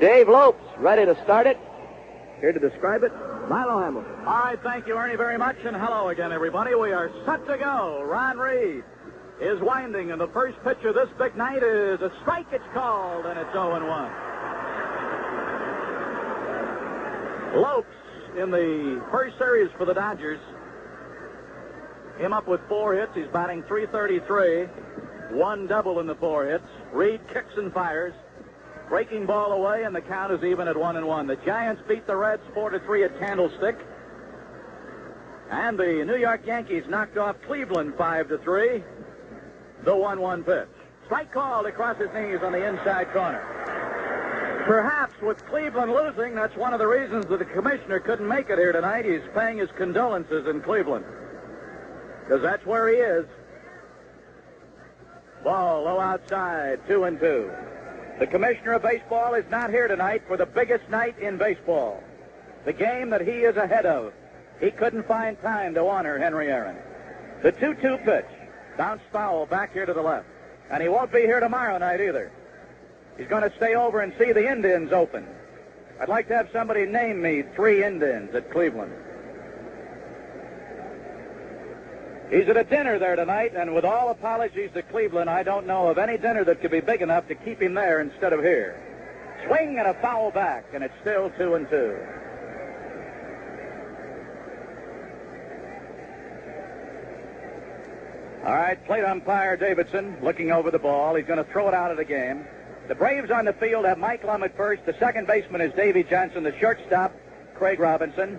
Dave Lopes, ready to start it. Here to describe it, Milo Hamilton. All right, thank you, Ernie, very much, and hello again, everybody. We are set to go. Ron Reed is winding, and the first pitch of this big night is a strike. It's called, and it's 0-1. Lopes, in the first series for the Dodgers, came up with 4 hits. He's batting .333, 1 double in the 4 hits. Reed kicks and fires. Breaking ball away, and the count is even at 1-1. The Giants beat the Reds 4-3 at Candlestick. And the New York Yankees knocked off Cleveland 5-3. The 1-1 pitch. Strike called across his knees on the inside corner. Perhaps with Cleveland losing, that's one of the reasons that the commissioner couldn't make it here tonight. He's paying his condolences in Cleveland, because that's where he is. Ball low outside, 2-2. The commissioner of baseball is not here tonight for the biggest night in baseball, the game that he is ahead of. He couldn't find time to honor Henry Aaron. The 2-2 pitch bounced foul back here to the left, and he won't be here tomorrow night either. He's going to stay over and see the Indians open. I'd like to have somebody name me 3 Indians at Cleveland. He's at a dinner there tonight, and with all apologies to Cleveland, I don't know of any dinner that could be big enough to keep him there instead of here. Swing and a foul back, and it's still 2-2. All right, plate umpire Davidson looking over the ball. He's going to throw it out of the game. The Braves on the field have Mike Lum at first. The second baseman is Davy Johnson. The shortstop, Craig Robinson.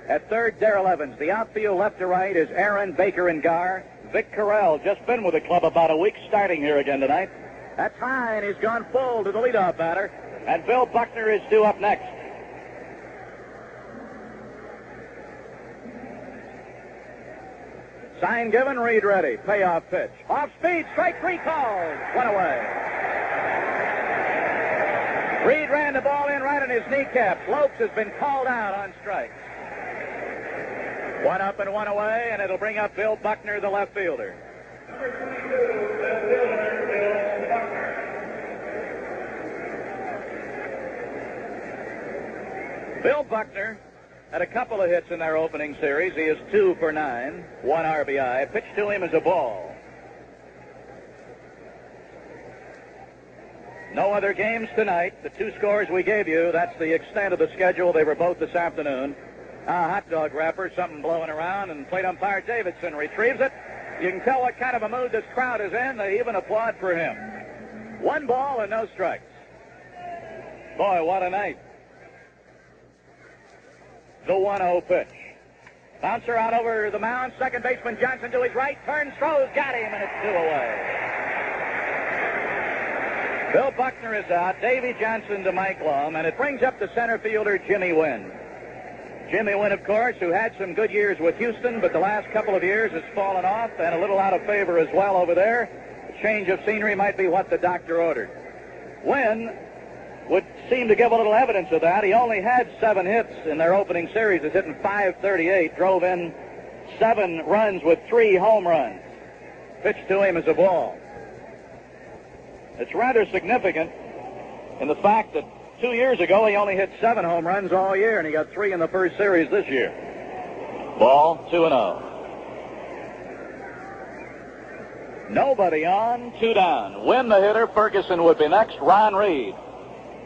At third, Darrell Evans. The outfield left to right is Aaron, Baker, and Garr. Vic Carell, just been with the club about a week, starting here again tonight. That's high, and he's gone full to the leadoff batter. And Bill Buckner is due up next. Sign given, Reed ready. Payoff pitch. Off speed, strike 3 called. 1 away. Reed ran the ball in right on his kneecap. Lopes has been called out on strikes. 1 up and 1 away, and it'll bring up Bill Buckner, the left fielder. Number 22, left fielder, Bill Buckner. Bill Buckner had a couple of hits in their opening series. He is 2 for 9, 1 RBI. Pitch to him is a ball. No other games tonight. The 2 scores we gave you, that's the extent of the schedule. They were both this afternoon. Hot dog wrapper, something blowing around, and plate umpire Davidson retrieves it. You can tell what kind of a mood this crowd is in. They even applaud for him. 1 ball and no strikes. Boy, what a night. The 1-0 pitch. Bouncer out over the mound. Second baseman Johnson to his right. Turns, throws, got him, and it's 2 away. Bill Buckner is out. Davy Johnson to Mike Lum, and it brings up the center fielder Jimmy Wynn. Jimmy Wynn, of course, who had some good years with Houston, but the last couple of years has fallen off and a little out of favor as well over there. A change of scenery might be what the doctor ordered. Wynn would seem to give a little evidence of that. He only had 7 hits in their opening series. He's hitting .538, drove in 7 runs with 3 home runs. Pitch to him is a ball. It's rather significant in the fact that 2 years ago, he only hit 7 home runs all year, and he got 3 in the first series this year. Ball, 2-0. Nobody on, 2 down. Win the hitter. Ferguson would be next. Ron Reed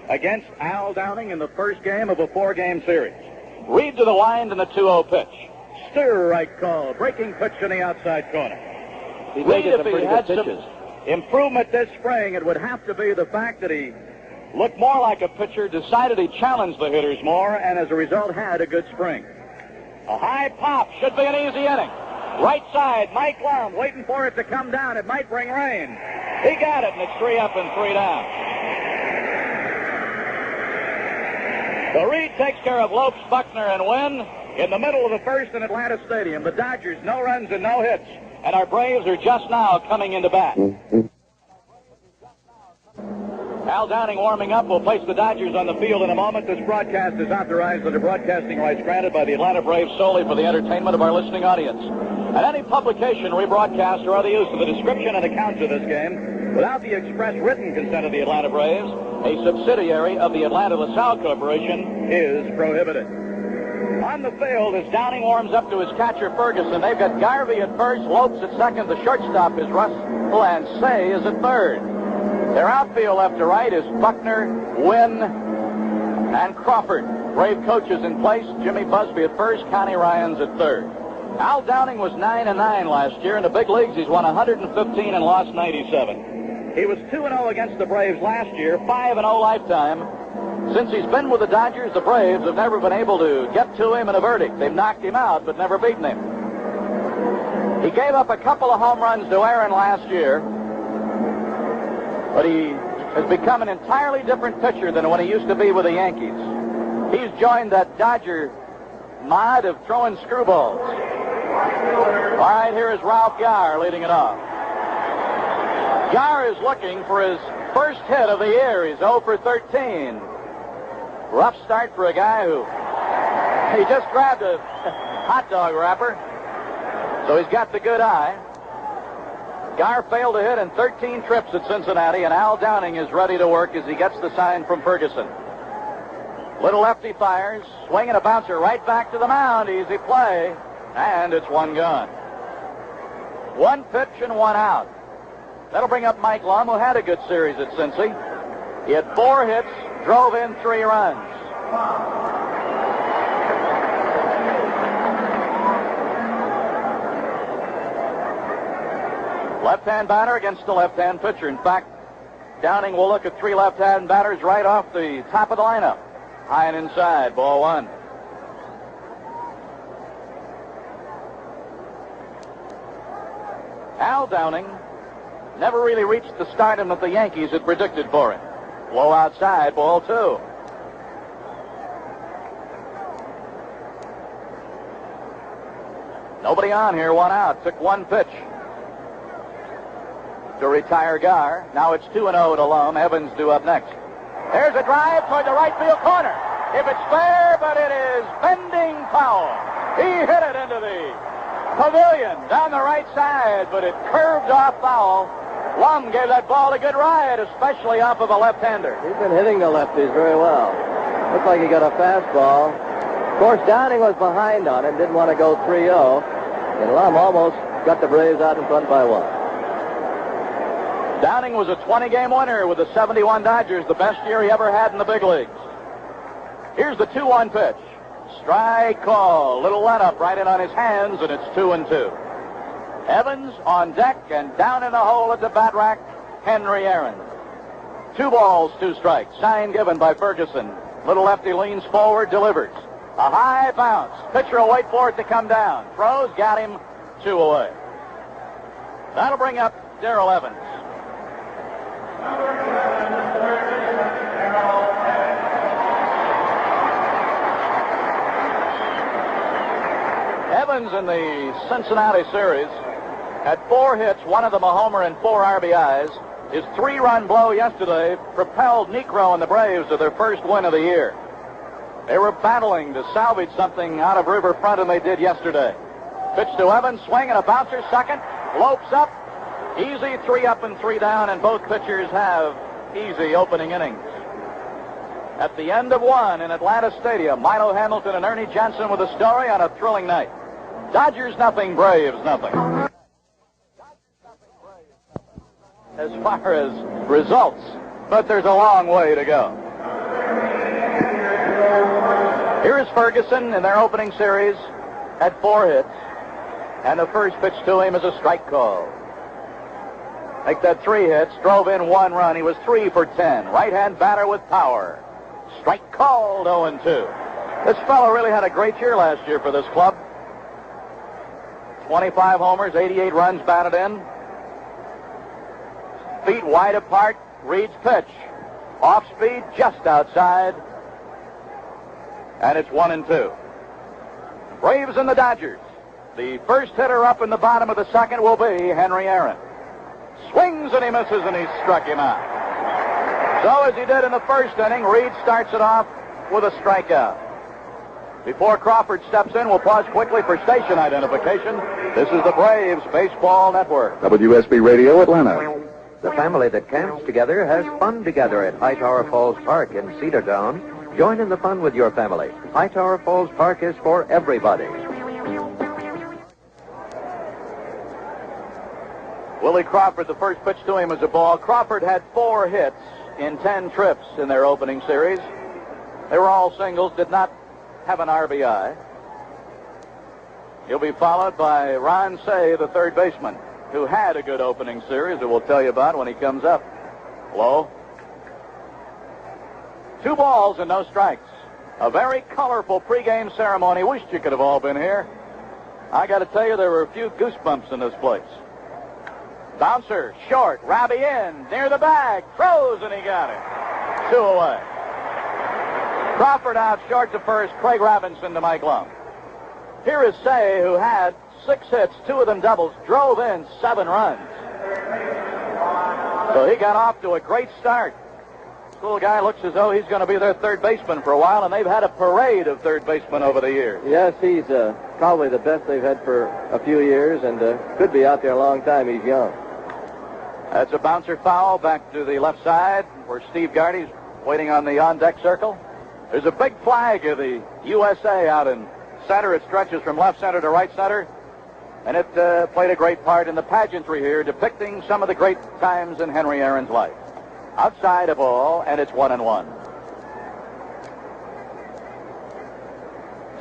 against Al Downing in the first game of a 4-game series. Reed to the wind in the 2-0 pitch. Stir right call. Breaking pitch in the outside corner. Reed, if he had some improvement this spring, it would have to be the fact that he looked more like a pitcher, decided he challenged the hitters more, and as a result had a good spring. A high pop, should be an easy inning. Right side, Mike Lum waiting for it to come down. It might bring rain. He got it, and it's 3 up and 3 down. So Reed takes care of Lopes, Buckner, and Wynn in the middle of the first in Atlanta Stadium. The Dodgers, no runs and no hits, and our Braves are just now coming into bat. Al Downing warming up. Will place the Dodgers on the field in a moment. This broadcast is authorized under broadcasting rights granted by the Atlanta Braves solely for the entertainment of our listening audience. And any publication, rebroadcast, or other use of the description and accounts of this game Without the express written consent of the Atlanta Braves, a subsidiary of the Atlanta LaSalle Corporation is prohibited. On the field, as Downing warms up to his catcher Ferguson, they've got Garvey at first, Lopes at second, the shortstop is Russell, and Say is at third. Their outfield left to right is Buckner, Wynn, and Crawford. Brave coaches in place, Jimmy Busby at first, Connie Ryans at third. Al Downing was 9-9 last year. In the big leagues, he's won 115 and lost 97. He was 2-0 against the Braves last year, 5-0 lifetime. Since he's been with the Dodgers, the Braves have never been able to get to him in a verdict. They've knocked him out, but never beaten him. He gave up a couple of home runs to Aaron last year, but he has become an entirely different pitcher than when he used to be with the Yankees. He's joined that Dodger mod of throwing screwballs. All right, here is Ralph Garr leading it off. Garr is looking for his first hit of the year. He's 0 for 13. Rough start for a guy who he just grabbed a hot dog wrapper, so he's got the good eye. Garr failed to hit in 13 trips at Cincinnati, and Al Downing is ready to work as he gets the sign from Ferguson. Little lefty fires, swinging a bouncer right back to the mound. Easy play, and it's one gone. One pitch and one out. That'll bring up Mike Lum, who had a good series at Cincy. He had 4 hits, drove in 3 runs. Left-hand batter against the left-hand pitcher. In fact, Downing will look at 3 left-hand batters right off the top of the lineup. High and inside, ball 1. Al Downing never really reached the stardom that the Yankees had predicted for him. Low outside, ball 2. Nobody on here, 1 out. Took 1 pitch to retire Garr. Now it's 2-0 to Lum. Evans due up next. There's a drive toward the right field corner. If it's fair, but it is bending foul. He hit it into the pavilion down the right side, but it curved off foul. Lum gave that ball a good ride, especially off of a left-hander. He's been hitting the lefties very well. Looks like he got a fastball. Of course, Downing was behind on him, didn't want to go 3-0. And Lum almost got the Braves out in front by 1. Downing was a 20-game winner with the 71 Dodgers, the best year he ever had in the big leagues. Here's the 2-1 pitch. Strike call. Little let-up right in on his hands, and it's 2-2. Evans on deck, and down in the hole at the bat rack, Henry Aaron. 2 balls, 2 strikes. Sign given by Ferguson. Little lefty leans forward, delivers. A high bounce. Pitcher will wait for it to come down. Throws, got him, 2 away. That'll bring up Darrell Evans. Evans in the Cincinnati series had 4 hits, 1 of them a homer and 4 RBIs. His 3-run blow yesterday propelled Niekro and the Braves to their first win of the year. They were battling to salvage something out of Riverfront, and they did yesterday. Pitch to Evans, swing and a bouncer, second. Lopes up. Easy 3 up and 3 down, and both pitchers have easy opening innings. At the end of 1 in Atlanta Stadium, Milo Hamilton and Ernie Johnson with a story on a thrilling night. Dodgers nothing, Braves nothing. As far as results, but there's a long way to go. Here is Ferguson in their opening series, had 4 hits, and the first pitch to him is a strike call. Make that 3 hits, drove in 1 run. He was 3 for 10. Right-hand batter with power. Strike called, 0-2. This fellow really had a great year last year for this club. 25 homers, 88 runs batted in. Feet wide apart, reads pitch. Off speed, just outside. And it's 1-2. Braves and the Dodgers. The first hitter up in the bottom of the second will be Henry Aaron. Swings and he misses, and he struck him out. So as he did in the first inning, Reed starts it off with a strikeout. Before Crawford steps in, we'll pause quickly for station identification. This is the Braves Baseball Network. WSB Radio Atlanta. The family that camps together has fun together at Hightower Falls Park in Cedartown. Join in the fun with your family. Hightower Falls Park is for everybody. Willie Crawford, the first pitch to him was a ball. Crawford had 4 hits in 10 trips in their opening series. They were all singles, did not have an RBI. He'll be followed by Ron Say, the third baseman, who had a good opening series that we'll tell you about when he comes up. Low. 2 balls and no strikes. A very colorful pregame ceremony. Wish you could have all been here. I got to tell you, there were a few goosebumps in this place. Bouncer, short, Robbie in, near the bag, throws, and he got it. 2 away. Crawford out short to first, Craig Robinson to Mike Lum. Here is Say, who had 6 hits, 2 of them doubles, drove in 7 runs. So he got off to a great start. This little guy looks as though he's going to be their third baseman for a while, and they've had a parade of third basemen over the years. Yes, he's probably the best they've had for a few years, and could be out there a long time. He's young. That's a bouncer foul back to the left side where Steve Gardy's waiting on the on-deck circle. There's a big flag of the USA out in center. It stretches from left center to right center, and it played a great part in the pageantry here, depicting some of the great times in Henry Aaron's life. Outside a ball, and it's 1-1.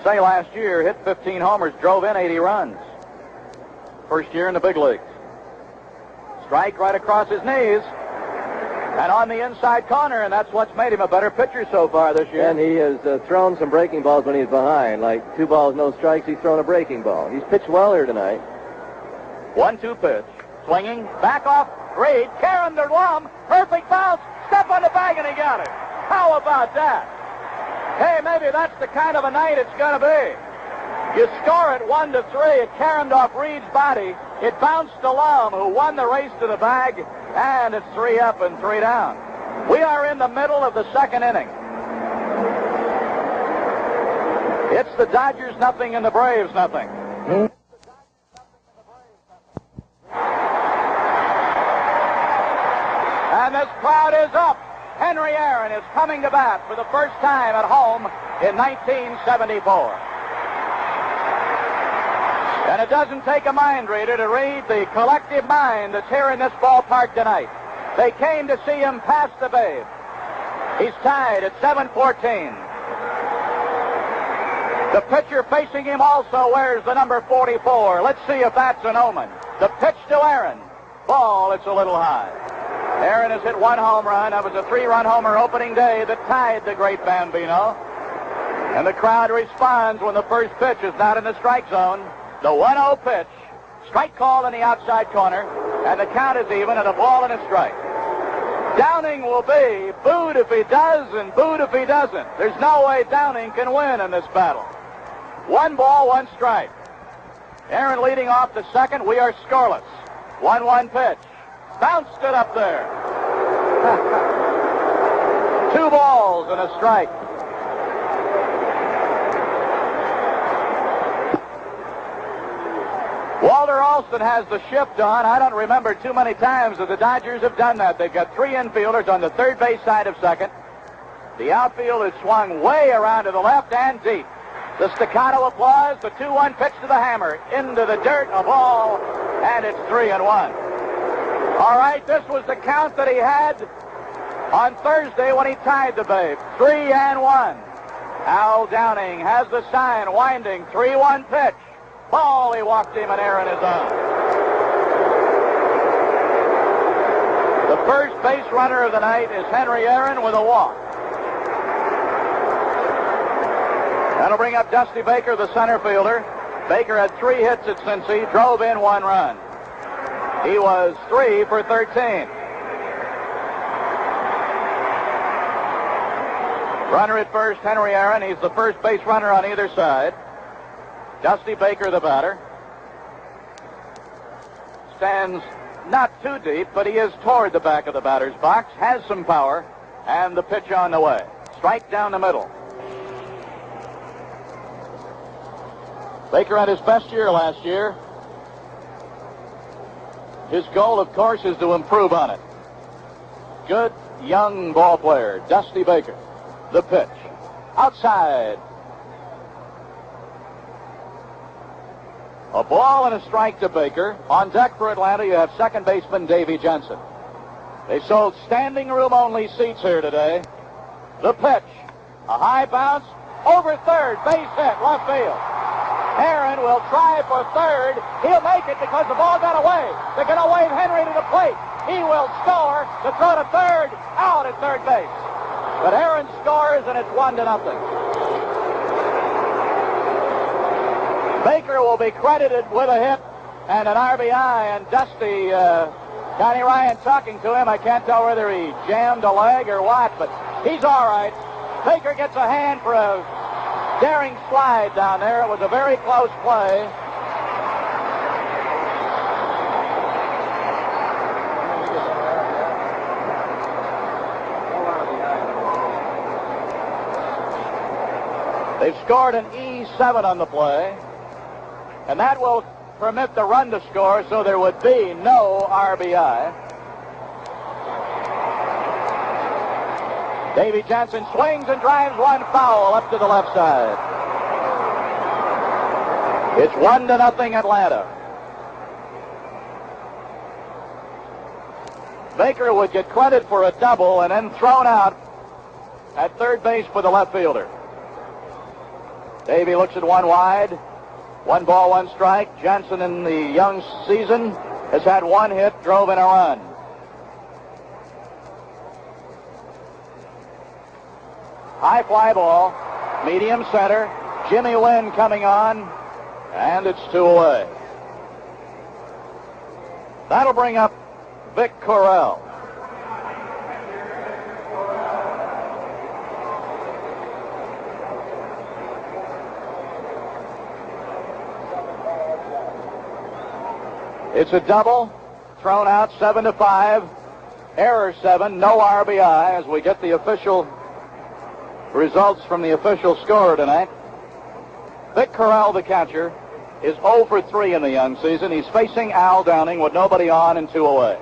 Say last year hit 15 homers, drove in 80 runs. First year in the big leagues. Strike right across his knees. And on the inside corner, and that's what's made him a better pitcher so far this year. And he has thrown some breaking balls when he's behind. Like 2 balls, no strikes, he's thrown a breaking ball. He's pitched well here tonight. 1-2 pitch. Swinging, back off, Reed, Karen to Lum, perfect bounce, step on the bag, and he got it. How about that? Hey, maybe that's the kind of a night it's going to be. You score it 1-3. It caromed off Reed's body. It bounced to Lum, who won the race to the bag, and it's 3 up and 3 down. We are in the middle of the second inning. It's the Dodgers nothing and the Braves nothing. And this crowd is up. Henry Aaron is coming to bat for the first time at home in 1974. And it doesn't take a mind reader to read the collective mind that's here in this ballpark tonight. They came to see him pass the babe. He's tied at 7-14. The pitcher facing him also wears the number 44. Let's see if that's an omen. The pitch to Aaron. Ball, it's a little high. Aaron has hit 1 home run. That was a 3-run homer opening day that tied the great Bambino. And the crowd responds when the first pitch is not in the strike zone. The 1-0 pitch, strike call in the outside corner, and the count is even at a ball and a strike. Downing will be booed if he does and booed if he doesn't. There's no way Downing can win in this battle. 1 ball, 1 strike. Aaron leading off the second. We are scoreless. 1-1 pitch. Bounced it up there. 2 balls and a strike. Walter Alston has the shift on. I don't remember too many times that the Dodgers have done that. They've got 3 infielders on the third base side of second. The outfield is swung way around to the left and deep. The staccato applause, the 2-1 pitch to the hammer. Into the dirt, a ball, and it's 3-1. All right, this was the count that he had on Thursday when he tied the babe. 3-1. Al Downing has the sign, winding, 3-1 pitch. Ball, he walked him, and Aaron is on. The first base runner of the night is Henry Aaron with a walk. That'll bring up Dusty Baker, the center fielder. Baker had 3 hits at Cincy, drove in 1 run. He was 3 for 13. Runner at first, Henry Aaron. He's the first base runner on either side. Dusty Baker, the batter. Stands not too deep, but he is toward the back of the batter's box. Has some power, and the pitch on the way. Strike down the middle. Baker had his best year last year. His goal, of course, is to improve on it. good young ball player, Dusty Baker. The pitch. Outside. A ball and a strike to Baker. On deck for Atlanta, you have second baseman Davy Johnson. They sold standing room only seats here today. The pitch. A high bounce. Over third. Base hit. Left field. Aaron will try for third. He'll make it because the ball got away. They're going to wave Henry to the plate. He will score to throw to third. Out at third base. But Aaron scores, and it's 1-0. Baker will be credited with a hit and an RBI, and Dusty, Johnny Ryan talking to him. I can't tell whether he jammed a leg or what, but he's all right. Baker gets a hand for a daring slide down there. It was a very close play. They've scored an E7 on the play, and that will permit the run to score, so there would be no RBI. Davy Johnson swings and drives one foul up to the left side. It's 1-0 Atlanta. Baker would get credit for a double and then thrown out at third base for the left fielder. Davy looks at one wide. 1 ball, 1 strike. Johnson in the young season has had 1 hit, drove in a run. High fly ball, medium center. Jimmy Wynn coming on, and it's 2 away. That'll bring up Vic Correll. It's a double, thrown out 7-5, error 7, no RBI as we get the official results from the official scorer tonight. Vic Correll, the catcher, is 0 for 3 in the young season. He's facing Al Downing with nobody on and 2 away.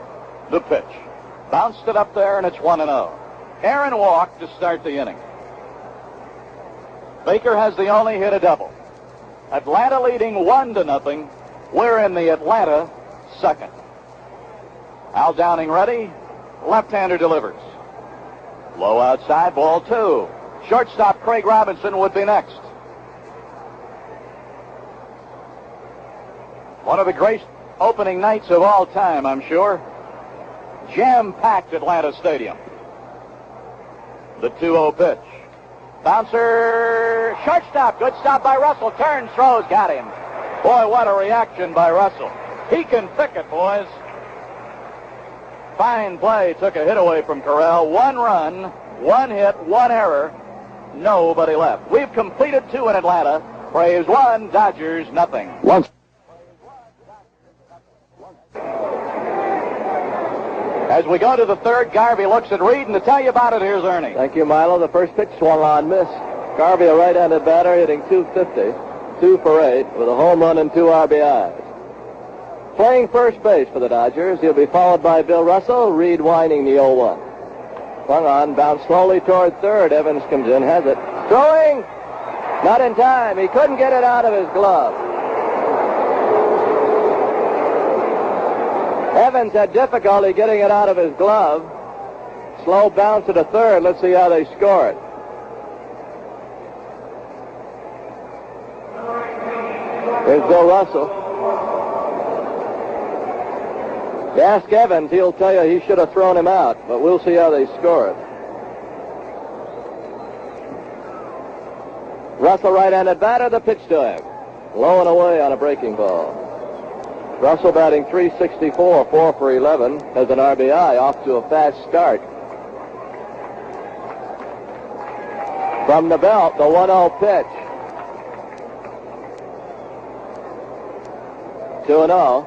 The pitch. Bounced it up there, and it's 1-0. Aaron walked to start the inning. Baker has the only hit, a double. Atlanta leading 1-0. We're in the Atlanta second. Al Downing ready. Left-hander delivers. Low outside, ball 2. Shortstop Craig Robinson would be next. One of the great opening nights of all time, I'm sure. Jam-packed Atlanta Stadium. The 2-0 pitch. Bouncer, shortstop, good stop by Russell. Turns, throws, got him. Boy, what a reaction by Russell. He can pick it, boys. Fine play, took a hit away from Correll. 1 run, 1 hit, 1 error. Nobody left. We've completed 2 in Atlanta. Braves 1, Dodgers nothing. Once. As we go to the third, Garvey looks at Reed, and to tell you about it, here's Ernie. Thank you, Milo. The first pitch swung on, miss. Garvey, a right-handed batter, hitting .250, 2 for 8, with a home run and 2 RBIs. Playing first base for the Dodgers, he'll be followed by Bill Russell. Reed winding the 0-1. Swung on, bounced slowly toward third. Evans comes in, has it. Throwing! Not in time. He couldn't get it out of his glove. Evans had difficulty getting it out of his glove. Slow bounce to the third. Let's see how they score it. Here's Bill Russell. You ask Evans, he'll tell you he should have thrown him out, but we'll see how they score it. Russell, right-handed batter, the pitch to him. Low and away on a breaking ball. Russell batting .364, 4 for 11, has an RBI, off to a fast start. From the belt, the 1-0 pitch. 2-0.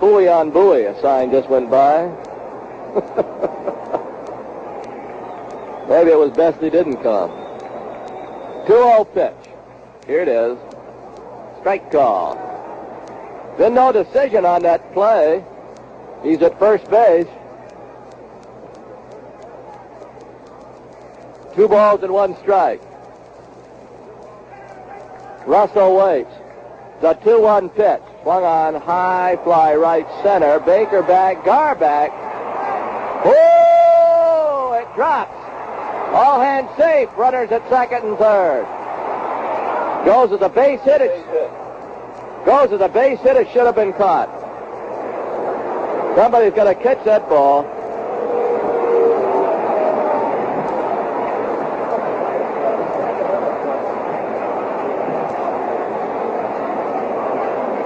Buoy on buoy, a sign just went by. Maybe it was best he didn't come. 2-0 pitch. Here it is. Strike call. Been no decision on that play. He's at first base. 2 balls and 1 strike. Russell waits. The 2-1 pitch. Swung on, high fly right center. Baker back, Gar back. Oh, it drops. All hands safe. Runners at second and third. Goes as a base hit. It should have been caught. Somebody's got to catch that ball.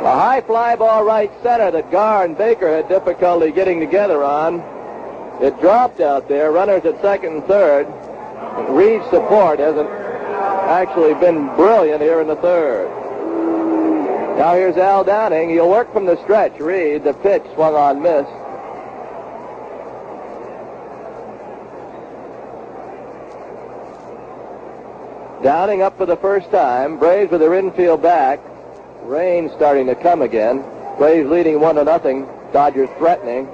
A high fly ball right center that Gar and Baker had difficulty getting together on. It dropped out there. Runners at second and third. Reed's support hasn't actually been brilliant here in the third. Now here's Al Downing. He'll work from the stretch. Reed, the pitch swung on, miss. Downing up for the first time. Braves with their infield back. Rain starting to come again. Braves leading 1-0. Dodgers threatening.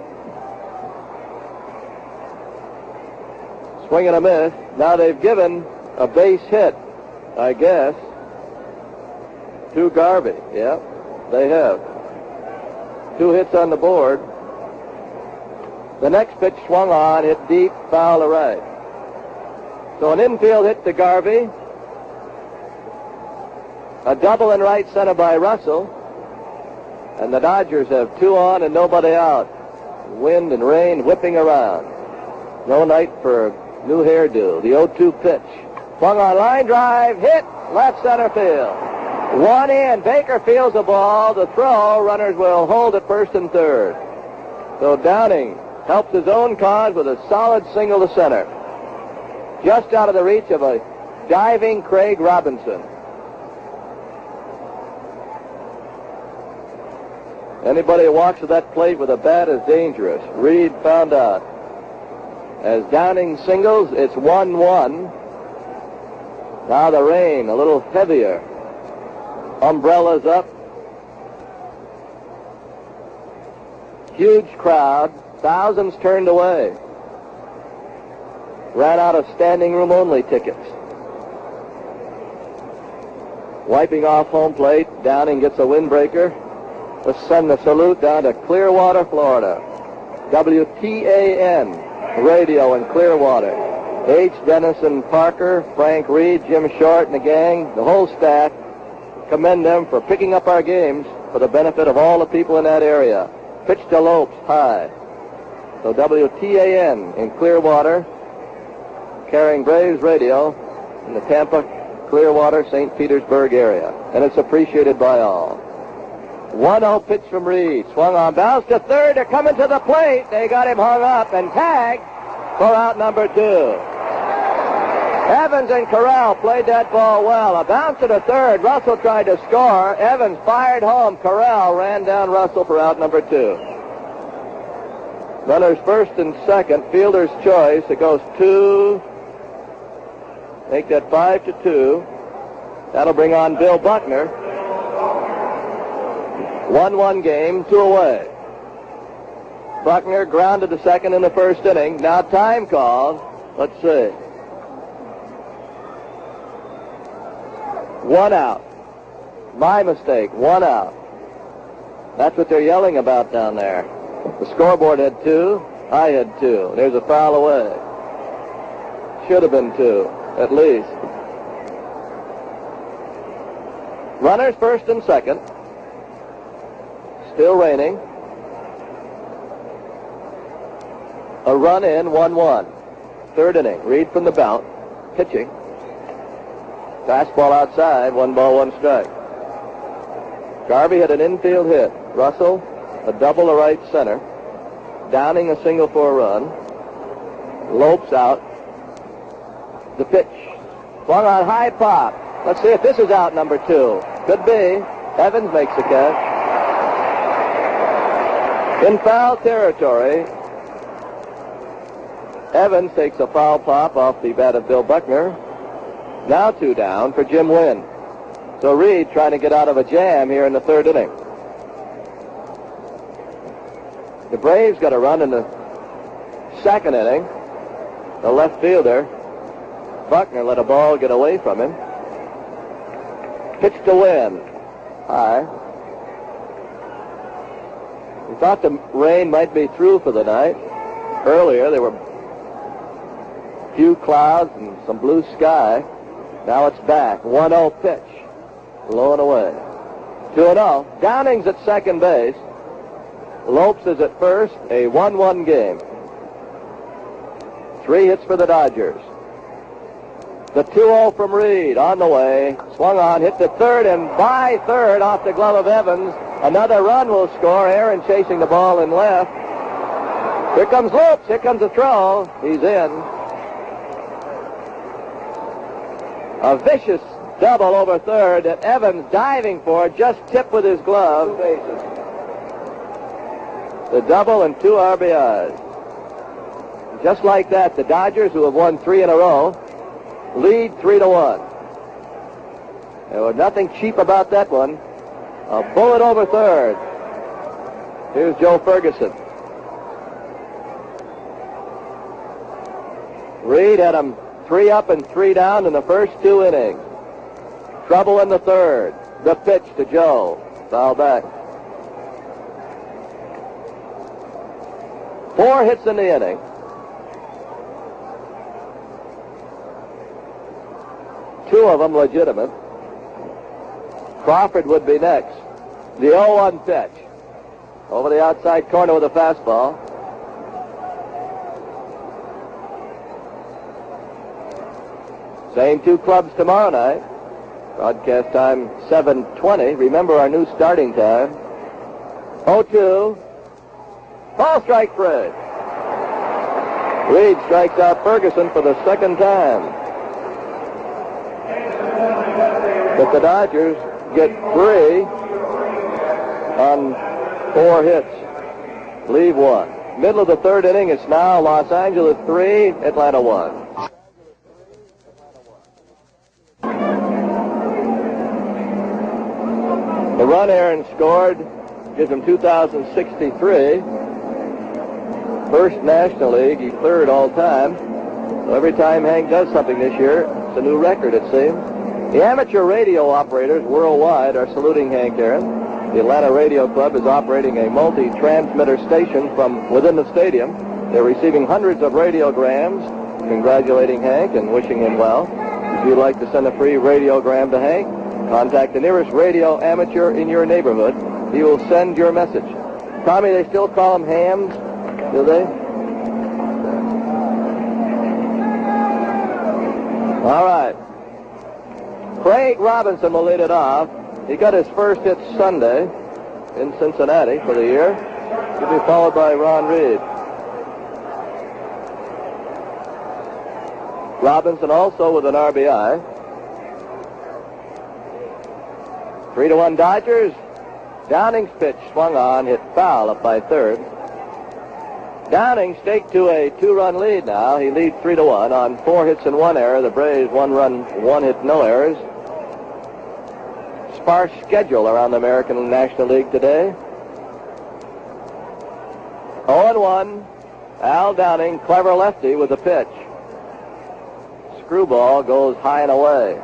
Swing and a miss. Now they've given a base hit, I guess, to Garvey. Yeah, they have. 2 hits on the board. The next pitch swung on, hit deep, foul to right. So an infield hit to Garvey. A double in right center by Russell. And the Dodgers have 2 on and nobody out. Wind and rain whipping around. No night for a new hairdo. The 0-2 pitch. Swung on, line drive, hit, left center field. 1 in. Baker fields the ball. The throw, runners will hold at first and third. So Downing helps his own cause with a solid single to center. Just out of the reach of a diving Craig Robinson. Anybody who walks to that plate with a bat is dangerous. Reed found out. As Downing singles, it's 1-1. Now the rain, a little heavier. Umbrellas up. Huge crowd. Thousands turned away. Ran out of standing room only tickets. Wiping off home plate, Downing gets a windbreaker. Let's send the salute down to Clearwater, Florida. WTAN radio in Clearwater. H. Dennison Parker, Frank Reed, Jim Short, and the gang, the whole staff, commend them for picking up our games for the benefit of all the people in that area. Pitch to Lopes, high. So WTAN in Clearwater, carrying Braves radio in the Tampa, Clearwater, St. Petersburg area. And it's appreciated by all. 1-0 pitch from Reed. Swung on, bounce to third. They're coming to the plate. They got him hung up and tagged for out number 2. Evans and Corral played that ball well. A bounce to the third. Russell tried to score. Evans fired home. Corral ran down Russell for out number 2. Runners first and second. Fielder's choice. It goes 2. Make that 5-2. That'll bring on Bill Buckner. 1-1 game, 2 away. Buckner grounded to second in the first inning. Now time called. Let's see. 1 out. My mistake, 1 out. That's what they're yelling about down there. The scoreboard had 2. I had 2. There's a foul away. Should have been 2, at least. Runners first and second. Still raining. A run in, 1-1. Third inning. Reed from the bounce. Pitching. Fastball outside. 1 ball, 1 strike. Garvey had an infield hit. Russell, a double to right center. Downing a single for a run. Lopes out. The pitch. Swung on, high pop. Let's see if this is out number 2. Could be. Evans makes the catch. In foul territory, Evans takes a foul pop off the bat of Bill Buckner. Now 2 down for Jim Wynn. So Reed trying to get out of a jam here in the third inning. The Braves got a run in the second inning. The left fielder, Buckner let a ball get away from him. Pitch to Wynn. High. We thought the rain might be through for the night. Earlier, there were few clouds and some blue sky. Now it's back. 1-0 pitch. Low and away. 2-0. Downing's at second base. Lopes is at first. A 1-1 game. 3 hits for the Dodgers. The 2-0 from Reed on the way. Swung on, hit to third, and by third off the glove of Evans. Another run will score. Aaron chasing the ball in left. Here comes Lopes. Here comes the throw. He's in. A vicious double over third that Evans diving for, just tipped with his glove. The double and 2 RBIs. Just like that, the Dodgers, who have won 3 in a row, lead 3-1. There was nothing cheap about that one. A bullet over third. Here's Joe Ferguson. Reed had him 3 up and 3 down in the first 2 innings. Trouble in the third. The pitch to Joe. Foul back. 4 hits in the inning. Two of them legitimate. Crawford would be next. The 0-1 pitch. Over the outside corner with a fastball. Same 2 clubs tomorrow night. Broadcast time 7:20. Remember our new starting time. 0-2. Ball strike Fred. Reed strikes out Ferguson for the second time. But the Dodgers get 3 on 4 hits. Leave 1. Middle of the third inning, it's now Los Angeles 3, Atlanta 1. The run Aaron scored gives him 2,063. First National League, he's third all time. So every time Hank does something this year, it's a new record, it seems. The amateur radio operators worldwide are saluting Hank Aaron. The Atlanta Radio Club is operating a multi-transmitter station from within the stadium. They're receiving hundreds of radiograms congratulating Hank and wishing him well. If you'd like to send a free radiogram to Hank, contact the nearest radio amateur in your neighborhood. He will send your message. Tommy, they still call them hams, do they? All right. Craig Robinson will lead it off. He got his first hit Sunday in Cincinnati for the year. He'll be followed by Ron Reed. Robinson also with an RBI. 3-1 Dodgers. Downing's pitch swung on, hit foul up by third. Downing staked to a 2-run lead now. He leads 3-1 on 4 hits and 1 error. The Braves 1 run, 1 hit, no errors. Sparse schedule around the American National League today. 0-1. Al Downing, clever lefty with the pitch. Screwball goes high and away.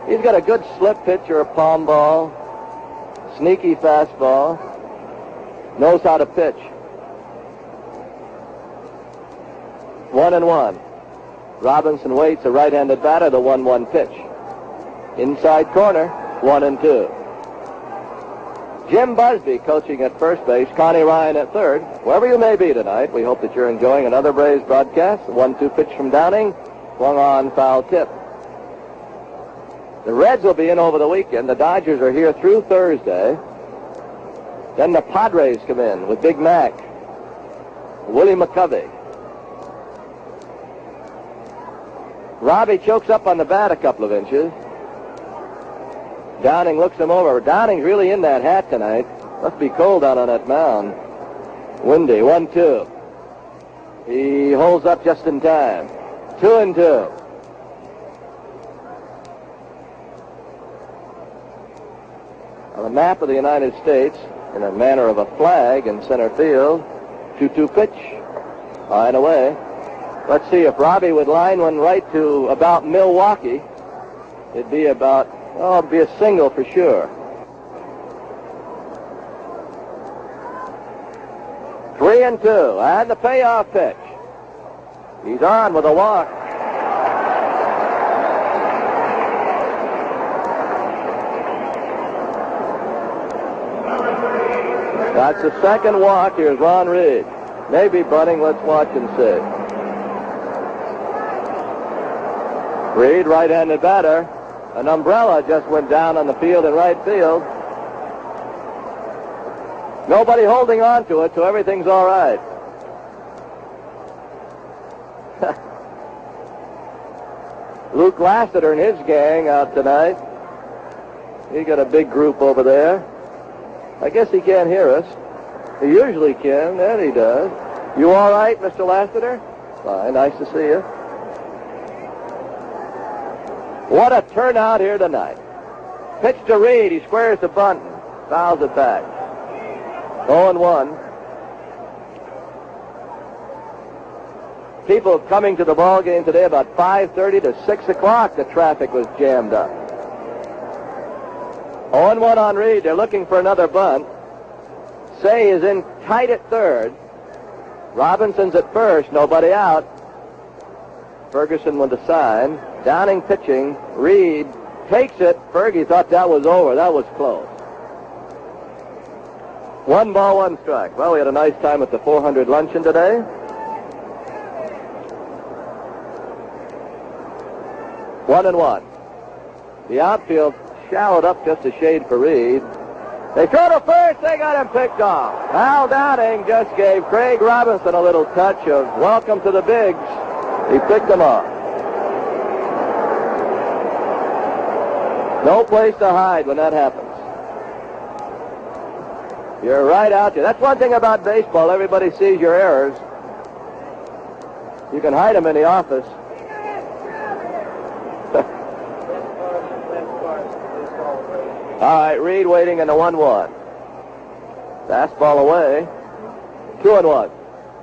He's got a good slip pitch or a palm ball. Sneaky fastball. Knows how to pitch. 1-1. Robinson waits, a right-handed batter, the 1-1 pitch. Inside corner, 1-2. Jim Busby coaching at first base, Connie Ryan at third. Wherever you may be tonight, we hope that you're enjoying another Braves broadcast. The 1-2 pitch from Downing, swung on, foul tip. The Reds will be in over the weekend. The Dodgers are here through Thursday. Then the Padres come in with Big Mac, Willie McCovey. Robbie chokes up on the bat a couple of inches. Downing looks him over. Downing's really in that hat tonight. Must be cold out on that mound. Windy, 1-2. He holds up just in time. 2-2. On the map of the United States, in a manner of a flag in center field, 2-2 pitch, high and away. Let's see, if Robbie would line one right to about Milwaukee, it'd be about, it'd be a single for sure. 3-2, and the payoff pitch. He's on with a walk. That's the second walk. Here's Ron Reed. Maybe bunting. Let's watch and see. Reed, right-handed batter. An umbrella just went down on the field in right field. Nobody holding on to it, so everything's all right. Luke Lassiter and his gang out tonight. He got a big group over there. I guess he can't hear us. He usually can, and he does. You all right, Mr. Lassiter? Fine, nice to see you. What a turnout here tonight. Pitch to Reed. He squares the bunt. Fouls it back. 0-1. People coming to the ball game today about 5:30 to 6 o'clock. The traffic was jammed up. 0-1 on Reed. They're looking for another bunt. Say is in tight at third. Robinson's at first. Nobody out. Ferguson with the sign. Downing pitching. Reed takes it. Fergie thought that was over. That was close. 1 ball, 1 strike. Well, we had a nice time at the 400 luncheon today. One and one. The outfield shallowed up just a shade for Reed. They throw to first. They got him picked off. Al Downing just gave Craig Robinson a little touch of welcome to the bigs. He picked him off. No place to hide when that happens. You're right out there. That's one thing about baseball. Everybody sees your errors. You can hide them in the office. All right, Reed waiting in the 1-1. Fastball away. 2-1.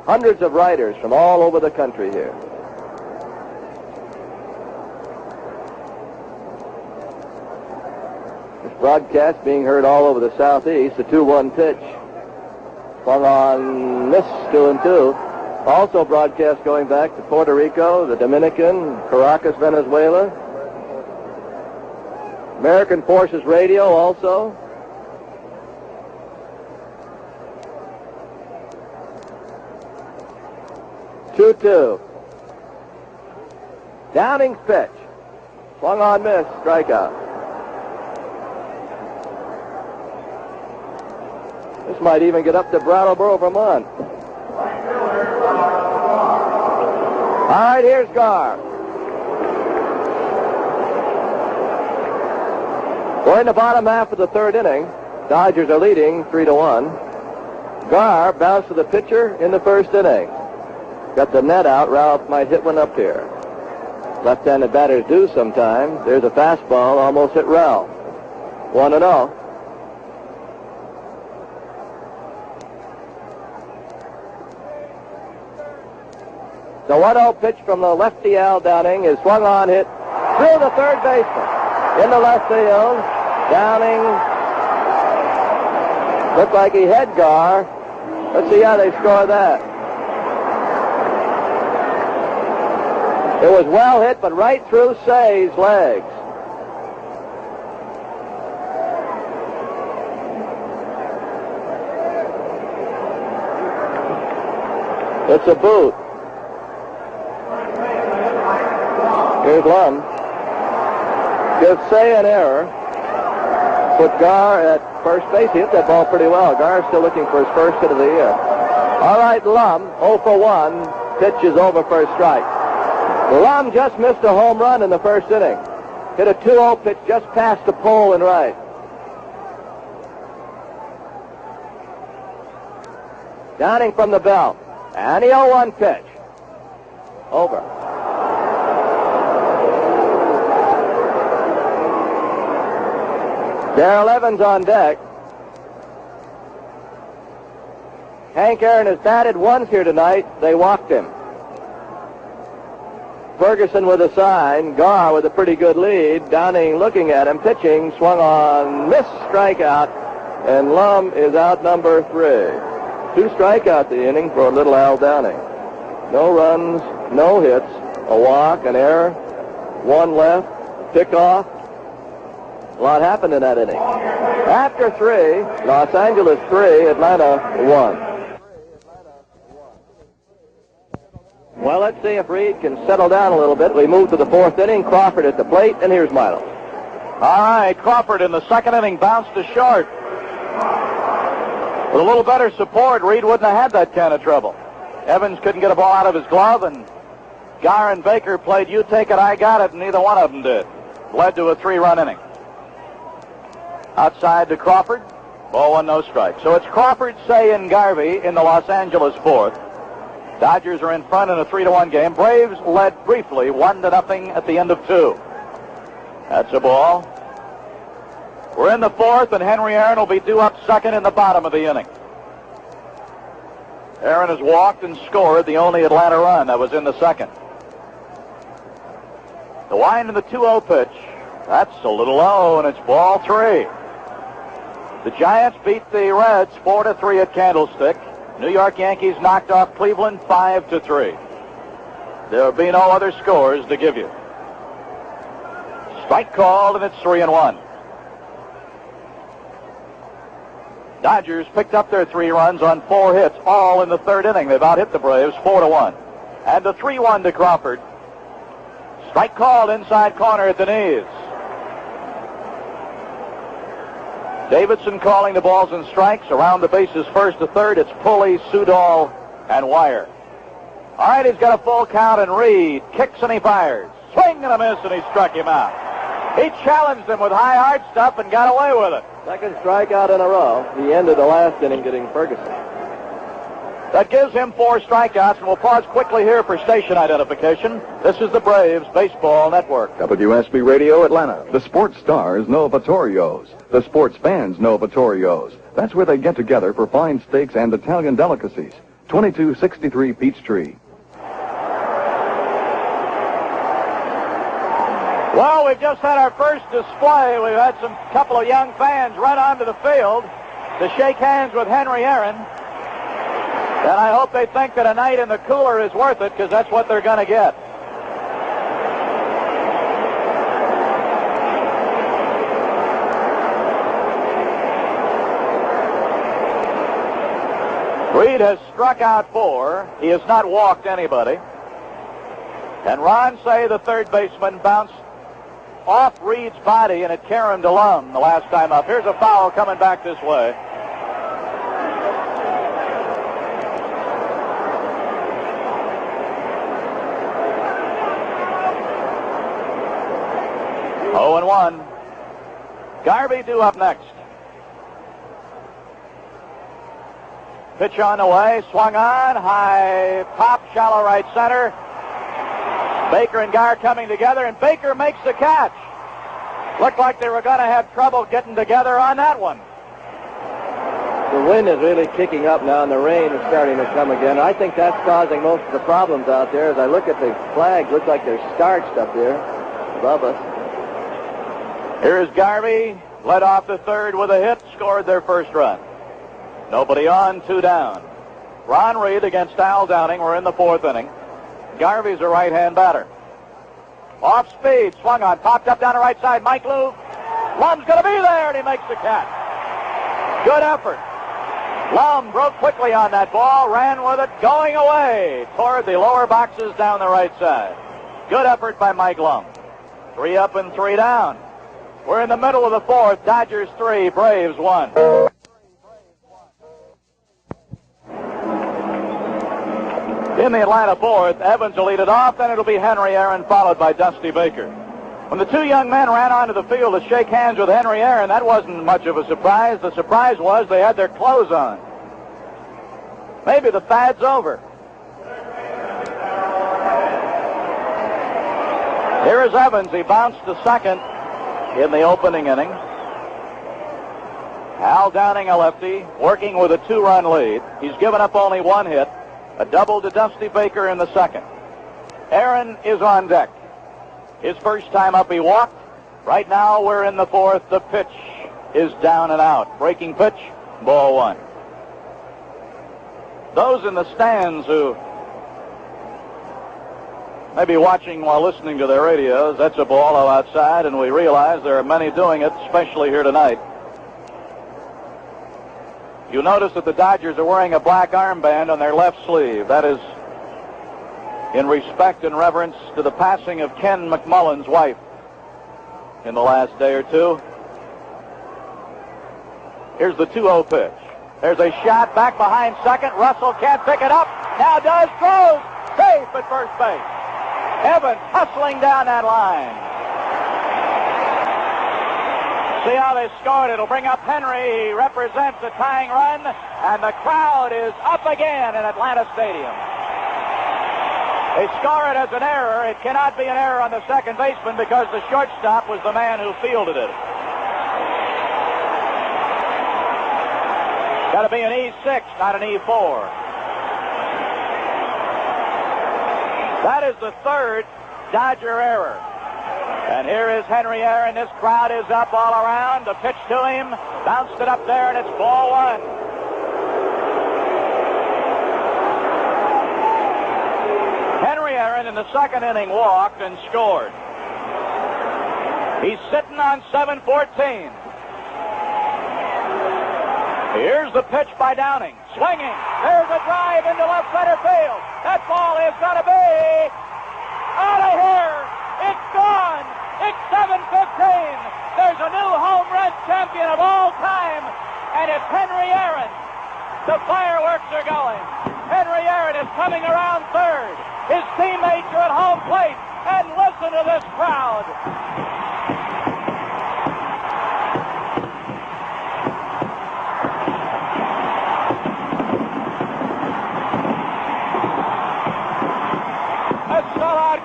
Hundreds of writers from all over the country here. This broadcast being heard all over the Southeast. The 2-1 pitch. Swung on, missed, 2-2. Also broadcast going back to Puerto Rico, the Dominican, Caracas, Venezuela. American Forces Radio also. Two. Downing's pitch. Swung on, miss, strikeout. This might even get up to Brattleboro, Vermont. All right, here's Garr. We're in the bottom half of the third inning. Dodgers are leading 3-1. Garr bounced to the pitcher in the first inning. Got the net out. Ralph might hit one up here. Left-handed batters do sometimes. There's a fastball almost hit Ralph. 1-0. The 1-0 pitch from the lefty Al Downing is swung on, hit through the third baseman. In the left field, Downing looked like he had Garr. Let's see how they score that. It was well hit, but right through Say's legs. It's a boot. Here's Lum. Gives Say an error. Put Garr at first base. He hit that ball pretty well. Garr's still looking for his first hit of the year. All right, Lum, 0 for 1. Pitch is over for a strike. Lum just missed a home run in the first inning. Hit a 2-0 pitch just past the pole and right. Downing from the belt. And the 0-1 pitch. Over. Darrell Evans on deck. Hank Aaron has batted once here tonight. They walked him. Ferguson with a sign. Gar with a pretty good lead. Downing looking at him, pitching, swung on, missed, strikeout, and Lum is out number 3. 2 strikeouts the inning for little Al Downing. No runs, no hits, a walk, an error, 1 left, pickoff. A lot happened in that inning. After 3, Los Angeles 3, Atlanta 1. Well, let's see if Reed can settle down a little bit. We move to the 4th inning. Crawford at the plate, and here's Milo. All right, Crawford in the 2nd inning bounced to short. With a little better support, Reed wouldn't have had that kind of trouble. Evans couldn't get a ball out of his glove, and Gar and Baker played you take it, I got it, and neither one of them did. Led to a 3-run inning. Outside to Crawford. Ball 1, no strike. So it's Crawford, Say, and Garvey in the Los Angeles 4th. Dodgers are in front in a 3-1 game. Braves led briefly 1-0 at the end of 2. That's a ball. We're in the 4th, and Henry Aaron will be due up second in the bottom of the inning. Aaron has walked and scored the only Atlanta run. That was in the 2nd. The wind in the 2-0 pitch. That's a little low, and it's ball 3. The Giants beat the Reds 4-3 at Candlestick. New York Yankees knocked off Cleveland 5-3. There will be no other scores to give you. Strike called, and it's 3-1. Dodgers picked up their 3 runs on 4 hits, all in the 3rd inning. They've out-hit the Braves 4-1. And the 3-1 to Crawford. Strike called inside corner at the knees. Davidson calling the balls and strikes. Around the bases 1st to 3rd. It's Pulley, Sudol, and Wire. All right, he's got a full count, and Reed kicks and he fires. Swing and a miss, and he struck him out. He challenged him with high hard stuff and got away with it. Second strikeout in a row. He ended the last inning getting Ferguson. That gives him 4 strikeouts, and we'll pause quickly here for station identification. This is the Braves Baseball Network. WSB Radio Atlanta. The sports stars know Vittorio's. The sports fans know Vittorio's. That's where they get together for fine steaks and Italian delicacies. 2263 Peachtree. Well, we've just had our first display. We've had some couple of young fans run onto the field to shake hands with Henry Aaron. And I hope they think that a night in the cooler is worth it, because that's what they're going to get. Reed has struck out 4. He has not walked anybody. And Ron Say, the 3rd baseman, bounced off Reed's body, and it carried to Lum the last time up. Here's a foul coming back this way. Oh, and 1. Garvey due up next. Pitch on the way, swung on, high pop, shallow right center. Baker and Gar coming together, and Baker makes the catch. Looked like they were going to have trouble getting together on that one. The wind is really kicking up now, and the rain is starting to come again. I think that's causing most of the problems out there. As I look at the flags, looks like they're starched up there above us. Here's Garvey, led off the 3rd with a hit, scored their 1st run. Nobody on, 2 down. Ron Reed against Al Downing. We're in the 4th inning. Garvey's a right-hand batter. Off speed, swung on, popped up down the right side. Mike Lou. Lum's going to be there, and he makes the catch. Good effort. Lum broke quickly on that ball, ran with it, going away toward the lower boxes down the right side. Good effort by Mike Lum. 3 up and 3 down. We're in the middle of the 4th. Dodgers 3, Braves 1. In the Atlanta 4th, Evans will lead it off, then it'll be Henry Aaron, followed by Dusty Baker. When the 2 young men ran onto the field to shake hands with Henry Aaron, that wasn't much of a surprise. The surprise was they had their clothes on. Maybe the fad's over. Here is Evans. He bounced to second in the opening inning. Al Downing, a lefty, working with a 2-run lead. He's given up only 1 hit, a double to Dusty Baker in the 2nd. Aaron is on deck. His first time up, he walked. Right now, we're in the fourth. The pitch is down and out. Breaking pitch, ball one. Those in the stands who may be watching while listening to their radios, that's a ball out outside, and we realize there are many doing it, especially here tonight. You notice that the Dodgers are wearing a black armband on their left sleeve. That is in respect and reverence to the passing of Ken McMullen's wife in the last day or two. Here's the 2-0 pitch. There's a shot back behind second. Russell can't pick it up. Now does, throws. Safe at first base. Evans hustling down that line. See how they scored. It'll bring up Henry. He represents the tying run, and the crowd is up again in Atlanta Stadium. They score it as an error. It cannot be an error on the second baseman because the shortstop was the man who fielded it. Got to be an E6, not an E4. That is the third Dodger error. And here is Henry Aaron. This crowd is up all around. The pitch to him. Bounced it up there, and it's ball one. Henry Aaron in the second inning walked and scored. He's sitting on 7-14. Here's the pitch by Downing. Swinging. There's a drive into left center field. That ball is going to be out of here. It's gone. It's 7-15. There's a new home run champion of all time, and it's Henry Aaron. The fireworks are going. Henry Aaron is coming around third. His teammates are at home plate, and listen to this crowd.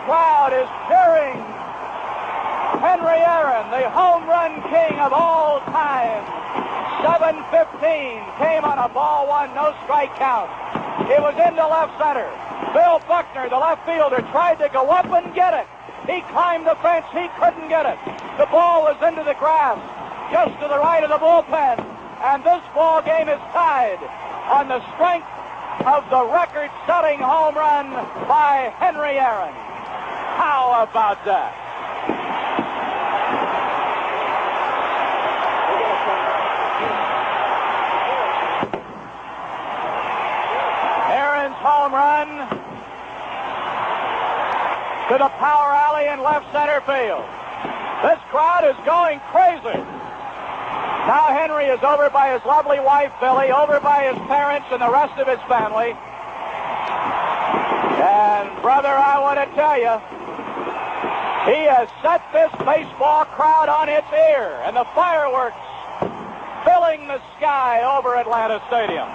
Crowd is cheering Henry Aaron, the home run king of all time. 7-15 came on a ball one, no strike count. It was into left center. Bill Buckner, the left fielder, tried to go up and get it. He climbed the fence. He couldn't get it. The ball was into the grass, just to the right of the bullpen. And this ball game is tied on the strength of the record-setting home run by Henry Aaron. How about that? Aaron's home run to the power alley in left center field. This crowd is going crazy. Now Henry is over by his lovely wife, Billy, over by his parents and the rest of his family. And, brother, I want to tell you, he has set this baseball crowd on its ear, and the fireworks filling the sky over Atlanta Stadium.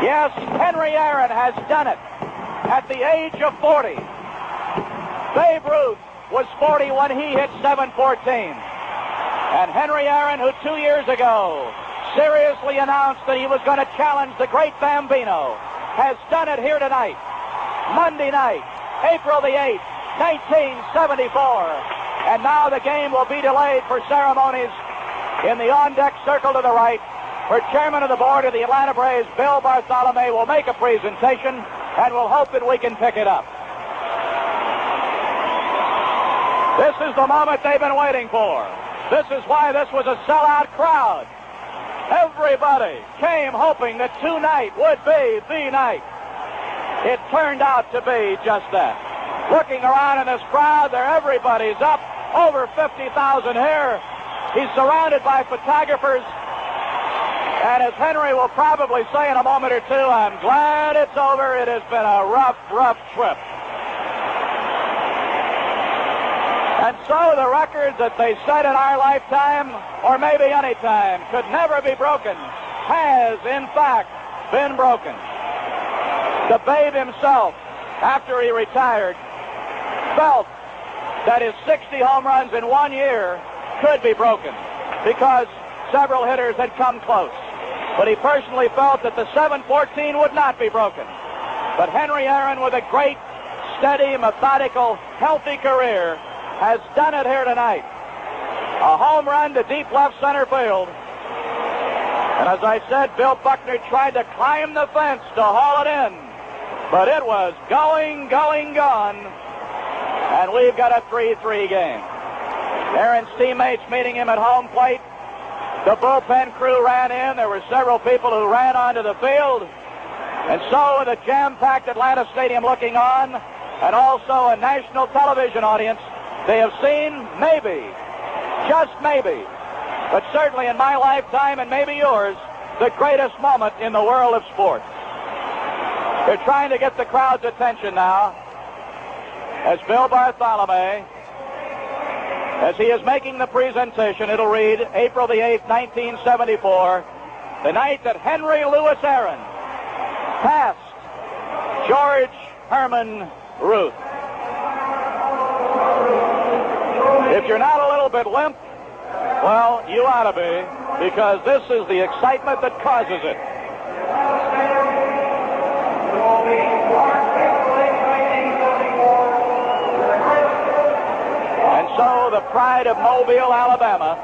Yes, Henry Aaron has done it at the age of 40. Babe Ruth was 40 when he hit 7-14. And Henry Aaron, who 2 years ago seriously announced that he was going to challenge the great Bambino, has done it here tonight, Monday night, April the 8th. 1974, and now the game will be delayed for ceremonies in the on-deck circle to the right, where Chairman of the Board of the Atlanta Braves, Bill Bartholomew, will make a presentation, and we'll hope that we can pick it up. This is the moment they've been waiting for. This is why this was a sellout crowd. Everybody came hoping that tonight would be the night. It turned out to be just that. Looking around in this crowd, everybody's up. Over 50,000 here. He's surrounded by photographers. And as Henry will probably say in a moment or two, I'm glad it's over. It has been a rough, rough trip. And so the record that they set in our lifetime, or maybe any time, could never be broken, has, in fact, been broken. The Babe himself, after he retired, felt that his 60 home runs in 1 year could be broken because several hitters had come close. But he personally felt that the 7-14 would not be broken. But Henry Aaron, with a great steady, methodical, healthy career, has done it here tonight. A home run to deep left center field. And as I said, Bill Buckner tried to climb the fence to haul it in. But it was going, gone. And we've got a 3-3 game. Aaron's teammates meeting him at home plate. The bullpen crew ran in. There were several people who ran onto the field. And so with a jam-packed Atlanta Stadium looking on, and also a national television audience, they have seen maybe, just maybe, but certainly in my lifetime and maybe yours, the greatest moment in the world of sports. They're trying to get the crowd's attention now as Bill Bartholomew, as he is making the presentation, it'll read April the 8th, 1974, the night that Henry Louis Aaron passed George Herman Ruth. If you're not a little bit limp, well, you ought to be, because this is the excitement that causes it. And so the pride of Mobile, Alabama,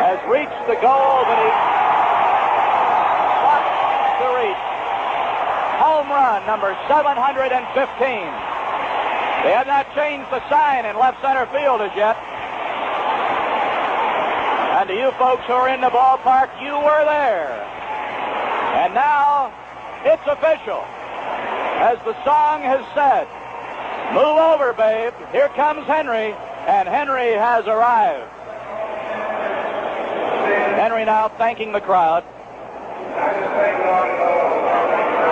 has reached the goal that he wants to reach. Home run number 715. They have not changed the sign in left center field as yet. And to you folks who are in the ballpark, you were there. And now it's official. As the song has said, move over, babe. Here comes Henry. And Henry has arrived. Henry now thanking the crowd.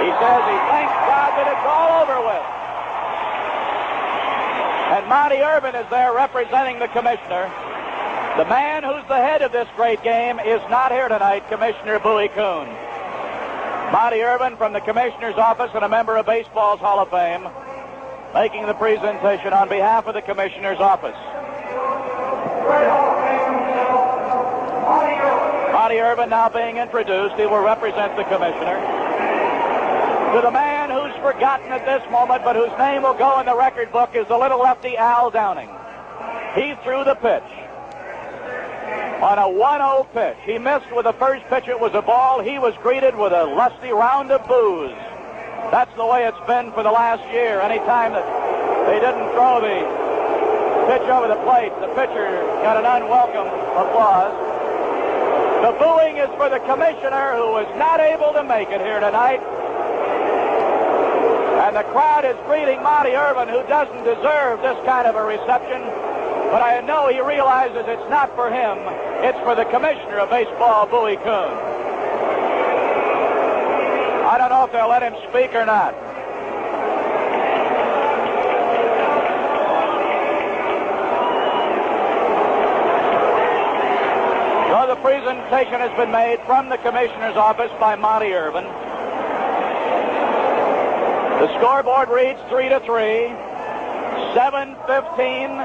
He says he thanks God that it's all over with. And Monty Irvin is there representing the commissioner. The man who's the head of this great game is not here tonight, Commissioner Bowie Kuhn. Monty Irvin from the commissioner's office and a member of baseball's Hall of Fame, making the presentation on behalf of the commissioner's office. Monty Irvin now being introduced. He will represent the commissioner. To the man who's forgotten at this moment, but whose name will go in the record book, is the little lefty Al Downing. He threw the pitch on a 1-0 pitch. He missed with the first pitch. It was a ball. He was greeted with a lusty round of boos. That's the way it's been for the last year. Anytime that they didn't throw the pitch over the plate, the pitcher got an unwelcome applause. The booing is for the commissioner, who was not able to make it here tonight. And the crowd is greeting Monty Irvin, who doesn't deserve this kind of a reception. But I know he realizes it's not for him. It's for the commissioner of baseball, Bowie Kuhn. I don't know if they'll let him speak or not. So the presentation has been made from the commissioner's office by Monty Irvin. The scoreboard reads 3-3. 7:15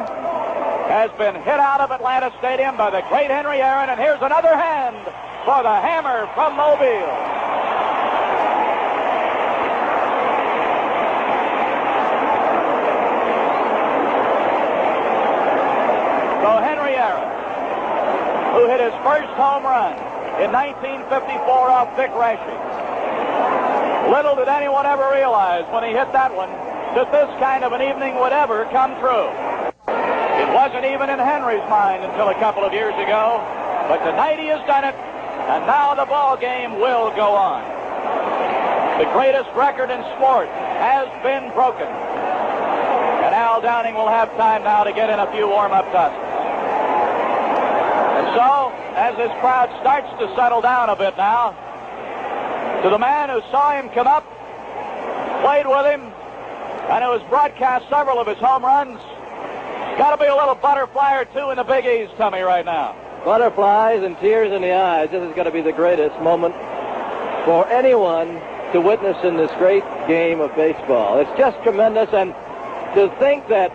has been hit out of Atlanta Stadium by the great Henry Aaron, and here's another hand for the hammer from Mobile. So Henry Aaron, who hit his first home run in 1954 off Vic Raschi. Little did anyone ever realize when he hit that one that this kind of an evening would ever come true. It wasn't even in Henry's mind until a couple of years ago, but tonight he has done it, and now the ball game will go on. The greatest record in sport has been broken, and Al Downing will have time now to get in a few warm-up tosses. And so, as this crowd starts to settle down a bit now, to the man who saw him come up, played with him, and who has broadcast several of his home runs, got to be a little butterfly or two in the Big East tummy right now. Butterflies and tears in the eyes. This is going to be the greatest moment for anyone to witness in this great game of baseball. It's just tremendous, and to think that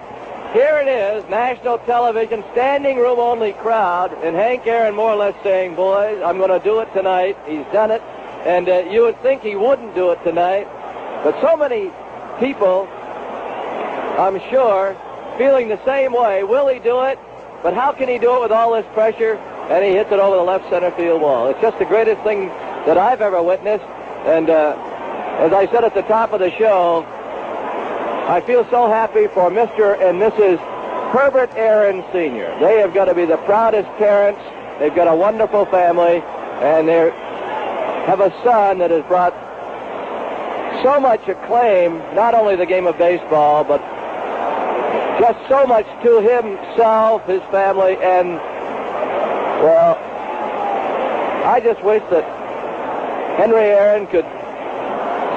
here it is, national television, standing room only crowd, and Hank Aaron more or less saying, boys, I'm going to do it tonight. He's done it. And you would think he wouldn't do it tonight, but so many people I'm sure, feeling the same way. Will he do it? But how can he do it with all this pressure? And he hits it over the left center field wall. It's just the greatest thing that I've ever witnessed. And as I said at the top of the show, I feel so happy for Mr. and Mrs. Herbert Aaron Sr. They have got to be the proudest parents. They've got a wonderful family, and they have a son that has brought so much acclaim, not only the game of baseball, but just so much to himself, his family, and, well, I just wish that Henry Aaron could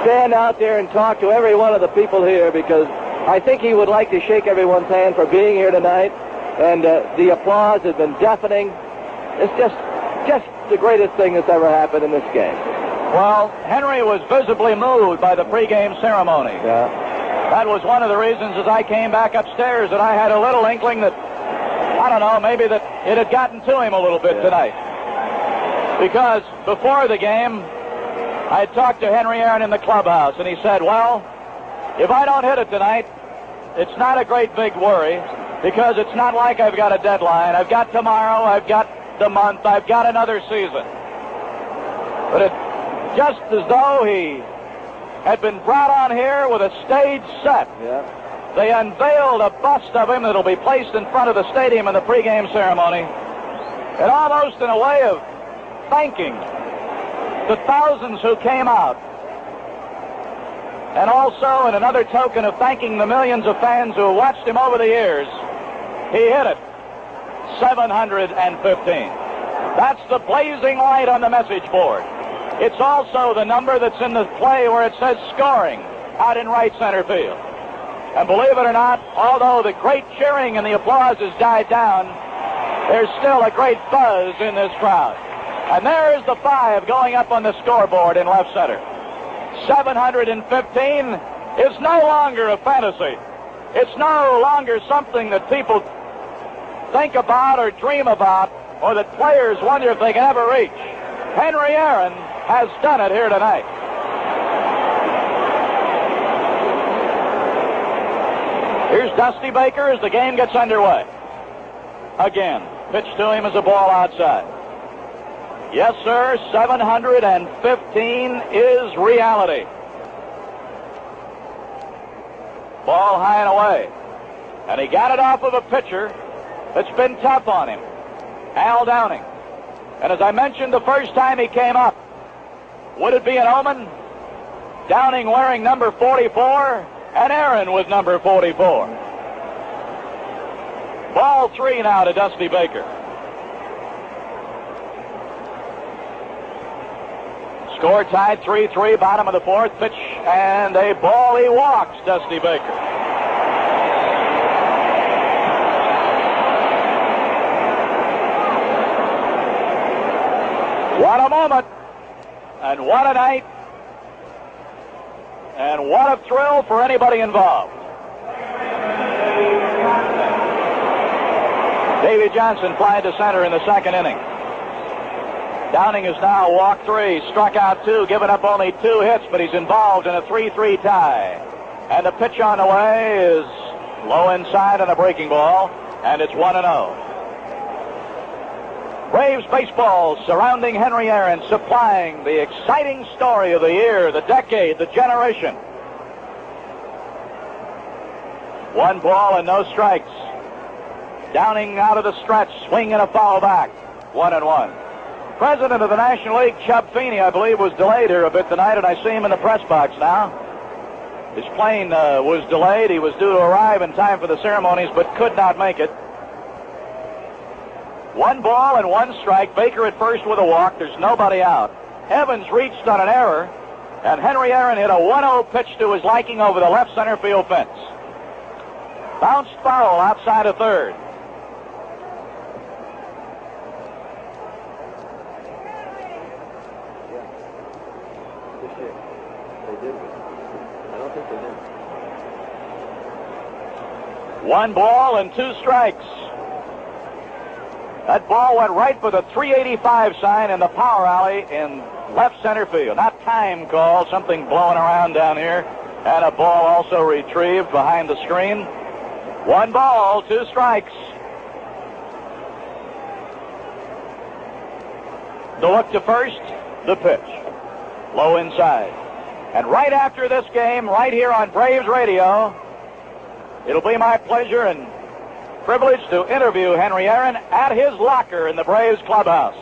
stand out there and talk to every one of the people here, because I think he would like to shake everyone's hand for being here tonight, and the applause has been deafening. It's just the greatest thing that's ever happened in this game. Well, Henry was visibly moved by the pregame ceremony. Yeah. That was one of the reasons as I came back upstairs that I had a little inkling that, I don't know, maybe that it had gotten to him a little bit tonight. Because before the game, I had talked to Henry Aaron in the clubhouse, and he said, well, if I don't hit it tonight, it's not a great big worry, because it's not like I've got a deadline. I've got tomorrow, I've got the month, I've got another season. But it's just as though he had been brought on here with a stage set. Yeah. They unveiled a bust of him that'll be placed in front of the stadium in the pregame ceremony, and almost in a way of thanking the thousands who came out, and also in another token of thanking the millions of fans who watched him over the years. He hit it. 715. That's the blazing light on the message board. It's also the number that's in the play where it says scoring out in right center field. And believe it or not, although the great cheering and the applause has died down, there's still a great buzz in this crowd. And there is the 5 going up on the scoreboard in left center. 715 is no longer a fantasy. It's no longer something that people think about or dream about, or that players wonder if they can ever reach. Henry Aaron has done it here tonight. Here's Dusty Baker as the game gets underway. Again, pitch to him as a ball outside. Yes, sir, 715 is reality. Ball high and away. And he got it off of a pitcher that's been tough on him, Al Downing. And as I mentioned the first time he came up, would it be an omen? Downing wearing number 44, and Aaron with number 44. Ball 3 now to Dusty Baker. Score tied 3-3, bottom of the 4th, pitch, and a ball. He walks Dusty Baker. What a moment, and what a night, and what a thrill for anybody involved. Davy Johnson flied to center in the second inning. Downing has now walked 3, struck out 2, given up only 2 hits, but he's involved in a 3-3 tie. And the pitch on the way is low inside on a breaking ball, and it's 1-0. Braves baseball surrounding Henry Aaron, supplying the exciting story of the year, the decade, the generation. 1 ball and no strikes. Downing out of the stretch, swing and a foul back. 1-1. President of the National League, Chub Feeney, I believe, was delayed here a bit tonight, and I see him in the press box now. His plane was delayed. He was due to arrive in time for the ceremonies, but could not make it. 1 ball and 1 strike. Baker at first with a walk. There's nobody out. Evans reached on an error, and Henry Aaron hit a 1-0 pitch to his liking over the left center field fence. Bounced foul outside of third. I don't think they did. 1 ball and 2 strikes. That ball went right for the 385 sign in the power alley in left center field. Not time call, something blowing around down here And a ball also retrieved behind the screen. 1 ball, 2 strikes. The look to first, the pitch. Low inside. And right after this game, right here on Braves Radio, it'll be my pleasure and privilege to interview Henry Aaron at his locker in the Braves clubhouse.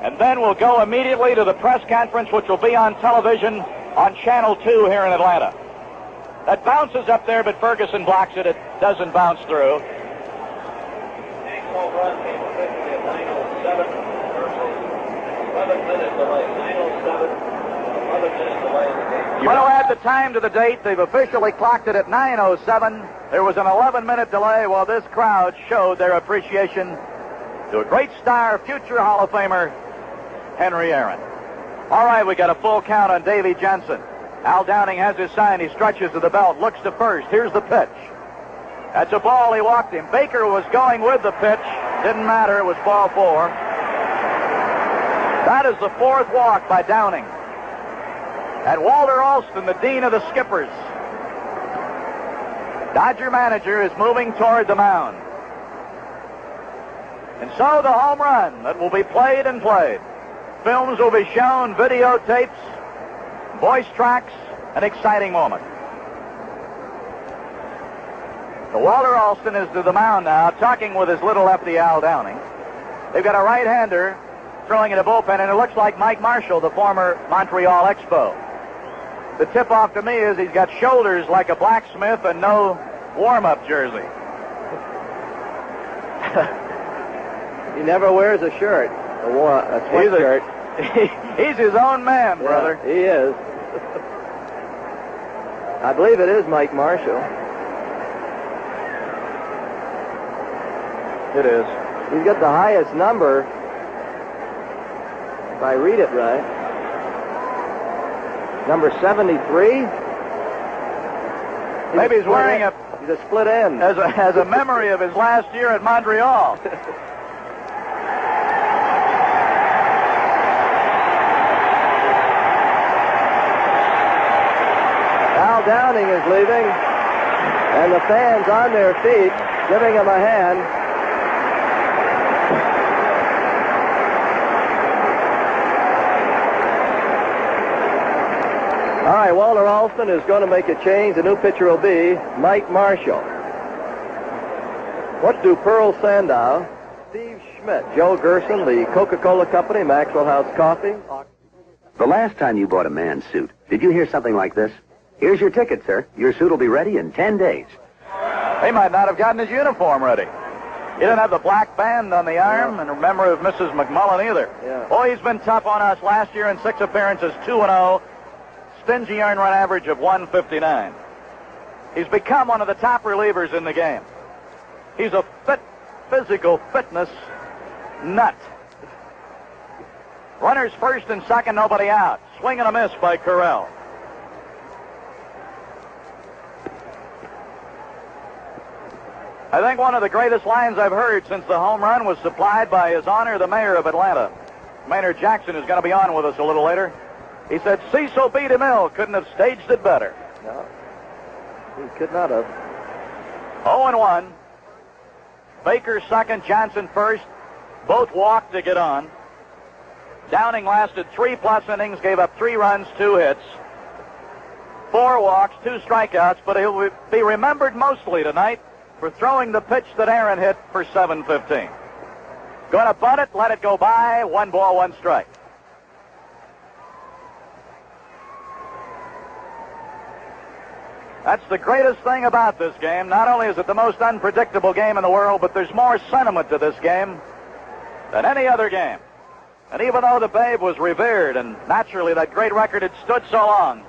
And then we'll go immediately to the press conference, which will be on television on Channel 2 here in Atlanta. That bounces up there, but Ferguson blocks it. It doesn't bounce through. Home run came officially at 9:07 versus 11-minute delay. 9:07, 11-minute delay in the game. You want to add the time to the date? They've officially clocked it at 9:07. There was an 11-minute delay while this crowd showed their appreciation to a great star, future Hall of Famer, Henry Aaron. All right, we got a full count on Davy Johnson. Al Downing has his sign. He stretches to the belt, looks to first. Here's the pitch. That's a ball. He walked him. Baker was going with the pitch. Didn't matter. It was ball 4. That is the 4th walk by Downing. And Walter Alston, the dean of the skippers, Dodger manager, is moving toward the mound. And so the home run that will be played and played. Films will be shown, videotapes, voice tracks, an exciting moment. So Walter Alston is to the mound now, talking with his little lefty Al Downing. They've got a right-hander throwing in a bullpen, and it looks like Mike Marshall, the former Montreal Expo. The tip-off to me is he's got shoulders like a blacksmith and no warm-up jersey. He never wears a shirt, a sweatshirt. He's his own man, brother. Yeah, he is. I believe it is Mike Marshall. It is. He's got the highest number, if I read it right. Number 73. Maybe he's wearing a... He's a split end. As a memory of his last year at Montreal. Al Downing is leaving, and the fans on their feet giving him a hand. All right, Walter Alston is going to make a change. The new pitcher will be Mike Marshall. What do Pearl Sandow, Steve Schmidt, Joe Gerson, the Coca-Cola Company, Maxwell House Coffee? The last time you bought a man's suit, did you hear something like this? Here's your ticket, sir. Your suit will be ready in 10 days. He might not have gotten his uniform ready. He didn't have the black band on the arm, and remember of Mrs. McMullen either. Yeah. Boy, he's been tough on us. Last year in 6 appearances, 2-0. Stingy earned run average of 159. He's become one of the top relievers in the game. He's a fit, physical fitness nut. Runners first and second, nobody out. Swing and a miss by Correll. I think one of the greatest lines I've heard since the home run was supplied by His Honor, the mayor of Atlanta. Maynard Jackson is going to be on with us a little later. He said, Cecil B. DeMille couldn't have staged it better. No, he could not have. 0-1. Baker second, Johnson first. Both walked to get on. Downing lasted 3+ innings, gave up 3 runs, 2 hits. 4 walks, 2 strikeouts, but he'll be remembered mostly tonight for throwing the pitch that Aaron hit for 7-15. Going to bunt it, let it go by, 1 ball, 1 strike. That's the greatest thing about this game. Not only is it the most unpredictable game in the world, but there's more sentiment to this game than any other game. And even though the Babe was revered, and naturally that great record had stood so long,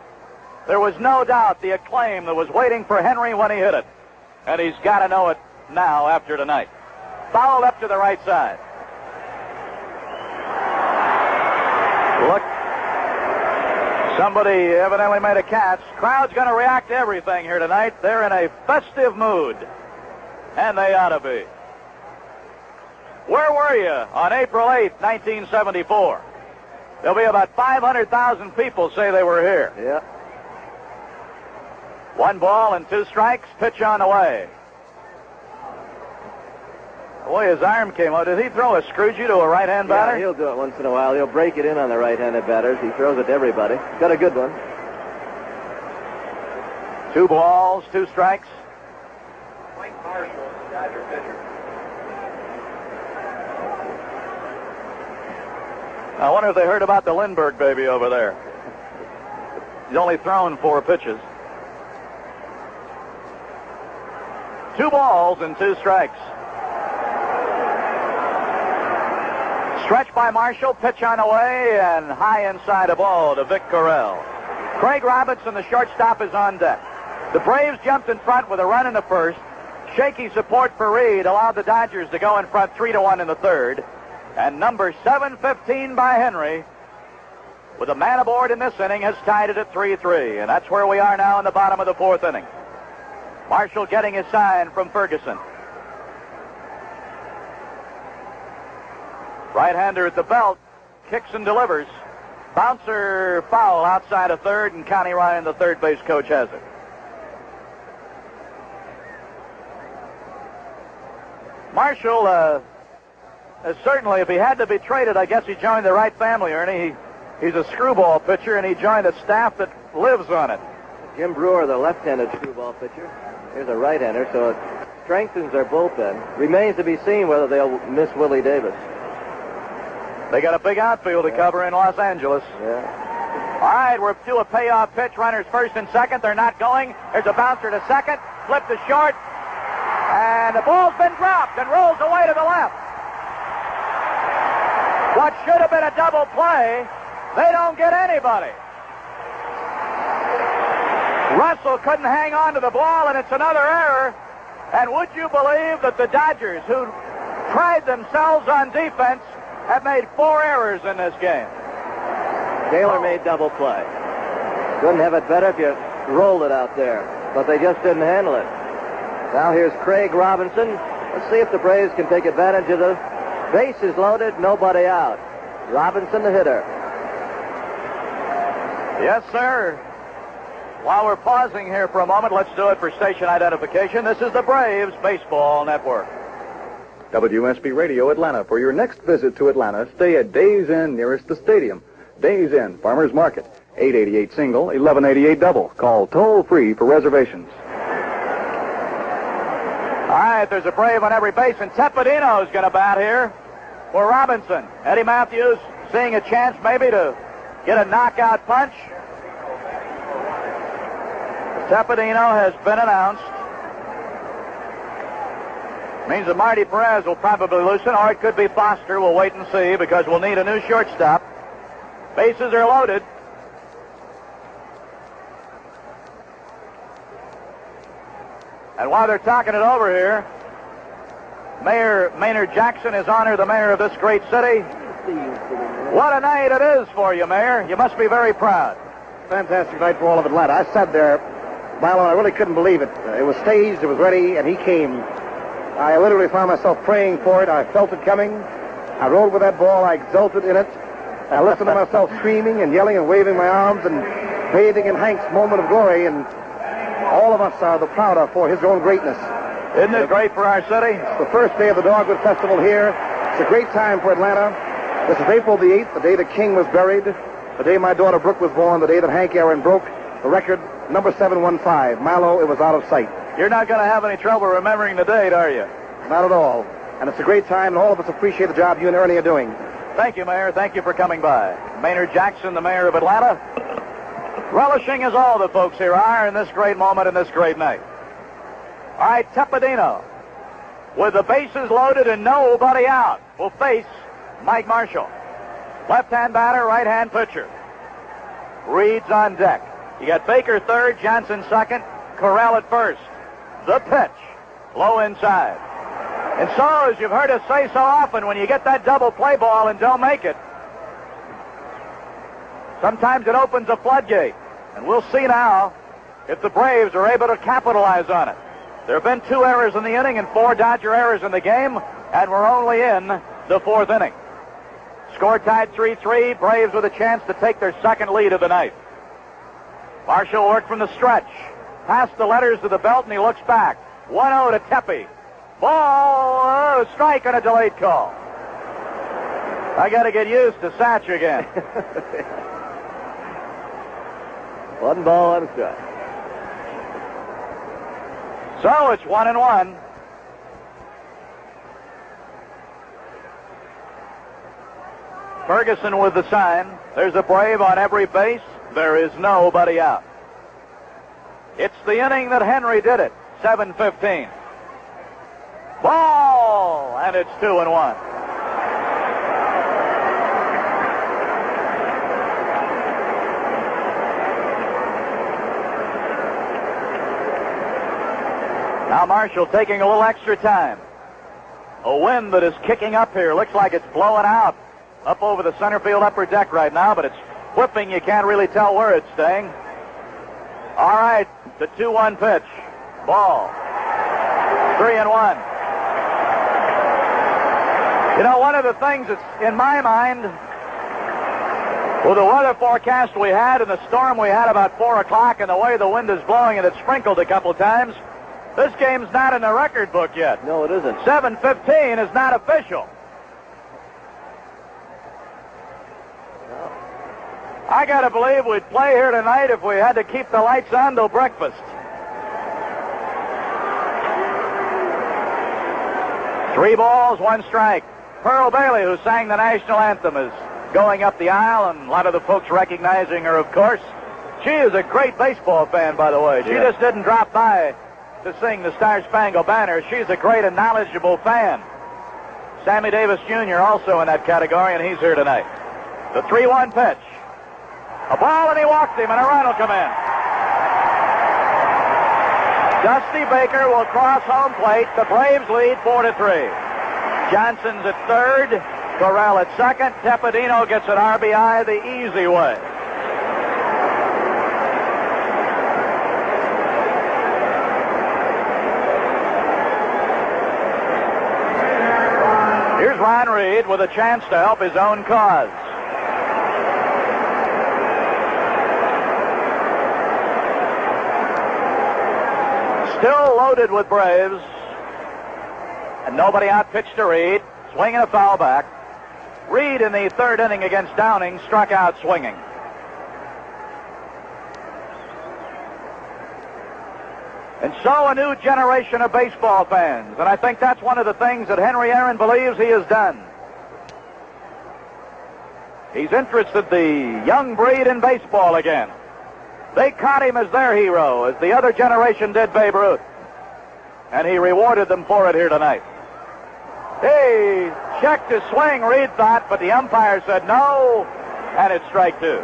there was no doubt the acclaim that was waiting for Henry when he hit it. And he's got to know it now after tonight. Fouled up to the right side. Look. Somebody evidently made a catch. Crowd's going to react to everything here tonight. They're in a festive mood. And they ought to be. Where were you on April 8, 1974? There'll be about 500,000 people say they were here. Yeah. 1 ball and 2 strikes. Pitch on the way. The way his arm came out, did he throw a screwju to a right-hand batter? Yeah, he'll do it once in a while. He'll break it in on the right-handed batters. He throws it to everybody. Got a good one. 2 balls, 2 strikes. Mike Marshall, Dodger pitcher. I wonder if they heard about the Lindbergh baby over there. He's only thrown 4 pitches. 2 balls and 2 strikes. Stretch by Marshall, pitch on the way, and high inside a ball to Vic Correll. Craig Robinson, the shortstop, is on deck. The Braves jumped in front with a run in the first. Shaky support for Reed allowed the Dodgers to go in front 3-1 in the third. And number 715 by Henry, with a man aboard in this inning, has tied it at 3-3. And that's where we are now in the bottom of the 4th inning. Marshall getting his sign from Ferguson. Right-hander at the belt, kicks and delivers. Bouncer foul outside of third, and Connie Ryan, the third base coach, has it. Marshall, certainly, if he had to be traded, I guess he joined the right family, Ernie. He's a screwball pitcher, and he joined a staff that lives on it. Jim Brewer, the left-handed screwball pitcher. Here's a right-hander, so it strengthens their bullpen. Remains to be seen whether they'll miss Willie Davis. They got a big outfield to cover in Los Angeles. Yeah. All right, we're to a payoff pitch. Runners first and second. They're not going. There's a bouncer to second. Flip to short. And the ball's been dropped and rolls away to the left. What should have been a double play, they don't get anybody. Russell couldn't hang on to the ball, and it's another error. And would you believe that the Dodgers, who pride themselves on defense, have made 4 errors in this game? Taylor made double play. Couldn't have it better if you rolled it out there, but they just didn't handle it. Now here's Craig Robinson. Let's see if the Braves can take advantage of the bases loaded, nobody out. Robinson, the hitter. Yes, sir. While we're pausing here for a moment, let's do it for station identification. This is the Braves Baseball Network. WSB Radio Atlanta. For your next visit to Atlanta, stay at Days Inn nearest the stadium. Days Inn, Farmers Market, 888 single, 1188 double. Call toll-free for reservations. All right, there's a Brave on every base, and Tepedino's going to bat here for Robinson. Eddie Matthews seeing a chance maybe to get a knockout punch. Tepedino has been announced. Means that Marty Perez will probably loosen, or it could be Foster. We'll wait and see, because we'll need a new shortstop. Bases are loaded. And while they're talking it over here, Mayor Maynard Jackson is honored, the mayor of this great city. What a night it is for you, Mayor. You must be very proud. Fantastic night for all of Atlanta. I sat there, Milo, I really couldn't believe it. It was staged, it was ready, and he came. I literally found myself praying for it. I felt it coming. I rode with that ball. I exulted in it. I listened to myself screaming and yelling and waving my arms and bathing in Hank's moment of glory, and all of us are the prouder for his own greatness. Isn't it great for our city? It's the first day of the Dogwood Festival here. It's a great time for Atlanta. This is April the 8th, the day the King was buried, the day my daughter Brooke was born, the day that Hank Aaron broke the record, number 715. Milo, it was out of sight. You're not going to have any trouble remembering the date, are you? Not at all. And it's a great time, and all of us appreciate the job you and Ernie are doing. Thank you, Mayor. Thank you for coming by. Maynard Jackson, the mayor of Atlanta, relishing as all the folks here are in this great moment and this great night. All right, Tepedino, with the bases loaded and nobody out, will face Mike Marshall. Left-hand batter, right-hand pitcher. Reed's on deck. You got Baker third, Johnson second, Corral at first. The pitch, low inside. And so, as you've heard us say so often, when you get that double play ball and don't make it, sometimes it opens a floodgate. And we'll see now if the Braves are able to capitalize on it. There have been 2 errors in the inning and 4 Dodger errors in the game, and we're only in the 4th inning. Score tied 3-3. Braves with a chance to take their second lead of the night. Marshall worked from the stretch. past the letters to the belt, and he looks back. 1-0 to Tepe. Ball, strike and a delayed call. I got to get used to Satch again. 1 ball, 1 strike. So it's 1-1. Ferguson with the sign. There's a Brave on every base. There is nobody out. It's the inning that Henry did it. 7:15. Ball, and it's 2-1. Now Marshall taking a little extra time. A wind that is kicking up here. Looks like it's blowing out up over the center field upper deck right now, but it's whipping. You can't really tell where it's staying. All right, the 2-1 pitch. Ball. 3-1. You know, one of the things that's in my mind, with the weather forecast we had and the storm we had about 4 o'clock and the way the wind is blowing and it sprinkled a couple times, this game's not in the record book yet. No, it isn't. 7:15 is not official. No. I got to believe we'd play here tonight if we had to keep the lights on till breakfast. 3 balls, 1 strike. Pearl Bailey, who sang the national anthem, is going up the aisle, and a lot of the folks recognizing her, of course. She is a great baseball fan, by the way. She just didn't drop by to sing the Star-Spangled Banner. She's a great and knowledgeable fan. Sammy Davis Jr. also in that category, and he's here tonight. The 3-1 pitch. A ball, and he walks him, and a run will come in. Dusty Baker will cross home plate. The Braves lead 4-3. Johnson's at third. Corral at second. Tepedino gets an RBI the easy way. Here's Ron Reed with a chance to help his own cause. Still loaded with Braves. And nobody out pitched to Reed. Swinging a foul back. Reed in the 3rd inning against Downing struck out swinging. And so a new generation of baseball fans. And I think that's one of the things that Henry Aaron believes he has done. He's interested the young breed in baseball again. They caught him as their hero, as the other generation did Babe Ruth. And he rewarded them for it here tonight. He checked his swing, Reed thought, but the umpire said no, and it's strike 2.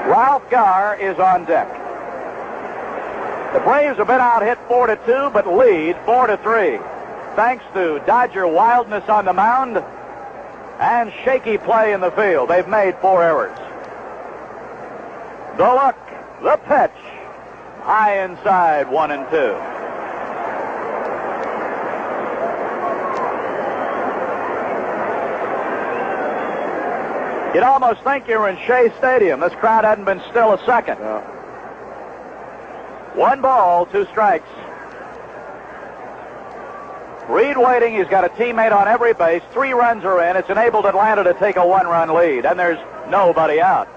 Ralph Garr is on deck. The Braves have been out hit 4-2, but lead 4-3, thanks to Dodger wildness on the mound and shaky play in the field. They've made 4 errors. The look, the pitch, high inside, 1-2. You'd almost think you were in Shea Stadium. This crowd hadn't been still a second. No. 1 ball, 2 strikes. Reed waiting. He's got a teammate on every base. 3 runs are in. It's enabled Atlanta to take a 1-run lead, and there's nobody out.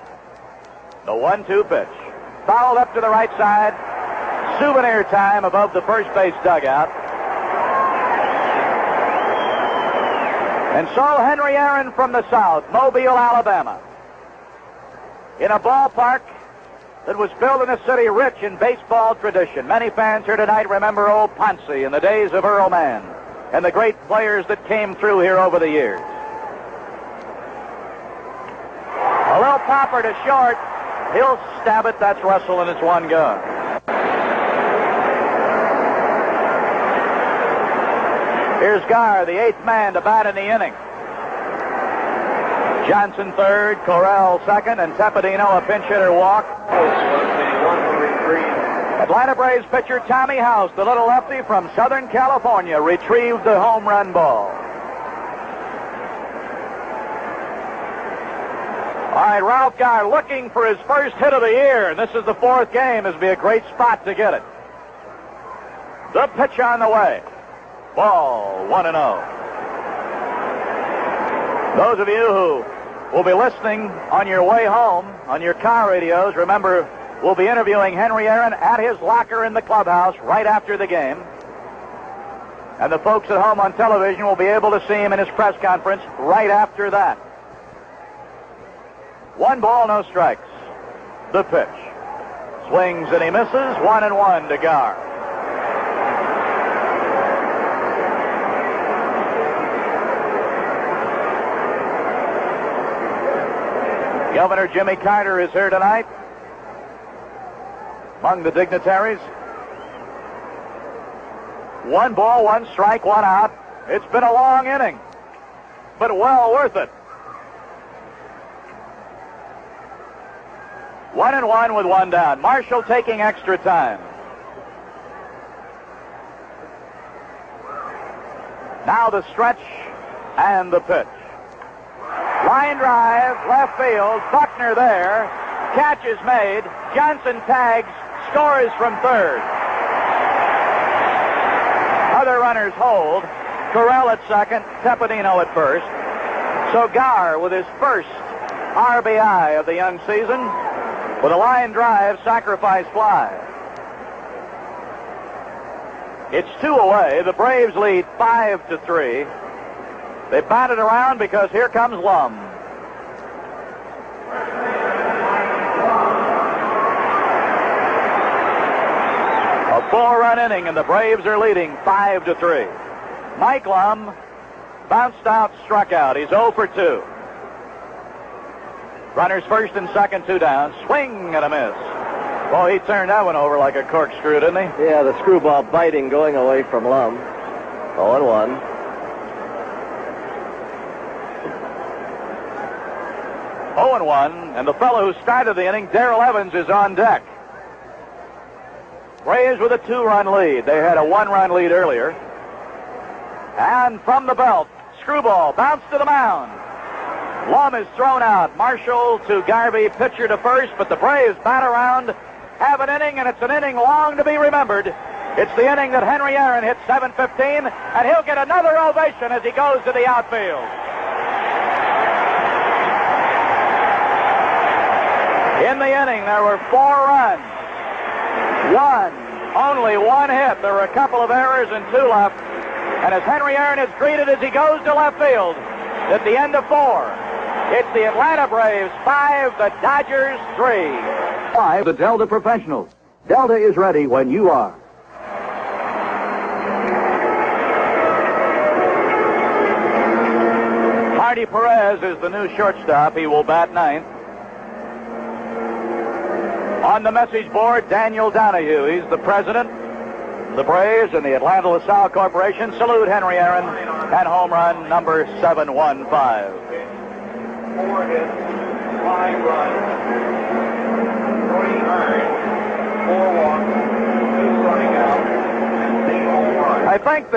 The 1-2 pitch. Fouled up to the right side. Souvenir time above the first base dugout. And so Henry Aaron from the South, Mobile, Alabama, in a ballpark that was built in a city rich in baseball tradition. Many fans here tonight remember old Ponce in the days of Earl Mann and the great players that came through here over the years. A little popper to short. He'll stab it. That's Russell, and it's 1 gone. Here's Garr, the 8th man to bat in the inning. Johnson 3rd, Corral 2nd, and Tepedino a pinch hitter walk. Atlanta Braves pitcher Tommy House, the little lefty from Southern California, retrieved the home run ball. All right, Ralph Garr looking for his first hit of the year, and this is the 4th game. This will be a great spot to get it. The pitch on the way. Ball 1-0. Those of you who will be listening on your way home on your car radios, remember, we'll be interviewing Henry Aaron at his locker in the clubhouse right after the game. And the folks at home on television will be able to see him in his press conference right after that. 1 ball, no strikes. The pitch. Swings and he misses. 1-1 to Gar. Governor Jimmy Carter is here tonight among the dignitaries. 1 ball, 1 strike, 1 out. It's been a long inning, but well worth it. 1-1 with 1 down. Marshall taking extra time. Now the stretch and the pitch. Line drive, left field. Buckner there. Catch is made. Johnson tags. Scores from third. Other runners hold. Correll at second. Tepedino at first. So Gar with his first RBI of the young season with a line drive sacrifice fly. It's 2 away. The Braves lead 5-3. They bat it around because here comes Lum. A 4-run inning, and the Braves are leading 5-3. Mike Lum bounced out, struck out. He's 0 for 2. Runners first and second, 2 down. Swing and a miss. Well, he turned that one over like a corkscrew, didn't he? Yeah, the screwball biting going away from Lum. 0-1. 0-1, and the fellow who started the inning, Darrell Evans, is on deck. Braves with a 2-run lead. They had a 1-run lead earlier. And from the belt, screwball bounced to the mound. Lum is thrown out. Marshall to Garvey, pitcher to first, but the Braves bat around, have an inning, and it's an inning long to be remembered. It's the inning that Henry Aaron hit 7-15, and he'll get another ovation as he goes to the outfield. In the inning, there were 4 runs. Only one hit. There were a couple of errors and 2 left. And as Henry Aaron is greeted as he goes to left field, at the end of 4, it's the Atlanta Braves 5, the Dodgers 3. 5, the Delta Professionals. Delta is ready when you are. Marty Perez is the new shortstop. He will bat 9th. On the message board, Daniel Donahue. He's the president. The Braves and the Atlanta LaSalle Corporation salute Henry Aaron and home run number 715. 4 hits, 5 runs, 3 earned, 4 walks, 2 strikeouts, and 6 home runs. I think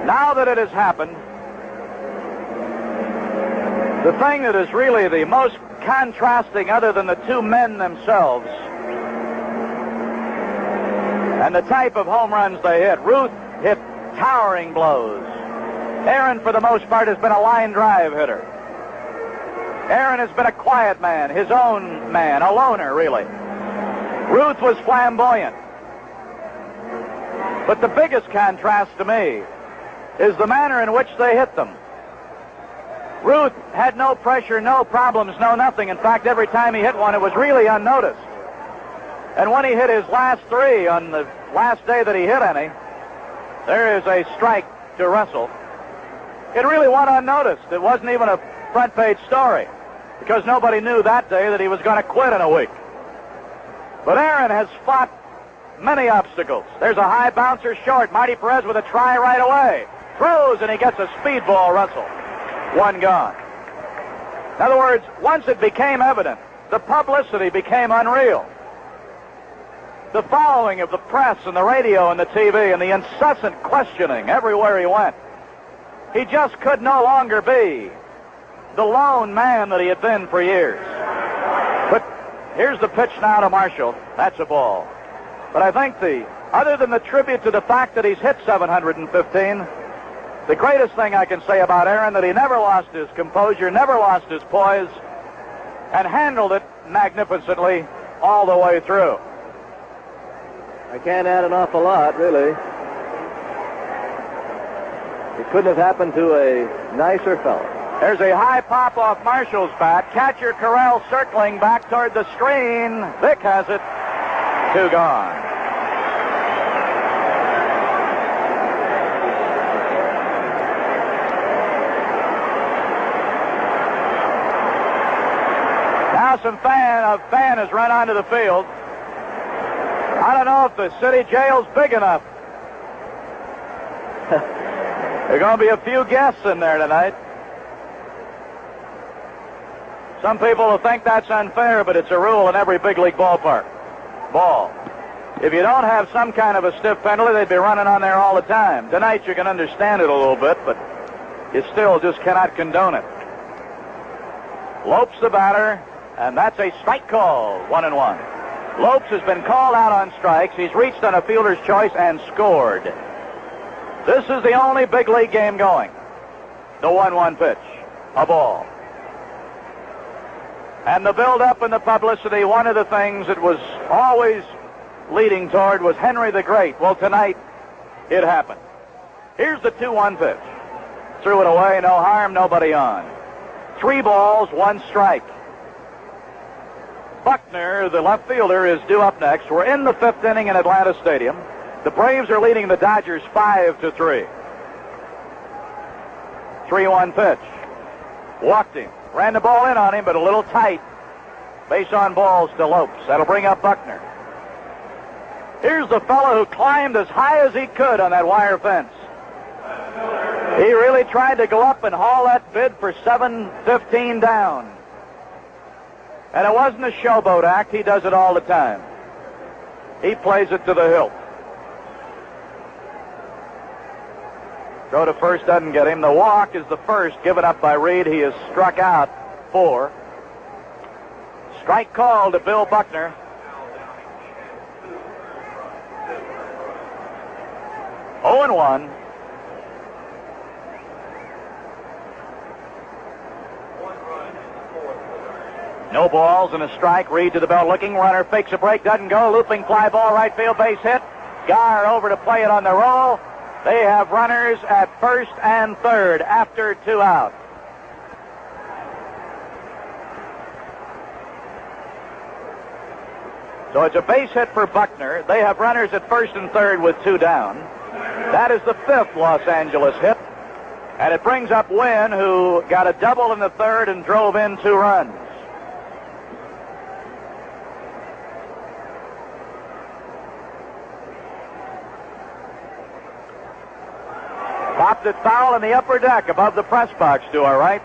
now that it has happened, the thing that is really the most contrasting, other than the 2 men themselves, and the type of home runs they hit. Ruth hit towering blows. Aaron, for the most part, has been a line drive hitter. Aaron has been a quiet man, his own man, a loner, really. Ruth was flamboyant. But the biggest contrast to me is the manner in which they hit them. Ruth had no pressure, no problems, no nothing. In fact, every time he hit one, it was really unnoticed. And when he hit his last 3 on the last day that he hit any, there is a strike to Russell. It really went unnoticed. It wasn't even a front-page story because nobody knew that day that he was going to quit in a week. But Aaron has fought many obstacles. There's a high bouncer short. Marty Perez with a try right away. Throws, and he gets a speedball Russell. 1 gone. In other words, once it became evident, the publicity became unreal. The following of the press and the radio and the TV and the incessant questioning everywhere he went. He just could no longer be the lone man that he had been for years. But here's the pitch now to Marshall. That's a ball. But I think the Other than the tribute to the fact that he's hit 715, the greatest thing I can say about Aaron, that he never lost his composure, never lost his poise, and handled it magnificently all the way through. I can't add an awful lot, really. It couldn't have happened to a nicer fellow. There's a high pop off Marshall's bat. Catcher Corral circling back toward the screen. Vic has it. 2 gone. Now some fan has run onto the field. I don't know if the city jail's big enough. There are going to be a few guests in there tonight. Some people will think that's unfair, but it's a rule in every big league ballpark. Ball. If you don't have some kind of a stiff penalty, they'd be running on there all the time. Tonight you can understand it a little bit, but you still just cannot condone it. Lopes the batter, and that's a strike call. 1-1. Lopes has been called out on strikes. He's reached on a fielder's choice and scored. This is the only big league game going. The 1-1 pitch. A ball. And the build-up and the publicity, one of the things it was always leading toward was Henry the Great. Well, tonight, it happened. Here's the 2-1 pitch. Threw it away, no harm, nobody on. 3 balls, 1 strike. Buckner, the left fielder, is due up next. We're in the 5th inning in Atlanta Stadium. The Braves are leading the Dodgers 5-3. 3-1 pitch. Walked him. Ran the ball in on him, but a little tight. Base on balls to Lopes. That'll bring up Buckner. Here's the fellow who climbed as high as he could on that wire fence. He really tried to go up and haul that bid for 715 down. And it wasn't a showboat act. He does it all the time. He plays it to the hilt. Throw to first doesn't get him. The walk is the first given up by Reed. He is struck out 4. Strike call to Bill Buckner. Oh and 1. No balls and a strike. Reed to the belt looking. Runner fakes a break. Doesn't go. Looping fly ball. Right field base hit. Gar over to play it on the roll. They have runners at first and third after 2 out. So it's a base hit for Buckner. They have runners at first and third with 2 down. That is the 5th Los Angeles hit. And it brings up Wynn, who got a double in the 3rd and drove in 2 runs. Popped it foul in the upper deck above the press box to our right.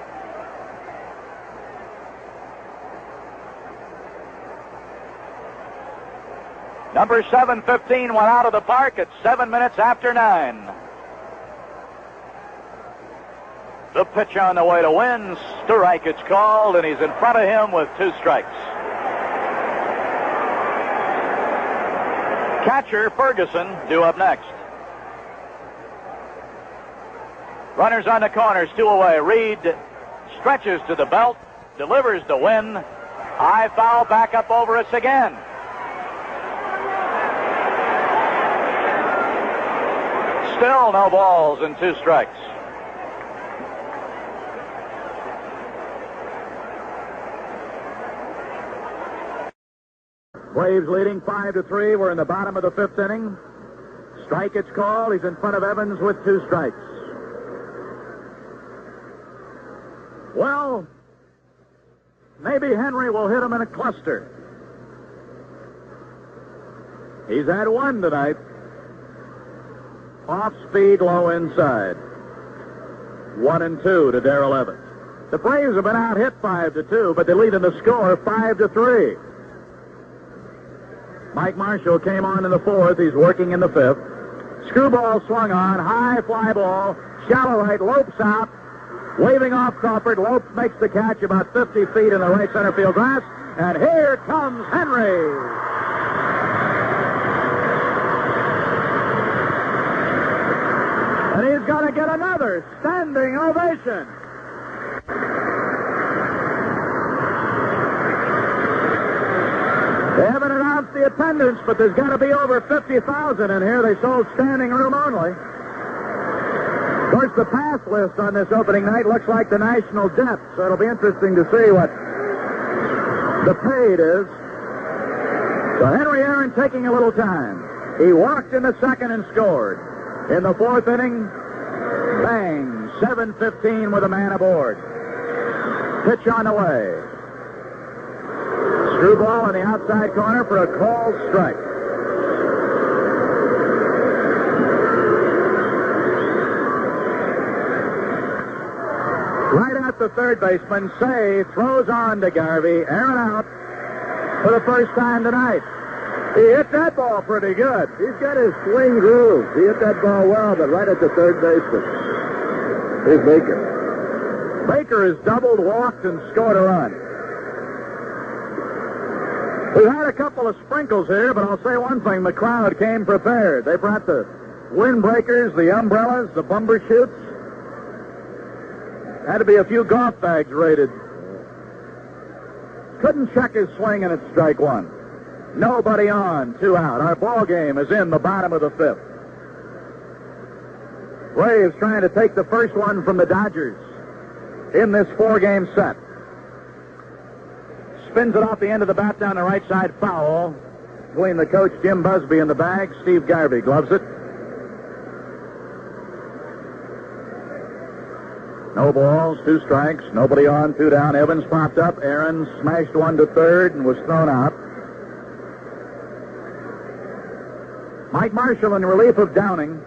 Number 715 went out of the park at 7 minutes after 9. The pitch on the way to Wynn. Strike it's called, and he's in front of him with 2 strikes. Catcher Ferguson due up next. Runners on the corners, 2 away. Reed stretches to the belt, delivers to Wynn. High foul back up over us again. Still no balls and 2 strikes. Braves leading 5-3. We're in the bottom of the 5th inning. Strike it's called. He's in front of Evans with 2 strikes. Well, maybe Henry will hit him in a cluster. He's had 1 tonight. Off speed, low inside. 1-2 to Darrell Evans. The Braves have been out hit 5-2, but they lead in the score 5-3. Mike Marshall came on in the 4th. He's working in the 5th. Screwball swung on. High fly ball. Shallow right. Lopes out. Waving off Crawford. Lopes makes the catch about 50 feet in the right center field grass. And here comes Henry. is going to get another standing ovation. They haven't announced the attendance, but there's got to be over 50,000 in here. They sold standing room only. Of course, the pass list on this opening night looks like the national debt, so it'll be interesting to see what the paid is. So Henry Aaron taking a little time. He walked in the second and scored. In the fourth inning, bang, 7:15 with a man aboard. Pitch on the way. Screwball in the outside corner for a called strike. Right at the third baseman, Say throws on to Garvey. Aaron out for the first time tonight. He hit that ball pretty good. He's got his swing groove. He hit that ball well, but right at the third baseman. Here's Baker. Baker has doubled, walked, and scored a run. We've had a couple of sprinkles here, but I'll say one thing. The crowd came prepared. They brought the windbreakers, the umbrellas, the bumbershoot. Had to be a few golf bags raided. Couldn't check his swing, and it's strike one. Nobody on, 2 out. Our ball game is in the bottom of the fifth. Braves trying to take the first one from the Dodgers in this 4-game set. Spins it off the end of the bat down the right side, foul. Between the coach, Jim Busby, and the bag, Steve Garvey gloves it. No balls, 2 strikes, nobody on, 2 down. Evans popped up. Aaron smashed one to third and was thrown out. Mike Marshall in relief of Downing.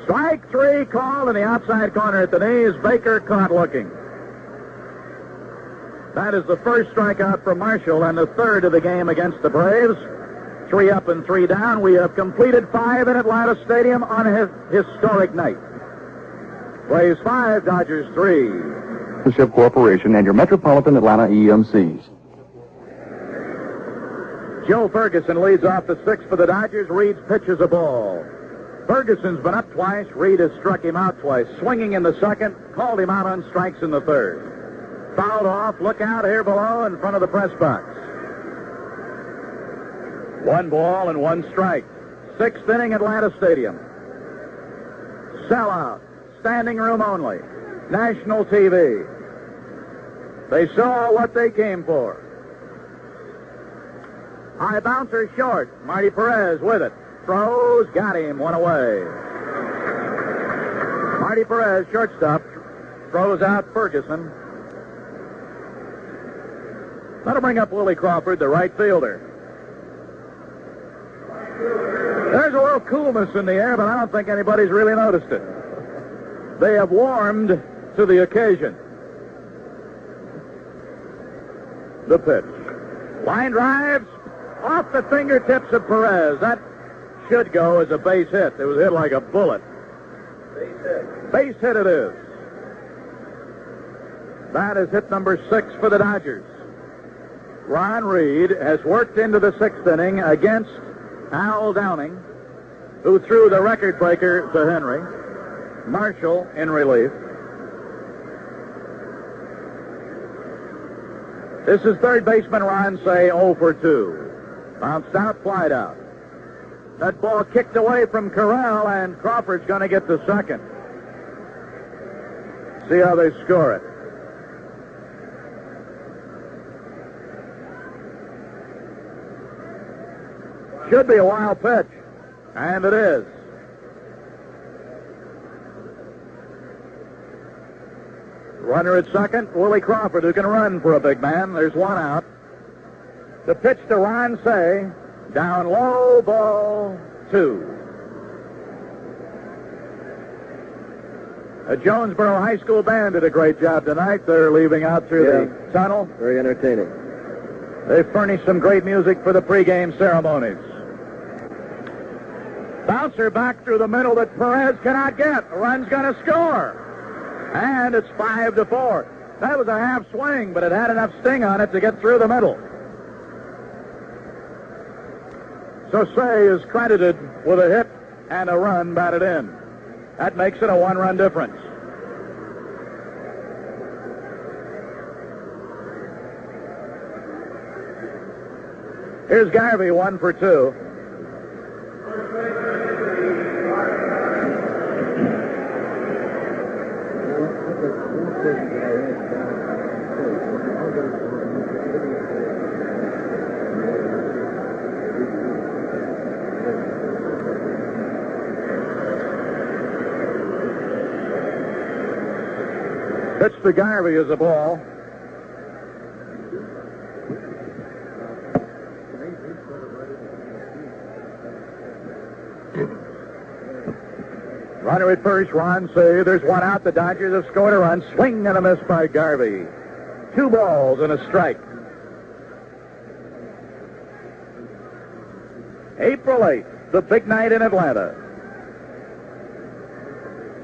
Strike 3 called in the outside corner at the knees. Baker caught looking. That is the first strikeout for Marshall and the third of the game against the Braves. 3 up and 3 down. We have completed 5 in Atlanta Stadium on a historic night. Braves 5, Dodgers 3. Corporation and your Metropolitan Atlanta EMCs. Joe Ferguson leads off the 6th for the Dodgers. Reed pitches a ball. Ferguson's been up twice. Reed has struck him out twice. Swinging in the second, called him out on strikes in the third. Fouled off. Look out here below in front of the press box. 1 ball and 1 strike. 6th inning, Atlanta Stadium. Sellout. Standing room only. National TV. They saw what they came for. High bouncer short. Marty Perez with it. Throws. Got him. 1 away. Marty Perez, shortstop, throws out Ferguson. That'll bring up Willie Crawford, the right fielder. There's a little coolness in the air, but I don't think anybody's really noticed it. They have warmed to the occasion. The pitch. Line drives off the fingertips of Perez. That should go as a base hit. It was hit like a bullet. Base hit. Base hit it is. That is hit number 6 for the Dodgers. Ron Reed has worked into the 6th inning against Al Downing, who threw the record breaker to Henry. Marshall in relief. This is third baseman Ron Say, 0 for 2. Bounced out, flied out. That ball kicked away from Corral, and Crawford's going to get to second. See how they score it. Should be a wild pitch, and it is. Runner at second, Willie Crawford, who can run for a big man. There's 1 out. The pitch to Ron Say, down low, ball 2. The Jonesboro High School band did a great job tonight. They're leaving out through the tunnel. Very entertaining. They furnished some great music for the pregame ceremonies. Bouncer back through the middle that Perez cannot get. The run's going to score. And it's 5-4. That was a half swing, but it had enough sting on it to get through the middle. So Say is credited with a hit and a run batted in. That makes it a one-run difference. Here's Garvey, 1 for 2. Pitch to Garvey is a ball. Runner at first, Ron Say. There's one out. The Dodgers have scored a run. Swing and a miss by Garvey. 2 balls and a strike. April 8th, the big night in Atlanta.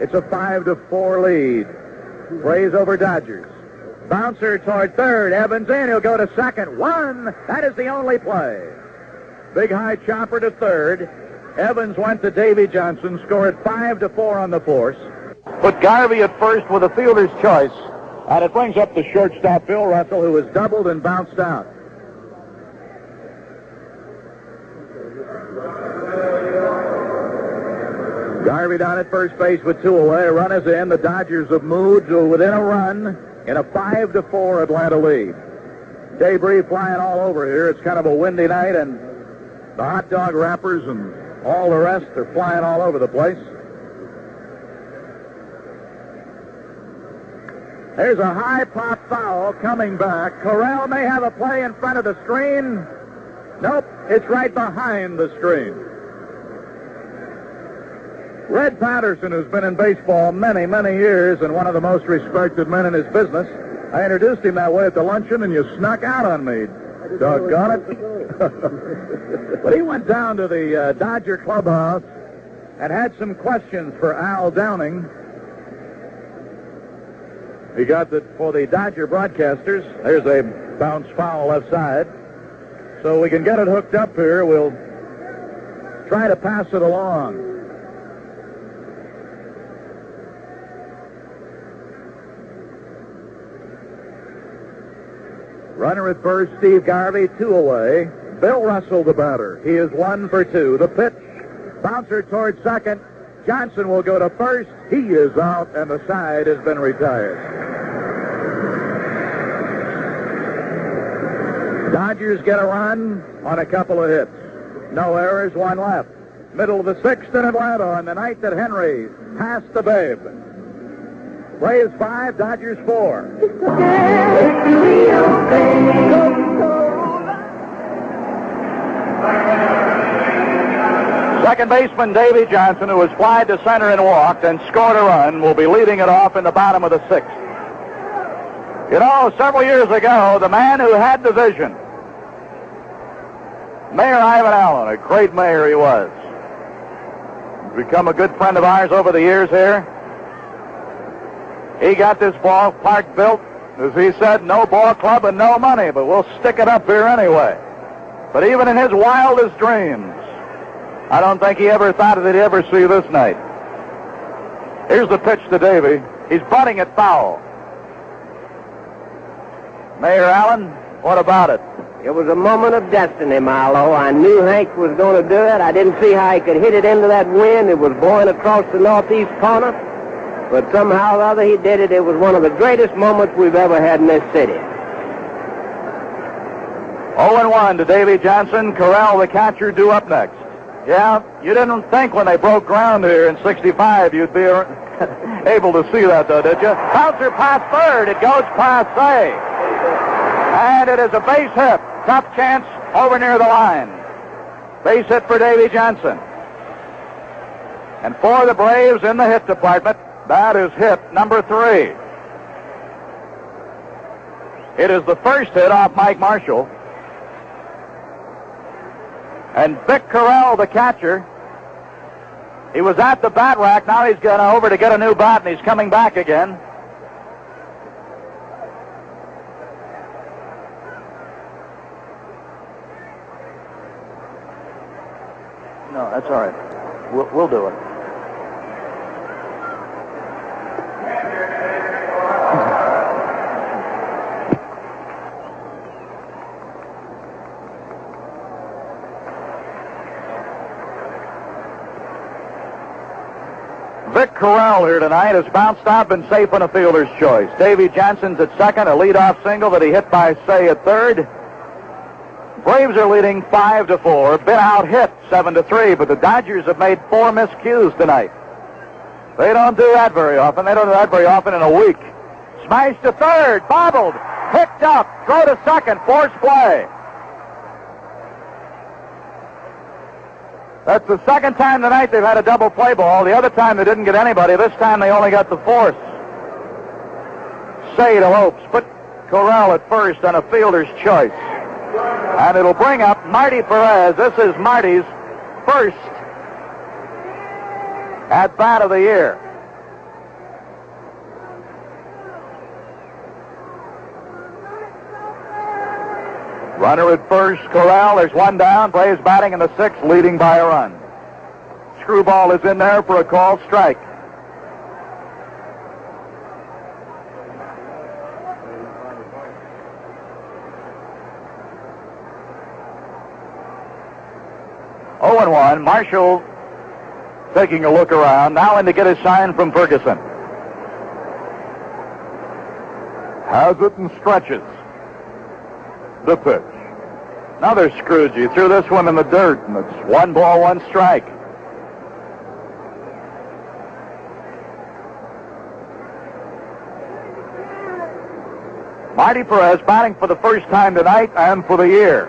It's a 5-4 lead. Braves over Dodgers. Bouncer toward third. Evans in. He'll go to second. 1. That is the only play. Big high chopper to third. Evans went to Davy Johnson, scored 5-4 on the force. Put Garvey at first with a fielder's choice. And it brings up the shortstop, Bill Russell, who has doubled and bounced out. Garvey down at first base with 2 away. Runners in. The Dodgers have moved to within a run in a 5-4 Atlanta lead. Debris flying all over here. It's kind of a windy night, and the hot dog wrappers and all the rest are flying all over the place. There's a high pop foul coming back. Corral may have a play in front of the screen. Nope, it's right behind the screen. Red Patterson, who's been in baseball many, many years and one of the most respected men in his business, I introduced him that way at the luncheon, and you snuck out on me. Doggone it. But he went down to the Dodger clubhouse and had some questions for Al Downing. He got that for the Dodger broadcasters. There's a bounce foul left side. So we can get it hooked up here. We'll try to pass it along. Runner at first, Steve Garvey, 2 away. Bill Russell, the batter. He is 1 for 2. The pitch, bouncer toward second. Johnson will go to first. He is out, and the side has been retired. Dodgers get a run on a couple of hits. No errors, 1 left. Middle of the 6th in Atlanta on the night that Henry passed the Babe. Braves 5, Dodgers 4. Second baseman Davy Johnson, who was flied to center and walked and scored a run, will be leading it off in the bottom of the 6th. You know, several years ago, the man who had the vision, Mayor Ivan Allen, a great mayor he was, become a good friend of ours over the years here. He got this ballpark built, as he said, no ball club and no money, but we'll stick it up here anyway. But even in his wildest dreams, I don't think he ever thought that he'd ever see this night. Here's the pitch to Davy. He's bunting it foul. Mayor Allen, what about it? It was a moment of destiny, Milo. I knew Hank was going to do it. I didn't see how he could hit it into that wind. It was blowing across the northeast corner. But somehow or other he did it. It was one of the greatest moments we've ever had in this city. 0-1 to Davy Johnson. Corral, the catcher, due up next. Yeah, you didn't think when they broke ground here in 65 you'd be able to see that, though, did you? Bouncer past third. It goes past Say. And it is a base hit. Tough chance over near the line. Base hit for Davy Johnson. And for the Braves in the hit department, that is hit number 3. It is the first hit off Mike Marshall. And Vic Corral, the catcher, he was at the bat rack. Now he's going over to get a new bat, and he's coming back again. No, that's all right. We'll do it. Vic Corral here tonight has bounced out, been safe on a fielder's choice. Davy Johnson's at second, a leadoff single that he hit by Say at third. Braves are leading 5-4, been out hit 7-3, but the Dodgers have made 4 miscues tonight. They don't do that very often. They don't do that very often in a week. Smash to third, bobbled, picked up, throw to second, forced play. That's the second time tonight they've had a double play ball. The other time they didn't get anybody. This time they only got the force. Say to Lopes, put Corral at first on a fielder's choice. And it'll bring up Marty Perez. This is Marty's first at-bat of the year. Runner at first, Corral. There's one down. Braves batting in the 6th, leading by a run. Screwball is in there for a called strike. Oh, 0-1. Marshall taking a look around. Now in to get his sign from Ferguson. Has it and stretches. The pitch. Another Scrooge. He threw this one in the dirt, and it's 1 ball, 1 strike. Marty Perez batting for the first time tonight and for the year.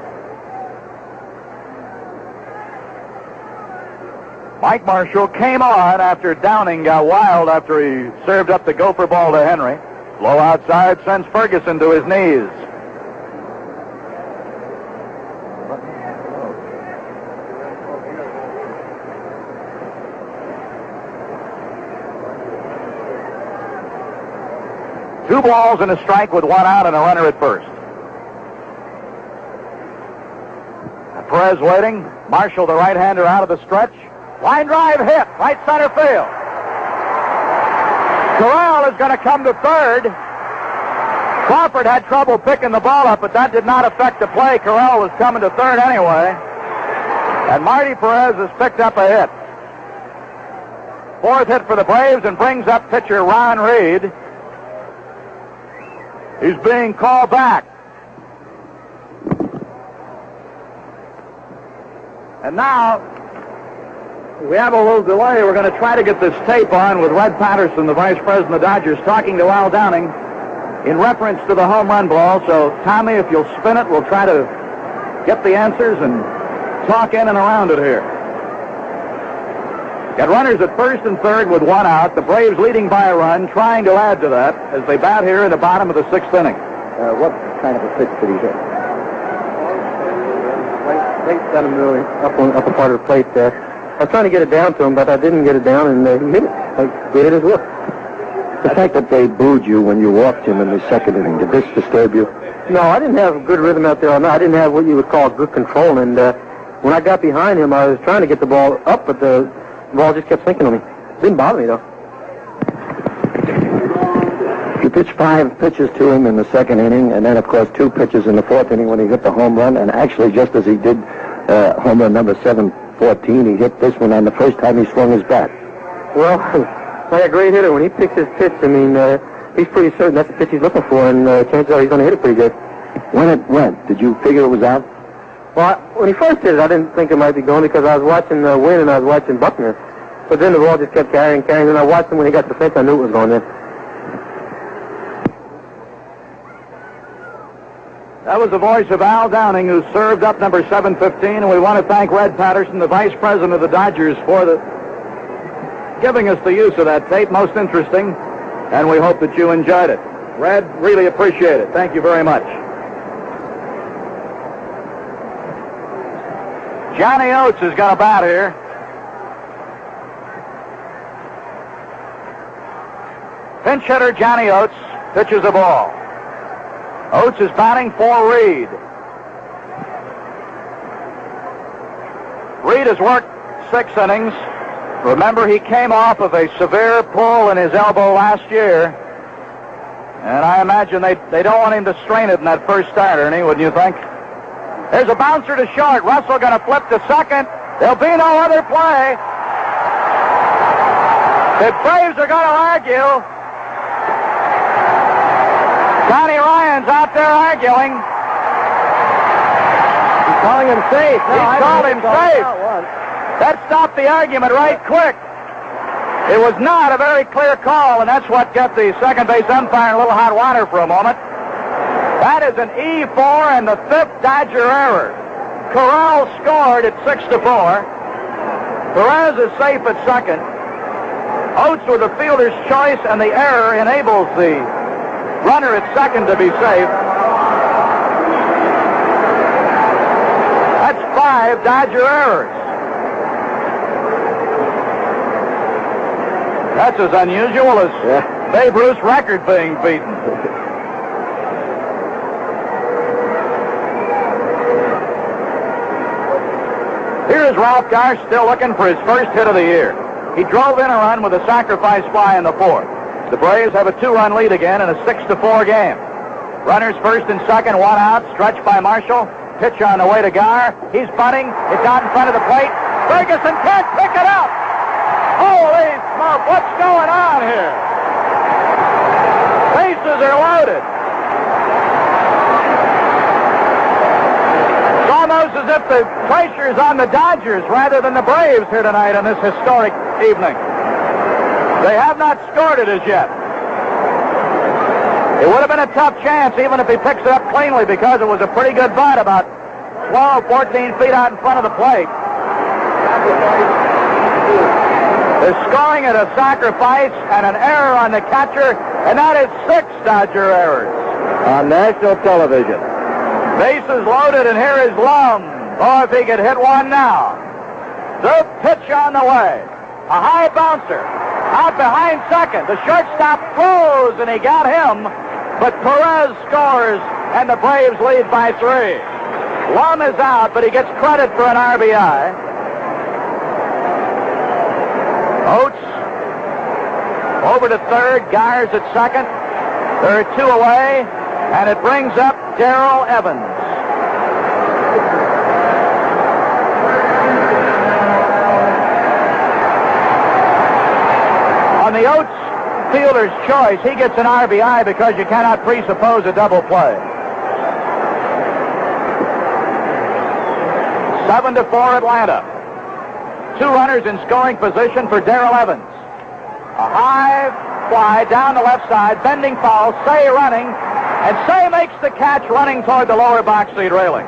Mike Marshall came on after Downing got wild after he served up the gopher ball to Henry. Low outside sends Ferguson to his knees. Two balls and a strike with 1 out and a runner at first. Perez waiting. Marshall, the right-hander, out of the stretch. Line drive hit, right center field. Corral is going to come to third. Crawford had trouble picking the ball up, but that did not affect the play. Corral was coming to third anyway. And Marty Perez has picked up a hit. 4th hit for the Braves and brings up pitcher Ron Reed. He's being called back. And now, we have a little delay. We're going to try to get this tape on with Red Patterson, the vice president of the Dodgers, talking to Al Downing in reference to the home run ball. So, Tommy, if you'll spin it, we'll try to get the answers and talk in and around it here. Got runners at first and third with 1 out. The Braves leading by a run, trying to add to that as they bat here in the bottom of the 6th inning. What kind of a pitch did he hit? Late down the middle, upper part of the plate there. I was trying to get it down to him, but I didn't get it down, and he hit it. He hit his look. The fact that they booed you when you walked him in the 2nd inning, did this disturb you? No, I didn't have good rhythm out there. I didn't have what you would call good control, and when I got behind him, I was trying to get the ball up, but the ball just kept sinking on me. It didn't bother me, though. You pitched 5 pitches to him in the 2nd inning, and then, of course, 2 pitches in the 4th inning when he hit the home run, and actually, just as he did home run number 714, he hit this one on the first time he swung his bat. Well, like a great hitter, when he picks his pitch, I mean, he's pretty certain that's the pitch he's looking for, and chances are he's going to hit it pretty good. When it went, did you figure it was out? Well, when he first hit it, I didn't think it might be going because I was watching Wynn and I was watching Buckner. But then the ball just kept carrying, and I watched him when he got to the fence. I knew it was going in. That was the voice of Al Downing, who served up number 715, and we want to thank Red Patterson, the vice president of the Dodgers, for giving us the use of that tape. Most interesting, and we hope that you enjoyed it. Red, really appreciate it. Thank you very much. Johnny Oates has got a bat here. Pinch hitter Johnny Oates pitches a ball. Oates is batting for Reed. Reed has worked 6 innings. Remember, he came off of a severe pull in his elbow last year. And I imagine they don't want him to strain it in that first start, Ernie, wouldn't you think? There's a bouncer to short. Russell going to flip to second. There'll be no other play. The Braves are going to argue. Johnny Ryan's out there arguing. He's calling him safe. No, He called him safe. That stopped the argument right quick. It was not a very clear call, and that's what got the second base umpire in a little hot water for a moment. That is an E4 and the 5th Dodger error. Corral scored at 6-4. Perez is safe at second. Oates with the fielder's choice, and the error enables the runner at second to be safe. That's 5 Dodger errors. That's as unusual as Babe Ruth's record being beaten. Here's Ralph Garst still looking for his first hit of the year. He drove in a run with a sacrifice fly in the 4th. The Braves have a 2-run lead again in a 6-4 game. Runners first and second, 1 out, stretched by Marshall. Pitch on the way to Gar. He's bunting. It's out in front of the plate. Ferguson can't pick it up. Holy smoke, what's going on here? Bases are loaded. It's almost as if the pressure's on the Dodgers rather than the Braves here tonight on this historic evening. They have not scored it as yet. It would have been a tough chance even if he picks it up cleanly because it was a pretty good butt about 12, 14 feet out in front of the plate. They're scoring at a sacrifice and an error on the catcher, and that is 6 Dodger errors. On national television. Bases loaded, and here is Lum. Oh, if he could hit one now. The pitch on the way. A high bouncer. Out behind second. The shortstop throws, and he got him. But Perez scores, and the Braves lead by 3. Lum is out, but he gets credit for an RBI. Oates over to third. Gars at second. There are 2 away, and it brings up Darrell Evans. On the Oates fielder's choice, he gets an RBI because you cannot presuppose a double play. 7-4 Atlanta. 2 runners in scoring position for Darrell Evans. A high fly down the left side, bending foul, Say running, and Say makes the catch running toward the lower box seat railing.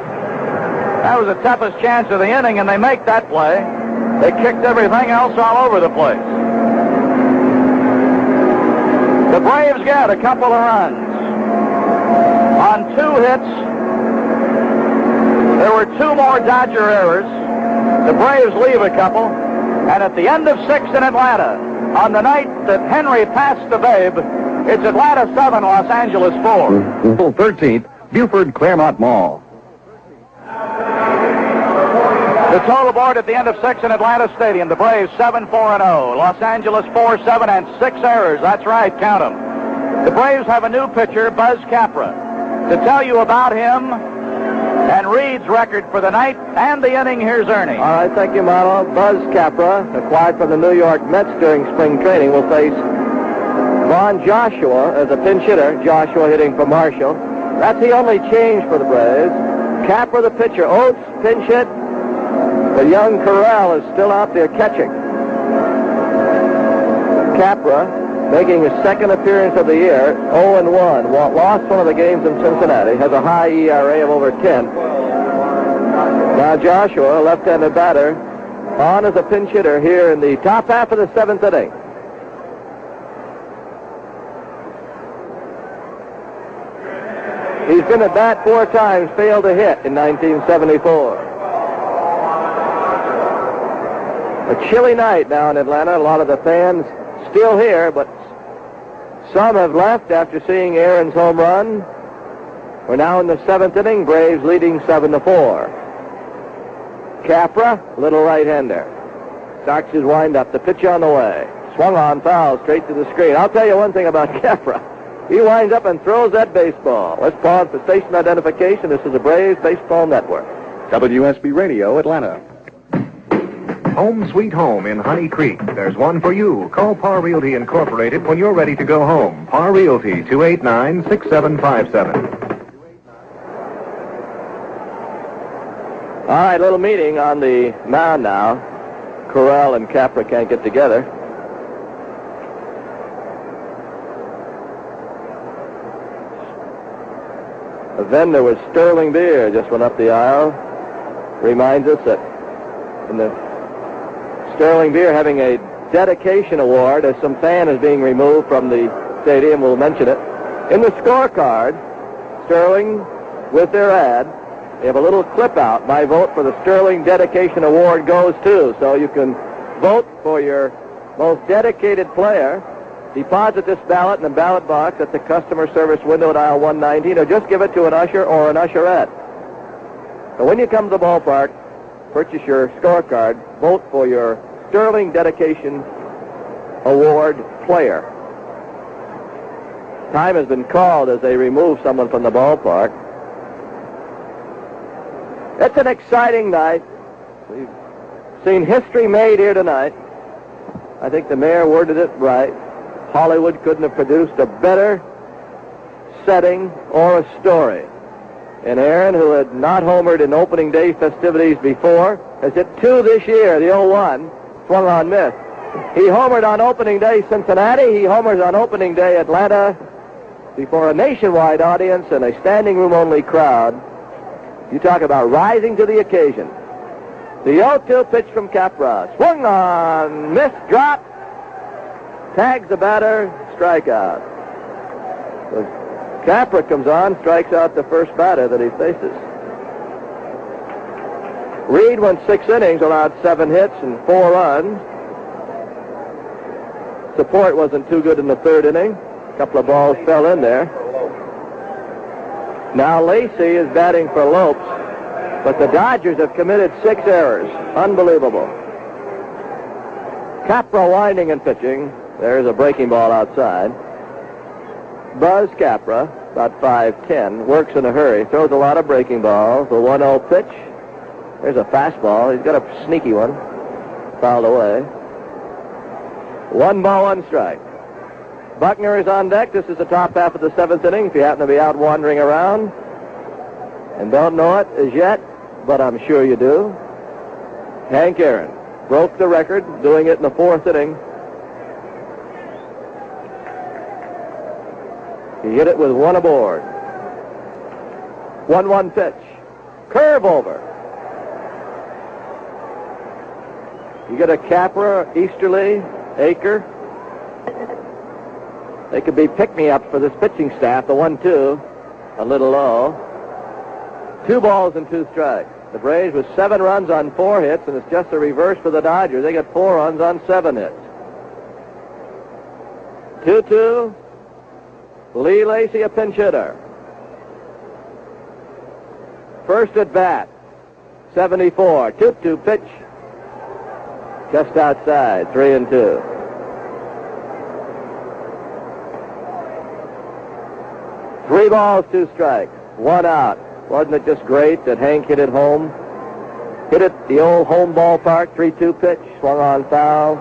That was the toughest chance of the inning, and they make that play. They kicked everything else all over the place. The Braves get a couple of runs. On 2 hits, there were 2 more Dodger errors. The Braves leave a couple, and at the end of 6 in Atlanta, on the night that Henry passed the Babe, it's Atlanta 7, Los Angeles 4. 13th, Buford Claremont Mall. The total board at the end of 6 in Atlanta Stadium, the Braves 7-4-0, Los Angeles 4-7, and 6 errors. That's right, count them. The Braves have a new pitcher, Buzz Capra. To tell you about him and Reed's record for the night and the inning, here's Ernie. All right, thank you, Marlo. Buzz Capra, acquired from the New York Mets during spring training, will face Vaughn Joshua as a pinch hitter. Joshua hitting for Marshall. That's the only change for the Braves. Capra, the pitcher. Oates, pinch hit. The young Corral is still out there catching. Capra, making his second appearance of the year, 0-1. Lost one of the games in Cincinnati. Has a high ERA of over 10. Now Joshua, left-handed batter, on as a pinch hitter here in the top half of the 7th inning. He's been at bat 4 times, failed to hit in 1974. A chilly night now in Atlanta. A lot of the fans still here, but some have left after seeing Aaron's home run. We're now in the 7th inning. Braves leading 7-4. Capra, little right-hander. Starts his windup. The pitch on the way. Swung on, foul, straight to the screen. I'll tell you one thing about Capra. He winds up and throws that baseball. Let's pause for station identification. This is the Braves Baseball Network. WSB Radio, Atlanta. Home sweet home in Honey Creek. There's one for you. Call Par Realty Incorporated when you're ready to go home. Par Realty, 289-6757. All right, little meeting on the mound now. Corral and Capra can't get together. Then there was Sterling Beer just went up the aisle. Reminds us that in the Sterling Beer having a dedication award as some fan is being removed from the stadium. We'll mention it. In the scorecard, Sterling, with their ad, they have a little clip out. My vote for the Sterling Dedication Award goes to. So you can vote for your most dedicated player. Deposit this ballot in the ballot box at the customer service window at aisle 119, or just give it to an usher or an usherette. So when you come to the ballpark, purchase your scorecard, vote for your Sterling Dedication Award player. Time has been called as they remove someone from the ballpark. It's an exciting night. We've seen history made here tonight. I think the mayor worded it right. Hollywood couldn't have produced a better setting or a story. And Aaron, who had not homered in opening day festivities before, has hit 2 this year, the 0-1, swung on miss. He homered on opening day Cincinnati. He homers on opening day Atlanta before a nationwide audience and a standing room only crowd. You talk about rising to the occasion. The 0-2 pitch from Capra. Swung on, miss, drop. Tags the batter, strikeout. So Capra comes on, strikes out the first batter that he faces. Reed went 6 innings, allowed 7 hits and 4 runs. Support wasn't too good in the 3rd inning. A couple of balls fell in there. Now Lacey is batting for Lopes, but the Dodgers have committed 6 errors. Unbelievable. Capra winding and pitching. There's a breaking ball outside. Buzz Capra, about 5'10", works in a hurry, throws a lot of breaking balls. The 1-0 pitch. There's a fastball. He's got a sneaky one. Fouled away. 1 ball, 1 strike. Buckner is on deck. This is the top half of the 7th inning. If you happen to be out wandering around and don't know it as yet, but I'm sure you do, Hank Aaron broke the record doing it in the 4th inning. He hit it with 1 aboard. 1-1 pitch. Curve over. You get a Capra, Easterly, Aker. They could be pick-me-ups for this pitching staff. The 1-2, a little low. 2 balls and 2 strikes. The Braves with 7 runs on 4 hits, and it's just the reverse for the Dodgers. They got 4 runs on 7 hits. 2-2. Lee Lacey, a pinch hitter. First at bat, 74. 2-2 pitch. Just outside, 3-2. Three balls, 2 strikes, 1 out. Wasn't it just great that Hank hit it home? Hit it the old home ballpark, 3-2 pitch, swung on foul.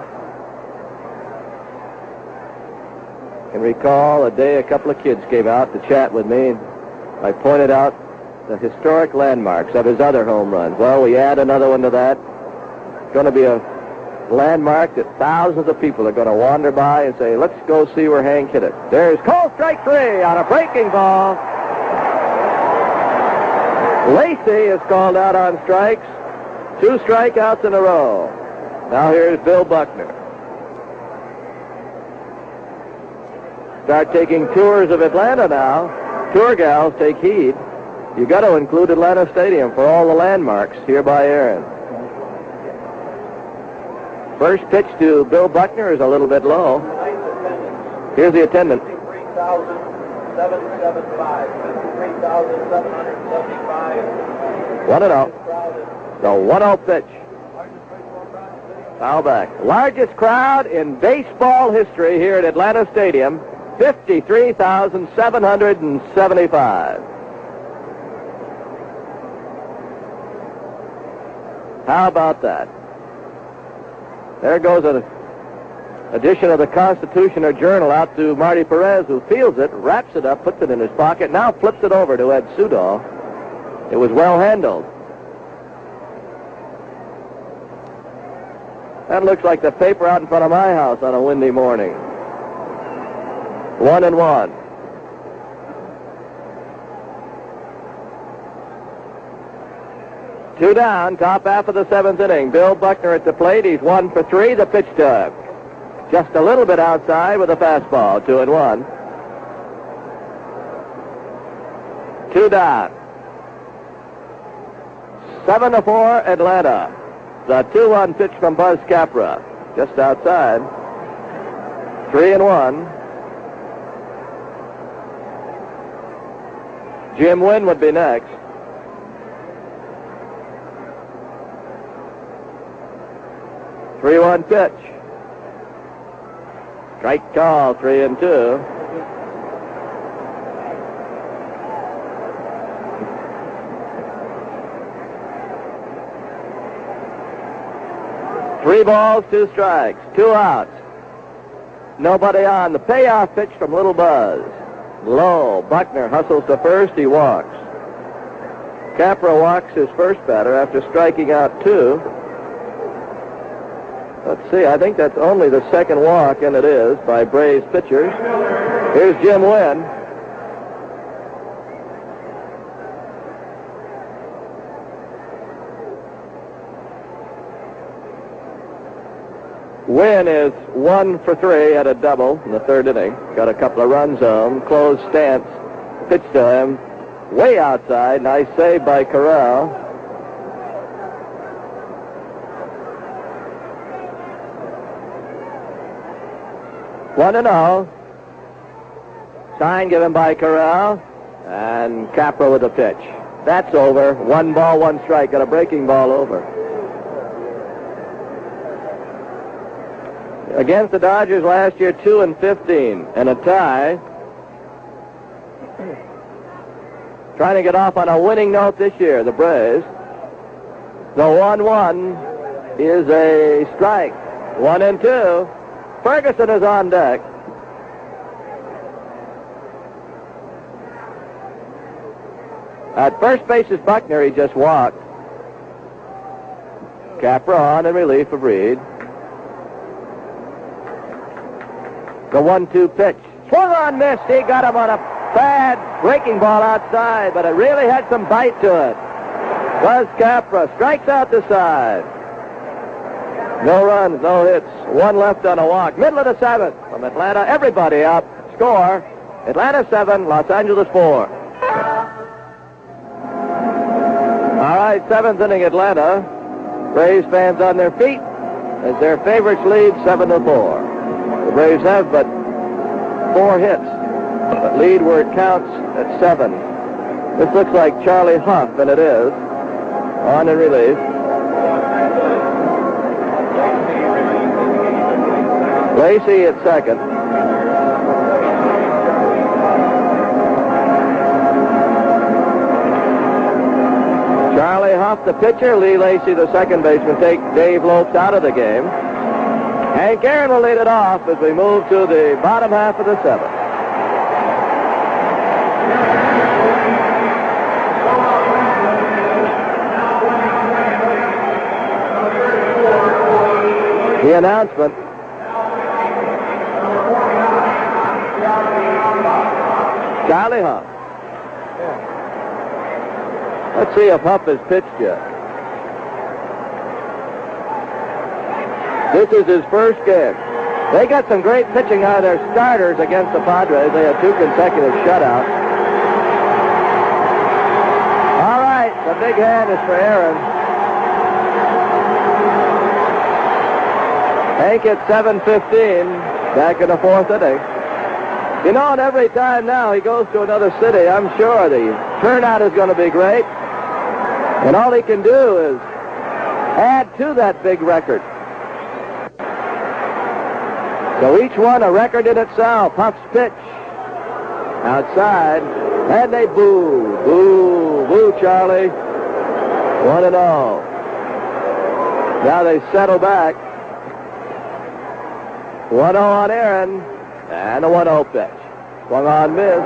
I can recall a day a couple of kids came out to chat with me, and I pointed out the historic landmarks of his other home runs. Well, we add another one to that. It's going to be a landmark that thousands of people are going to wander by and say, let's go see where Hank hit it. There's call strike 3 on a breaking ball. Lacey is called out on strikes. 2 strikeouts in a row. Now here's Bill Buckner. Start taking tours of Atlanta now. Tour gals, take heed. You got to include Atlanta Stadium for all the landmarks here by Aaron. First pitch to Bill Buckner is a little bit low. Here's the attendant. 53,775. 53,775. 1-0. The 1-0 pitch. Foul back. Largest crowd in baseball history here at Atlanta Stadium, 53,775. How about that? There goes an edition of the Constitution or Journal out to Marty Perez, who feels it, wraps it up, puts it in his pocket, now flips it over to Ed Sudol. It was well handled. That looks like the paper out in front of my house on a windy morning. 1-1. Two down, top half of the seventh inning. Bill Buckner at the plate. He's 1 for 3. The pitch to him. Just a little bit outside with a fastball. 2-1. 2 down. 7-4 Atlanta. The 2-1 pitch from Buzz Capra. Just outside. 3-1. Jim Wynn would be next. Three-one pitch. Strike call, 3-2. Three balls, 2 strikes, 2 outs. Nobody on. The payoff pitch from Little Buzz. Low. Buckner hustles to first. He walks. Capra walks his first batter after striking out 2. Let's see, I think that's only the second walk, and it is, by Braves pitchers. Here's Jim Wynn. Wynn is 1 for 3 at a double in the third inning. Got a couple of runs home. Closed stance. Pitch to him. Way outside. Nice save by Corral. One and all. Sign given by Corral. And Capra with a pitch. That's over. 1 ball, 1 strike. Got a breaking ball over. Against the Dodgers last year, 2-15 and a tie. Trying to get off on a winning note this year, the Braves. The 1-1 is a strike. 1-2. Ferguson is on deck. At first base is Buckner. He just walked. Capra on in relief of Reed. The 1-2 pitch. Swung on, missed. He got him on a bad breaking ball outside, but it really had some bite to it. Buzz Capra strikes out the side. No runs, no hits. 1 left on a walk. Middle of the 7th from Atlanta. Everybody up. Score. Atlanta 7, Los Angeles 4. All right, 7th inning Atlanta. Braves fans on their feet as their favorites lead 7-4. The Braves have but 4 hits, but lead where it counts at 7. This looks like Charlie Huff, and it is. On in relief. Lacey at second. Charlie Huff, the pitcher. Lee Lacey, the second baseman, take Dave Lopes out of the game. Hank Aaron will lead it off as we move to the bottom half of the 7th. The announcement. Charlie Huff. Let's see if Huff has pitched yet. This is his first game. They got some great pitching out of their starters against the Padres. They had 2 consecutive shutouts. All right, the big hand is for Aaron. Hank at 7:15, back in the 4th inning. You know, and every time now he goes to another city, I'm sure the turnout is going to be great. And all he can do is add to that big record. So each one a record in itself. Huff's pitch. Outside. And they boo. Boo. Boo, Charlie. 1-0. Now they settle back. 1-0 on Aaron. And a 1-0 pitch. Swung on, miss.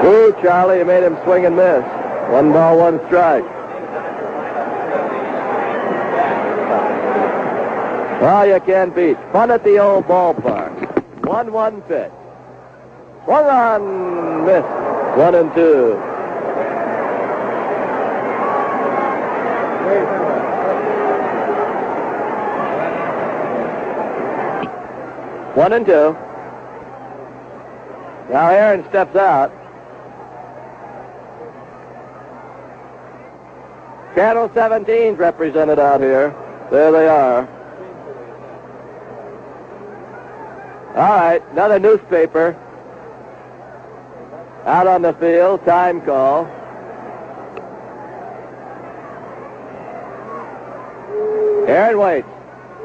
Boo, Charlie. You made him swing and miss. 1 ball, 1 strike. Well, you can't beat. Fun at the old ballpark. 1-1 pitch. Swung on, miss. 1-2. One and two. Now Aaron steps out. Channel 17's represented out here. There they are. All right, another newspaper. Out on the field, time call. Aaron waits.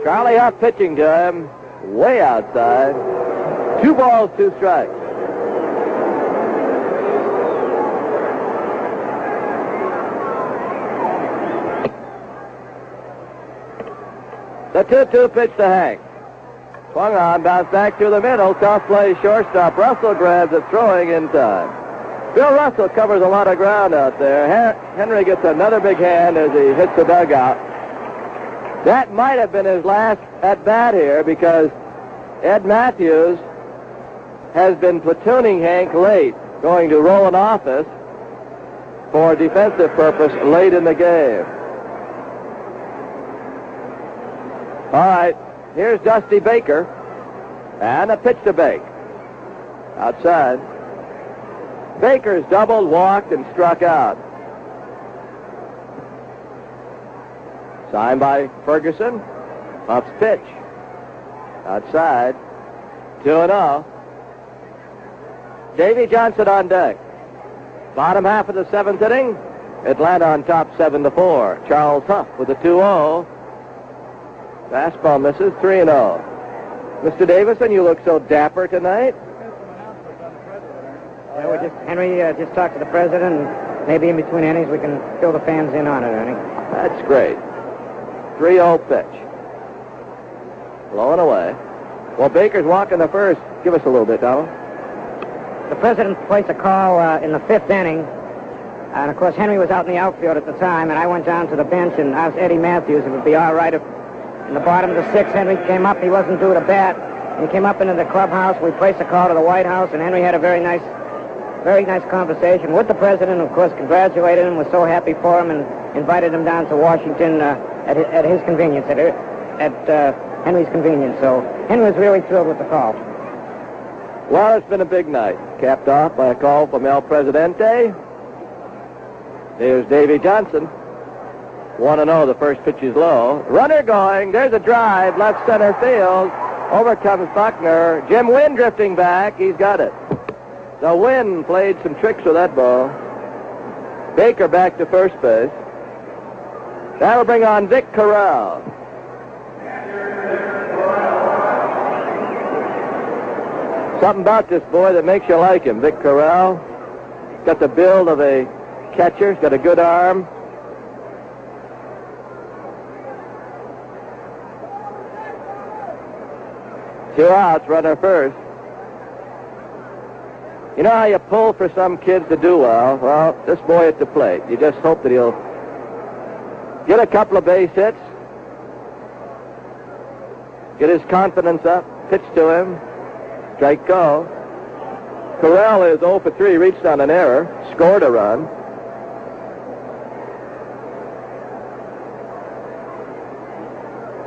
Charlie Huff pitching to him. Way outside. 2 balls, 2 strikes. The 2-2 pitch to Hank. Swung on, bounced back through the middle. Tough play, shortstop. Russell grabs it, throwing in time. Bill Russell covers a lot of ground out there. Henry gets another big hand as he hits the dugout. That might have been his last at-bat here because Ed Matthews has been platooning Hank late, going to Roland Office for defensive purpose late in the game. All right, here's Dusty Baker, and a pitch to Bake. Outside. Baker's doubled, walked, and struck out. Signed by Ferguson. Huff's pitch. Outside. 2-0. Davy Johnson on deck. Bottom half of the 7th inning. Atlanta on top 7-4. Charles Huff with a 2-0. Fastball misses, 3-0. Mr. Davison, you look so dapper tonight. Henry just talked to the president, and maybe in between innings we can fill the fans in on it, Ernie. That's great. 3-0 pitch. Blowing away. Well, Baker's walking the first. Give us a little bit, Donald. The president placed a call in the 5th inning, and of course Henry was out in the outfield at the time, and I went down to the bench and asked Eddie Matthews if it would be all right if in the bottom of the 6th, Henry came up. He wasn't due to bat. He came up into the clubhouse. We placed a call to the White House, and Henry had a very nice conversation with the president. Of course, congratulated him, was so happy for him, and invited him down to Washington at his convenience, at Henry's convenience. So Henry was really thrilled with the call. Well, it's been a big night, capped off by a call from El Presidente. Here's Davy Johnson. 1-0, the first pitch is low. Runner going, there's a drive, left center field. Over comes Buckner. Jim Wynn drifting back, he's got it. So Wynn played some tricks with that ball. Baker back to first base. That'll bring on Vic Corral. Something about this boy that makes you like him, Vic Corral. Got the build of a catcher, he's got a good arm. Two outs, runner first. You know how you pull for some kids to do well? Well, this boy at the plate, you just hope that he'll get a couple of base hits, get his confidence up, pitch to him, strike go. Corral is 0 for 3, reached on an error, scored a run.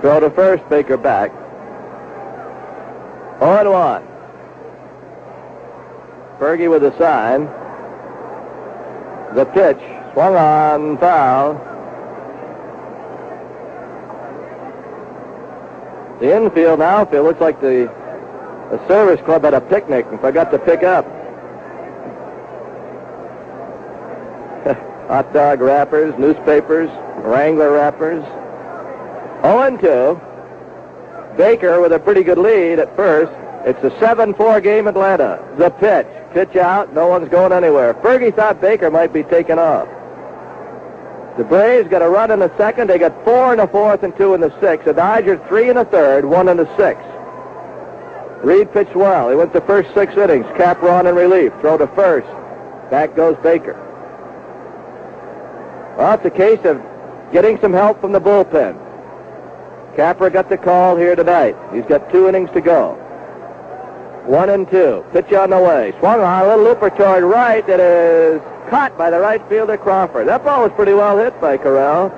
Throw to first, Baker back. 0-1. Fergie with a sign. The pitch, swung on, foul. The infield and outfield looks like the service club had a picnic and forgot to pick up. Hot dog wrappers, newspapers, Wrangler wrappers. 0-2. Baker with a pretty good lead at first. It's a 7-4 game, Atlanta. The pitch. Pitch out. No one's going anywhere. Fergie thought Baker might be taken off. The Braves got a run in the second. They got 4 in the fourth and 2 in the sixth. The Dodgers 3 in the third, 1 in the sixth. Reed pitched well. He went the first 6 innings. Capra on in relief. Throw to first. Back goes Baker. Well, it's a case of getting some help from the bullpen. Capra got the call here tonight. He's got 2 innings to go. 1 and 2. Pitch on the way. Swung on a little looper toward right that is caught by the right fielder Crawford. That ball was pretty well hit by Corral.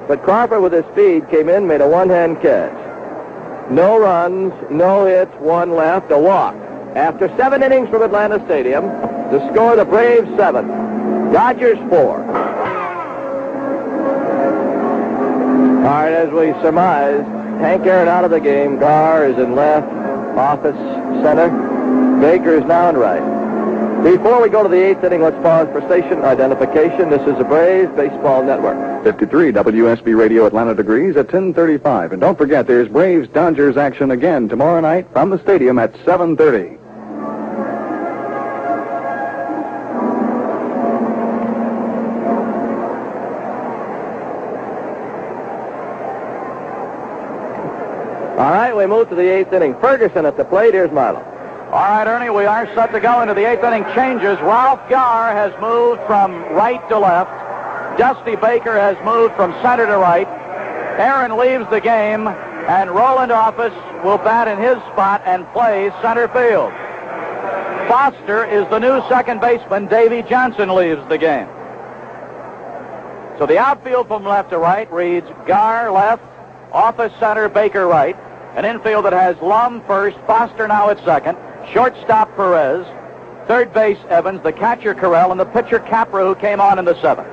But Crawford with his speed came in, made a one-hand catch. No runs, no hits, 1 left, a walk. After 7 innings from Atlanta Stadium, the score, the Braves 7, Dodgers 4. All right, as we surmise, Hank Aaron out of the game. Gar is in left, Office center. Baker is now in right. Before we go to the 8th inning, let's pause for station identification. This is the Braves Baseball Network. 53 WSB Radio Atlanta degrees at 10:35. And don't forget, there's Braves-Dodgers action again tomorrow night from the stadium at 7:30. All right, we move to the 8th inning. Ferguson at the plate. Here's Milo. All right, Ernie, we are set to go into the 8th inning changes. Ralph Gar has moved from right to left. Dusty Baker has moved from center to right. Aaron leaves the game, and Roland Office will bat in his spot and play center field. Foster is the new second baseman. Davy Johnson leaves the game. So the outfield from left to right reads Gar left, Office center, Baker right. An infield that has Lum first, Foster now at second, shortstop Perez, third base Evans, the catcher Corral, and the pitcher Capra, who came on in the 7th.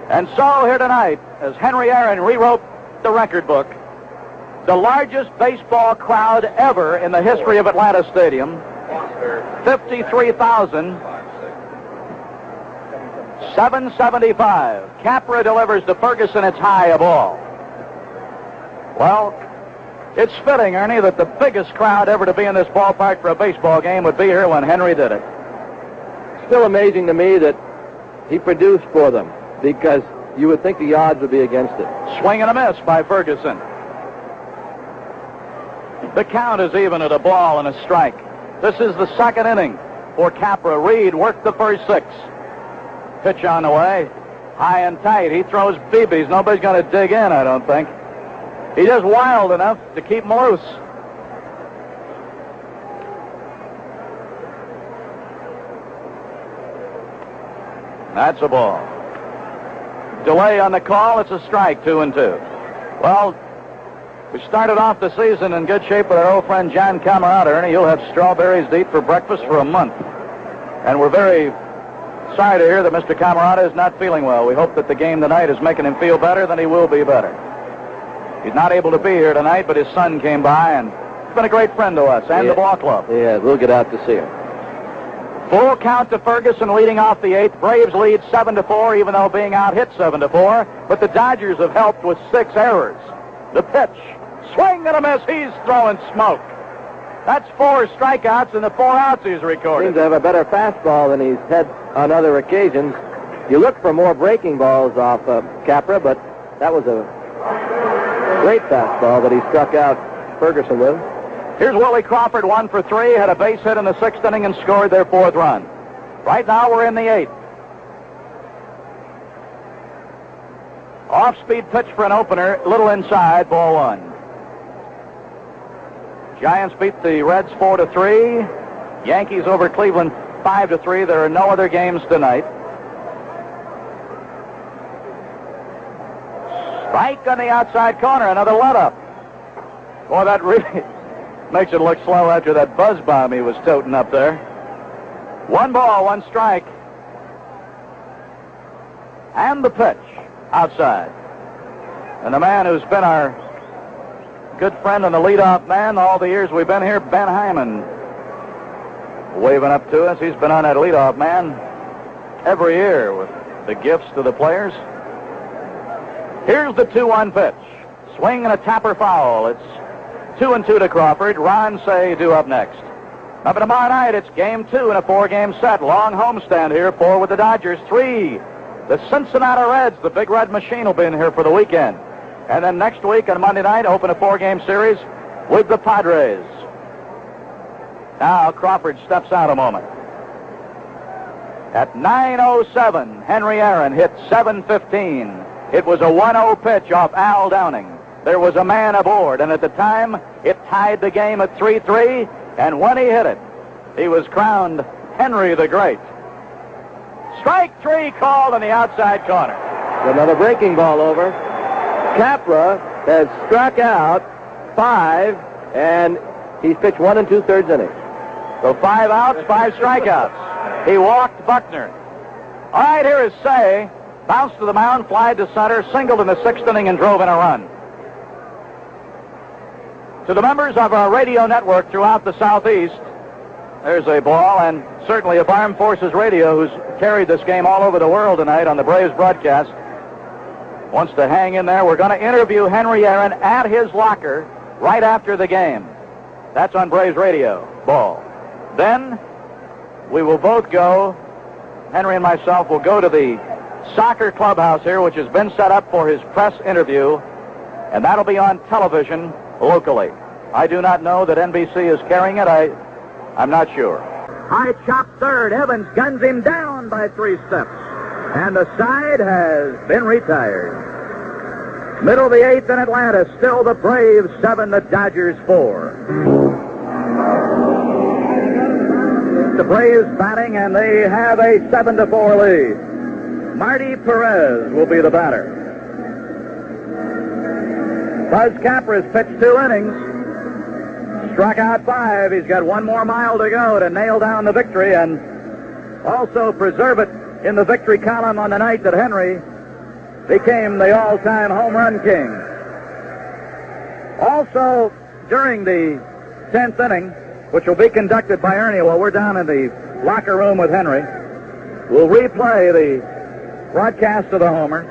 And so here tonight, as Henry Aaron rewrote the record book, the largest baseball crowd ever in the history of Atlanta Stadium, 53,775. Capra delivers to Ferguson its high ball. Well, it's fitting, Ernie, that the biggest crowd ever to be in this ballpark for a baseball game would be here when Henry did it. Still amazing to me that he produced for them, because you would think the odds would be against it. Swing and a miss by Ferguson. The count is even at a ball and a strike. This is the 2nd inning for Capra. Reed worked the first 6. Pitch on the way. High and tight. He throws BBs. Nobody's going to dig in, I don't think. He's just wild enough to keep him loose. That's a ball. Delay on the call. It's a strike, 2-2. Well, we started off the season in good shape with our old friend John Camarada. Ernie, you'll have strawberries to eat for breakfast for a month. And we're very sorry to hear that Mr. Camarada is not feeling well. We hope that the game tonight is making him feel better, then he will be better. He's not able to be here tonight, but his son came by, and he's been a great friend to us and the ball club. Yeah, we'll get out to see him. Full count to Ferguson leading off the 8th. Braves lead 7-4, even though being out hit 7-4. But the Dodgers have helped with 6 errors. The pitch. Swing and a miss. He's throwing smoke. That's 4 strikeouts and the 4 outs he's recorded. Seems to have a better fastball than he's had on other occasions. You look for more breaking balls off Capra, but that was a great fastball that he struck out Ferguson with. Here's Willie Crawford, 1 for 3, had a base hit in the 6th inning and scored their 4th run. Right now we're in the 8th. Off-speed pitch for an opener, little inside, ball 1. Giants beat the Reds 4-3. Yankees over Cleveland 5-3. There are no other games tonight. Strike on the outside corner, another let-up. Boy, that really makes it look slow after that buzz bomb he was toting up there. 1 ball, 1 strike. And the pitch outside. And the man who's been our good friend and the leadoff man all the years we've been here, Ben Hyman, waving up to us. He's been on that leadoff man every year with the gifts to the players. Here's the 2-1 pitch. Swing and a tapper foul. It's 2-2 to Crawford. Ron Say due up next. Now, for tomorrow night, it's game 2 in a 4-game set. Long homestand here. 4 with the Dodgers. 3, the Cincinnati Reds. The Big Red Machine will be in here for the weekend. And then next week on Monday night, open a 4-game series with the Padres. Now Crawford steps out a moment. At 9:07, Henry Aaron hit 7:15. It was a 1-0 pitch off Al Downing. There was a man aboard, and at the time, it tied the game at 3-3, and when he hit it, he was crowned Henry the Great. Strike 3 called on the outside corner. Another breaking ball over. Capra has struck out 5, and he's pitched 1 2/3 innings. So 5 outs, 5 strikeouts. He walked Buckner. All right, here is Say. Bounced to the mound, flied to center, singled in the 6th inning, and drove in a run. To the members of our radio network throughout the Southeast, there's a ball, and certainly if Armed Forces Radio, who's carried this game all over the world tonight on the Braves broadcast, wants to hang in there, we're going to interview Henry Aaron at his locker right after the game. That's on Braves Radio. Ball. Then we will both go, Henry and myself will go to the soccer clubhouse here, which has been set up for his press interview, and that'll be on television locally. I do not know that NBC is carrying it. I'm not sure. High chop third. Evans guns him down by 3 steps. And the side has been retired. Middle of the 8th in Atlanta. Still the Braves 7, the Dodgers 4. The Braves batting, and they have a 7-4 lead. Marty Perez will be the batter. Buzz Capra's pitched 2 innings. Struck out 5. He's got 1 more mile to go to nail down the victory and also preserve it in the victory column on the night that Henry became the all-time home run king. Also, during the 10th inning, which will be conducted by Ernie while we're down in the locker room with Henry, we'll replay the broadcast of the homer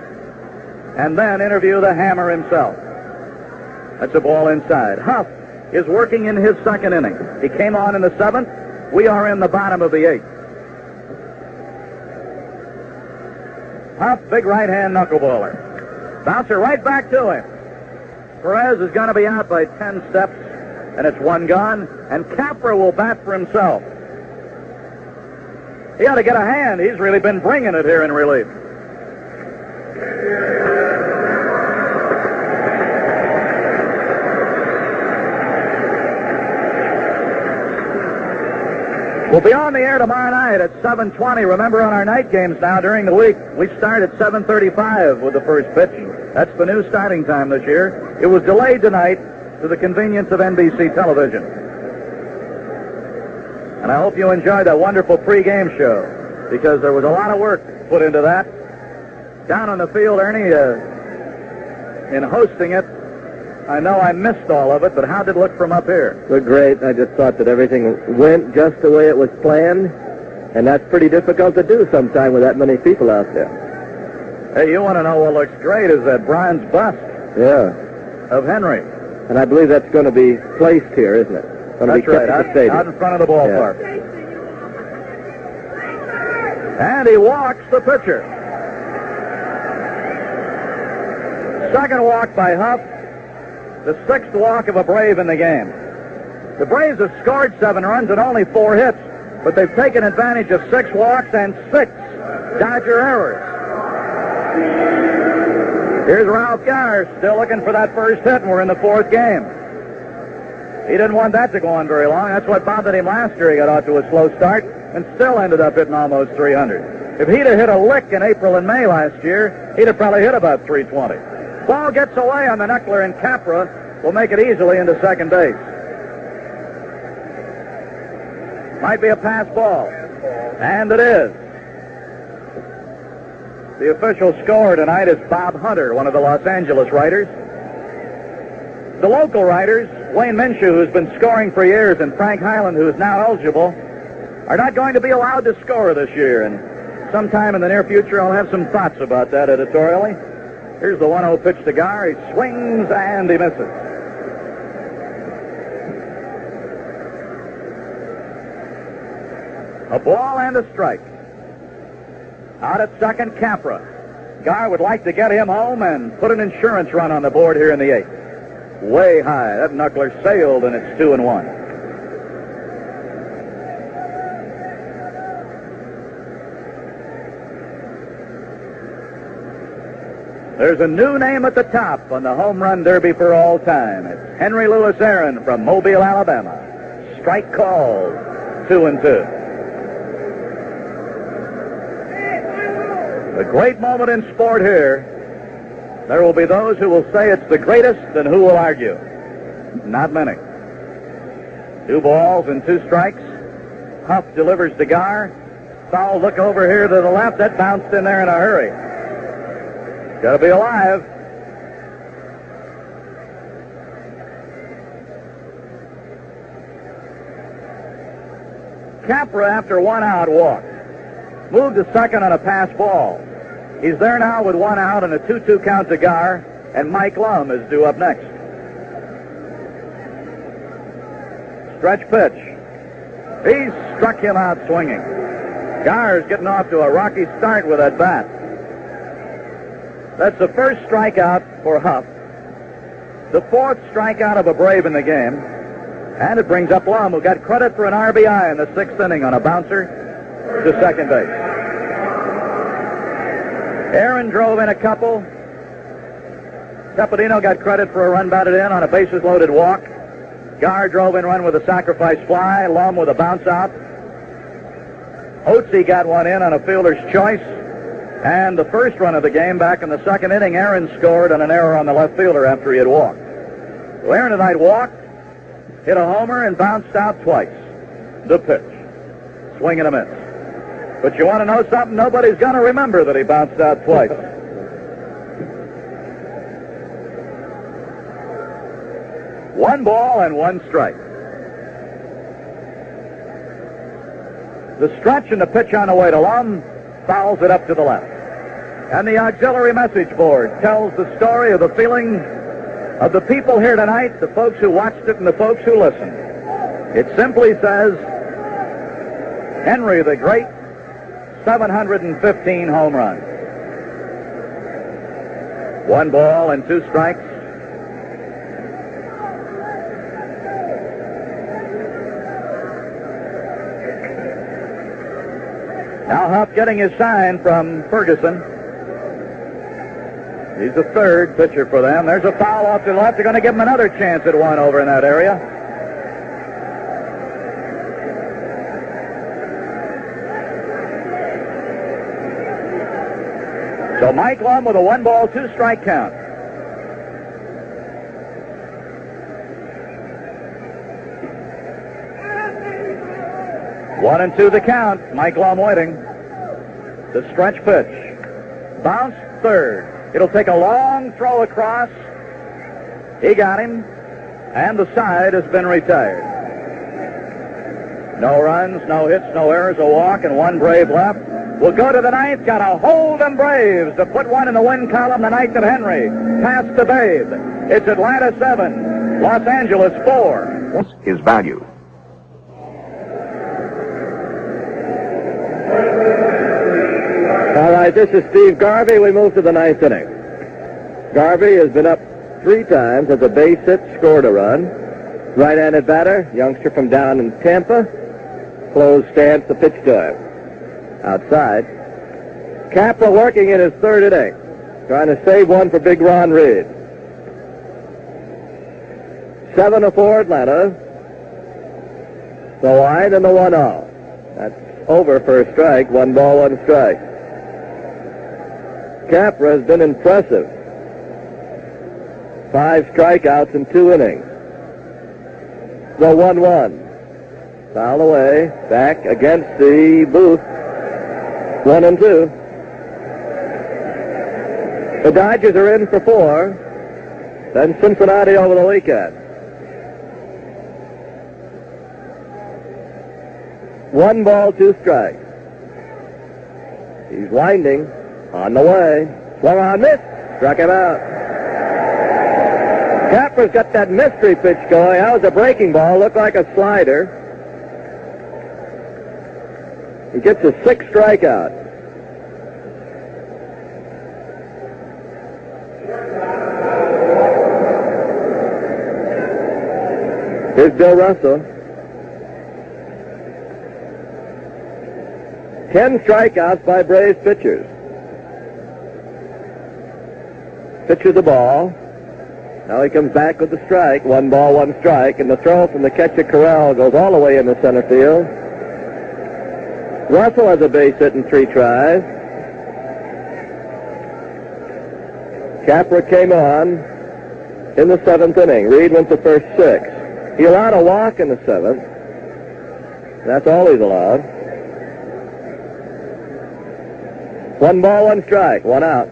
and then interview the Hammer himself. That's a ball inside. Huff is working in his 2nd inning. He came on in the 7th. We are in the bottom of the 8th. Huff, big right-hand knuckleballer. Bouncer right back to him. Perez is going to be out by 10 steps, and it's 1 gone, and Capra will bat for himself. He ought to get a hand. He's really been bringing it here in relief. We'll be on the air tomorrow night at 7:20. Remember, on our night games now during the week, we start at 7:35 with the first pitch. That's the new starting time this year. It was delayed tonight to the convenience of NBC television. And I hope you enjoyed that wonderful pregame show, because there was a lot of work put into that. Down on the field, Ernie, in hosting it, I know I missed all of it, but how did it look from up here? Looked great. I just thought that everything went just the way it was planned, and that's pretty difficult to do sometime with that many people out there. Hey, you want to know what looks great is that bronze bust of Henry. And I believe that's going to be placed here, isn't it? That's right, out in front of the ballpark. Yeah. And he walks the pitcher. 2nd walk by Huff. The 6th walk of a Brave in the game. The Braves have scored 7 runs and only 4 hits, but they've taken advantage of 6 walks and 6 Dodger errors. Here's Ralph Garr, still looking for that first hit, and we're in the 4th game. He didn't want that to go on very long. That's what bothered him last year. He got off to a slow start and still ended up hitting almost 300. If he'd have hit a lick in April and May last year, he'd have probably hit about 320. Ball gets away on the knuckler, and Capra will make it easily into 2nd base. Might be a pass ball. And it is. The official scorer tonight is Bob Hunter, one of the Los Angeles writers. The local writers, Wayne Minshew, who's been scoring for years, and Frank Highland, who is now eligible, are not going to be allowed to score this year. And sometime in the near future, I'll have some thoughts about that editorially. Here's the 1-0 pitch to Garr. He swings and he misses. A ball and a strike. Out at second, Capra. Gar would like to get him home and put an insurance run on the board here in the eighth. Way high. That knuckler sailed, and it's 2-1. There's a new name at the top on the home run derby for all time. It's Henry Louis Aaron from Mobile, Alabama. Strike called. 2-2. A great moment in sport here. There will be those who will say it's the greatest and who will argue. Not many. 2 balls and 2 strikes. Huff delivers to Gar. Foul look over here to the left. That bounced in there in a hurry. Got to be alive. Capra, after 1 out, walked. Moved to second on a pass ball. He's there now with 1 out and a 2-2 count to Gar, and Mike Lum is due up next. Stretch pitch. He struck him out swinging. Gar's getting off to a rocky start with that bat. That's the first strikeout for Huff. The 4th strikeout of a Brave in the game. And it brings up Lum, who got credit for an RBI in the 6th inning on a bouncer to second base. Aaron drove in a couple. Capadino got credit for a run batted in on a bases-loaded walk. Gar drove in run with a sacrifice fly. Lum with a bounce out. Otzi got one in on a fielder's choice. And the first run of the game back in the 2nd inning, Aaron scored on an error on the left fielder after he had walked. So Aaron tonight walked, hit a homer, and bounced out twice. The pitch. Swing and a miss. But you want to know something? Nobody's going to remember that he bounced out twice. One ball and 1 strike. The stretch and the pitch on the way to Lum. Fouls it up to the left. And the auxiliary message board tells the story of the feeling of the people here tonight, the folks who watched it and the folks who listened. It simply says, Henry the Great, 715 home runs. 1 ball and 2 strikes. Now Huff getting his sign from Ferguson. He's the 3rd pitcher for them. There's a foul off to the left. They're going to give him another chance at 1 over in that area. So Mike Lum with a 1 ball, 2 strike count. One and 2 the count. Mike Lum waiting. The stretch pitch. Bounce 3rd. It'll take a long throw across. He got him. And the side has been retired. No runs, no hits, no errors, a walk, and 1 Brave left. We'll go to the 9th. Got to hold them Braves to put 1 in the win column tonight that Henry passed to Babe. It's Atlanta 7, Los Angeles 4. His value. All right, this is Steve Garvey. We move to the 9th inning. Garvey has been up 3 times, has a base hit, scored a run. Right-handed batter, youngster from down in Tampa. Closed stance, the pitch to him. Outside. Capra working in his 3rd inning. Trying to save 1 for Big Ron Reed. 7-4 Atlanta. The line and the 1-0. That's over for a strike. 1 ball, 1 strike. Capra has been impressive. 5 strikeouts in 2 innings. The 1-1. Foul away. Back against the booth. 1 and 2. The Dodgers are in for 4. Then Cincinnati over the weekend. 1 ball, 2 strikes. He's winding. On the way. Swung on, missed. Struck him out. Capra's got that mystery pitch going. That was a breaking ball. Looked like a slider. He gets a 6th strikeout. Here's Bill Russell. 10 strikeouts by Braves pitchers. Pitches the ball. Now he comes back with the strike. 1 ball, 1 strike. And the throw from the catcher Corral goes all the way into center field. Russell has a base hit in 3 tries. Capra came on in the 7th inning. Reed went the first 6. He allowed a walk in the 7th. That's all he's allowed. 1 ball, 1 strike, 1 out.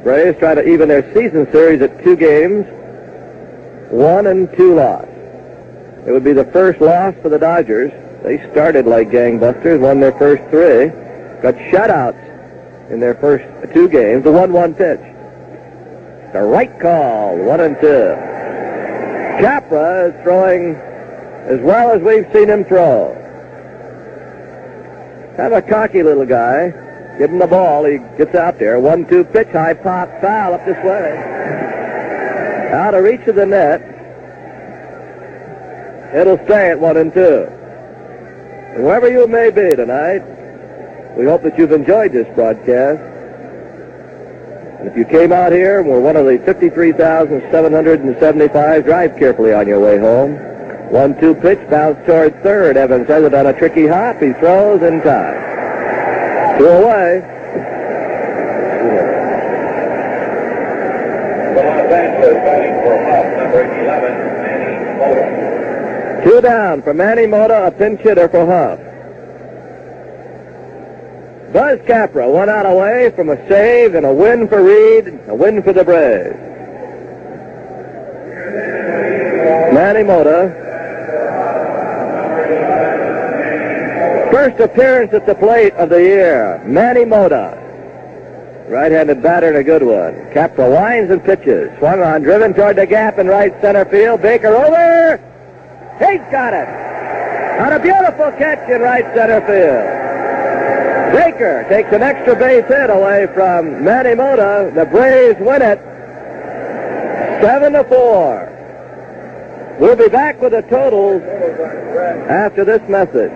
Braves try to even their season series at 2 games, 1 and 2 loss. It would be the first loss for the Dodgers. They started like gangbusters, won their first 3, got shutouts in their first 2 games. The 1-1 pitch. The right call, 1 and 2. Capra is throwing as well as we've seen him throw. Kind of a cocky little guy. Give him the ball. He gets out there. 1-2 pitch. High pop. Foul up this way. Out of reach of the net. It'll stay at 1 and 2. And wherever you may be tonight, we hope that you've enjoyed this broadcast. And if you came out here and were one of the 53,775, drive carefully on your way home. 1-2 pitch, bounce toward third. Evans has it on a tricky hop. He throws in time. 2 away. The Los Angeles batting for Huff, number 11, Manny Mota. 2 down for Manny Mota, a pinch hitter for Huff. Buzz Capra, 1 out away from a save and a win for Reed, a win for the Braves. Manny Mota. First appearance at the plate of the year. Manny Mota. Right-handed batter and a good one. Capra winds and pitches. Swung on, driven toward the gap in right center field. Baker over. He's got it. On a beautiful catch in right center field. Baker takes an extra base hit away from Manny Mota. The Braves win it 7-4. We'll be back with the totals after this message.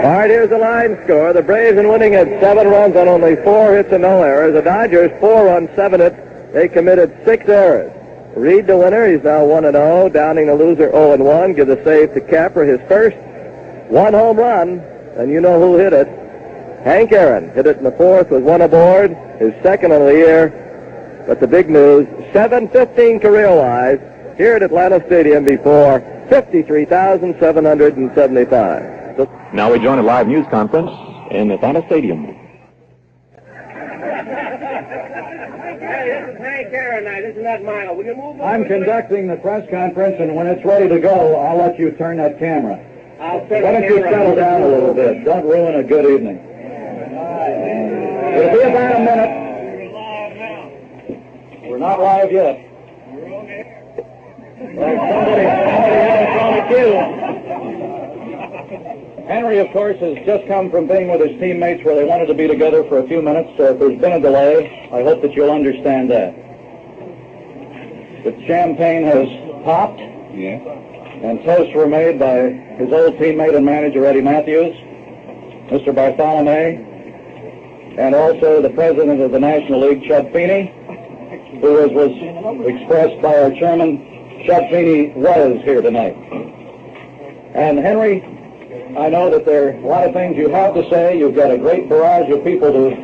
All right, here's the line score. The Braves are winning at 7 runs on only 4 hits and no errors. The Dodgers 4 on 7 hits. They committed 6 errors. Reed the winner. He's now 1-0. Downing the loser 0-1. Give the save to Capra, his first 1 home run, and you know who hit it. Hank Aaron hit it in the 4th with 1 aboard, his 2nd of the year. But the big news, 715 career-wise here at Atlanta Stadium before 53,775. Now we join a live news conference in Atlanta Stadium. Hey, this is Hank Aaron. This is not Milo. Will you move over? I'm conducting the press conference, and when it's ready to go, I'll let you turn that camera. I'll Why don't you settle down a little bit? Don't ruin a good evening. It'll be about a minute. We're not live yet. Somebody had a cue. Henry, of course, has just come from being with his teammates where they wanted to be together for a few minutes, so if there's been a delay, I hope that you'll understand that. The champagne has popped, and toasts were made by his old teammate and manager, Eddie Matthews, Mr. Bartholomew, and also the president of the National League, Chud Feeney, who, as was expressed by our chairman, Chud Feeney was here tonight. And Henry, I know that there are a lot of things you have to say. You've got a great barrage of people to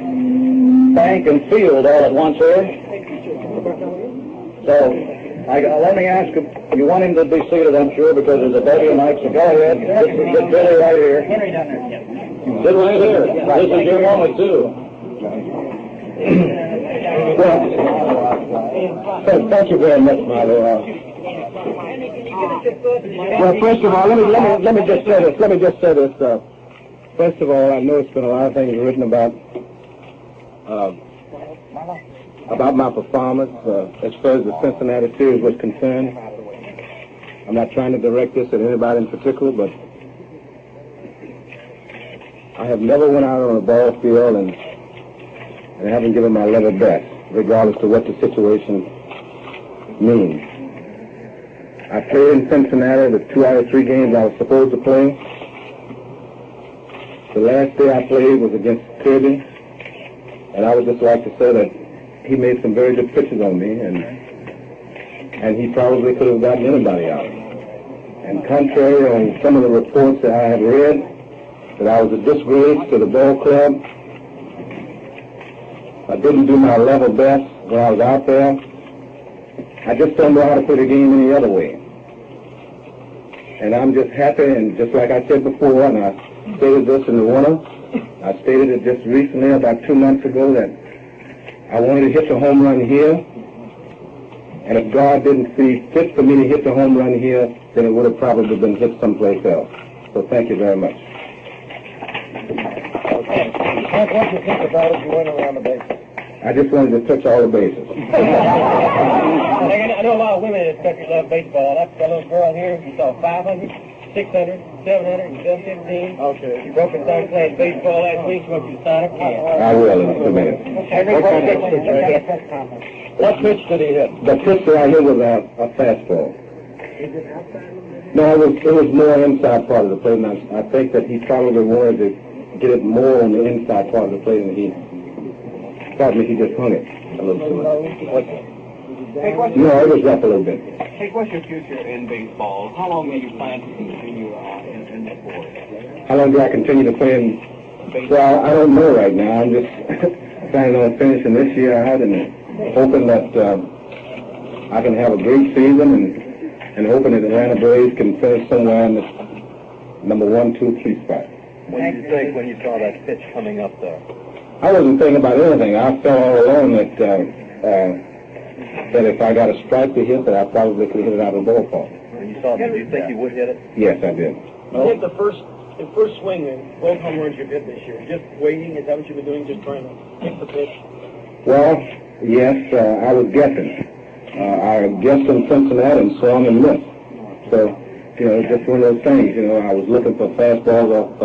thank and field all at once here. So, let me ask him, you want him to be seated, I'm sure, because there's a bevy of mics, so go ahead. This is Billy right here. Henry down there. Sit right here. This is your moment, too. Well, thank you very much, Milo. Well, first of all, let me just say this. First of all, I know it's been a lot of things written about my performance as far as the Cincinnati series was concerned. I'm not trying to direct this at anybody in particular, but I have never went out on a ball field and haven't given my level best, regardless of what the situation means. I played in Cincinnati the 2 out of 3 games I was supposed to play. The last day I played was against Kirby, and I would just like to say that he made some very good pitches on me, and he probably could have gotten anybody out. And contrary on some of the reports that I have read, that I was a disgrace to the ball club, I didn't do my level best when I was out there. I just don't know how to play the game any other way. And I'm just happy, and just like I said before, and I stated this in the winter, I stated it just recently, about 2 months ago, that I wanted to hit the home run here, and if God didn't see fit for me to hit the home run here, then it would have probably been hit someplace else. So thank you very much. What did you think about it? You went around the bases. I just wanted to touch all the bases. I know a lot of women in this country love baseball. That's a little girl here who saw 500, 600, 700, and 715. Okay. She broke it down playing baseball last week. She wants you to sign her can. I will in a minute. What pitch did he hit? The pitch that I hit was a fastball. No, it was more inside part of the plate, and I think that he probably wanted to get it more on the inside part of the plate, and he just hung it a little too much. No, it was up a little bit. Hey, what's your future in baseball? How long do you plan to continue in this sport? How long do I continue to play in? Well, I don't know right now. I'm just planning on finishing this year out and hoping that I can have a great season and hoping that Atlanta Braves can finish somewhere in the number 1, 2, 3 spot. What did you think when you saw that pitch coming up there? I wasn't thinking about anything. I felt all along that if I got a strike to hit, that I probably could hit it out of the ballpark. When you saw it, did you think you would hit it? Yes, I did. I think the first swing in both home runs you hit this year, just waiting, is that what you've been doing, just trying to pick the pitch? Well, yes, I was guessing. I guessed in Cincinnati and swung and missed. So, just one of those things, I was looking for fastballs off.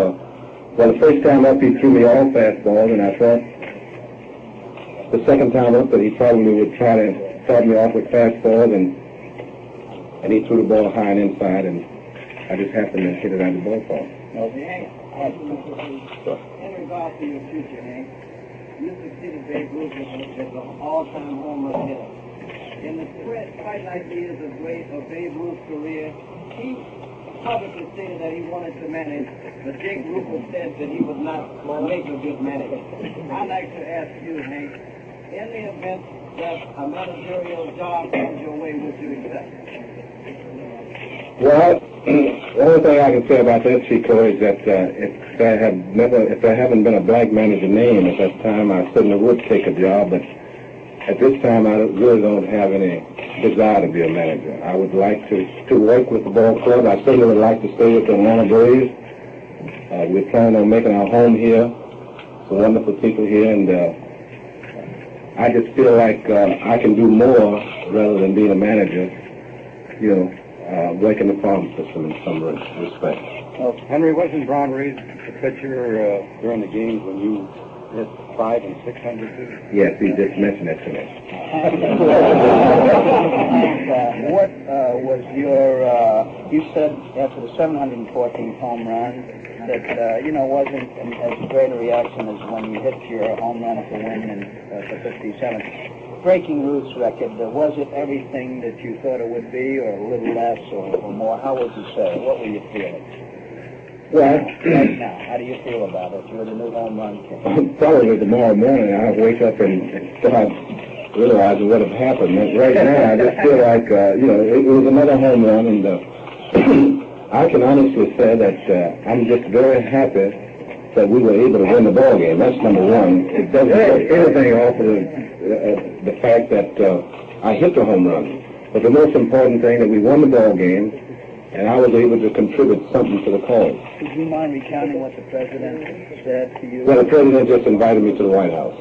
Well, the first time up, he threw me all fastballs, and I thought the second time up that he probably would try to start me off with fastballs, and he threw the ball high and inside, and I just happened to hit it out of the ballpark. Okay. In regard to your future, Hank, you succeeded Babe Ruth as an all-time home run hitter. In the twilight years of Babe Ruth's career, he publicly stated that he wanted to manage, but Jake Rupert said that he would not make a good manager. I'd like to ask you, Hank, in the event that a managerial job comes your way, would you accept? Well, the only thing I can say about that, Chico, is that if there haven't been a black manager named at that time, I certainly would take a job, but at this time, I really don't have any desire to be a manager. I would like to work with the ball club. I certainly would like to stay with the Atlanta Braves. We're planning on making our home here. Some wonderful people here, and I just feel like I can do more rather than being a manager, working the farm system in some respect. Henry, wasn't Brown Reed the pitcher during the games when you hit 500 and 600 too? Yes, he just mentioned that to me. What was you said after the 714th home run that, wasn't as great a reaction as when you hit your home run for win in the 57th. Breaking Ruth's record, was it everything that you thought it would be, or a little less, or more? How would you say? What were you feeling? Well, right now, how do you feel about it? You're the new home run king. Probably tomorrow morning I'll wake up and start realizing what had happened. Right now, I just feel like, it was another home run, and I can honestly say that I'm just very happy that we were able to win the ball game. That's number one. It doesn't take anything off of the fact that I hit the home run. But the most important thing that we won the ball game, and I was able to contribute something to the cause. Would you mind recounting what the president said to you? Well, the president just invited me to the White House.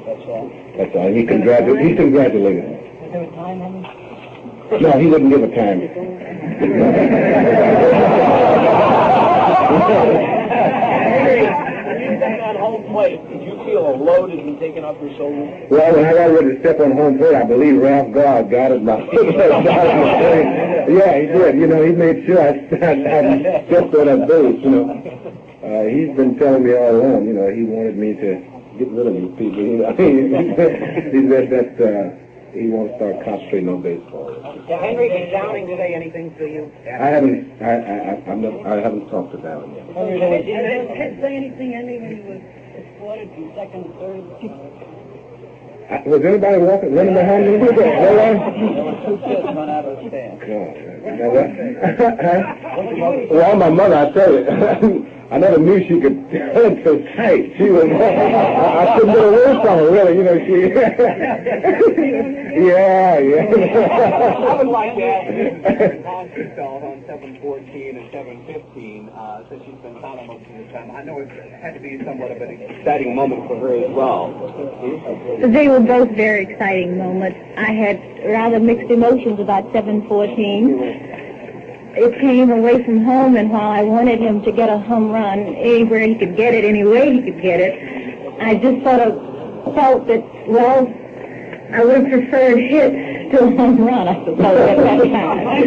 That's all? That's all. He congratulated me. Is there a time, Henry? No, he wouldn't give a time. On home plate, did you feel a load had been taken off your shoulders? Well, when I got ready to step on home plate, I believe Ralph Guard got it. Yeah, he did. You know, he made sure I stepped on that base, you know. He's been telling me all along, you know, he wanted me to get rid of these people. He said that he won't start concentrating on baseball. Henry, did Downing say anything to you? I haven't talked to Downing yet. Did he say anything, Henry, when he was escorted from second to third? Was anybody running behind me? No one? Two kids run out of the stand. Well, my mother, I tell you, I never knew she could turn so tight. She was, I couldn't get away from her, really, you know, she, yeah. I would like to ask you, she fell on 7-14 and 7-15, since she's been kind of most of the time. I know it had to be somewhat of an exciting moment for her as well. They were both very exciting moments. I had rather mixed emotions about 7-14. It came away from home, and while I wanted him to get a home run anywhere he could get it, any way he could get it, I just sort of felt that, well, I would have preferred hit to a home run, I suppose, at that time.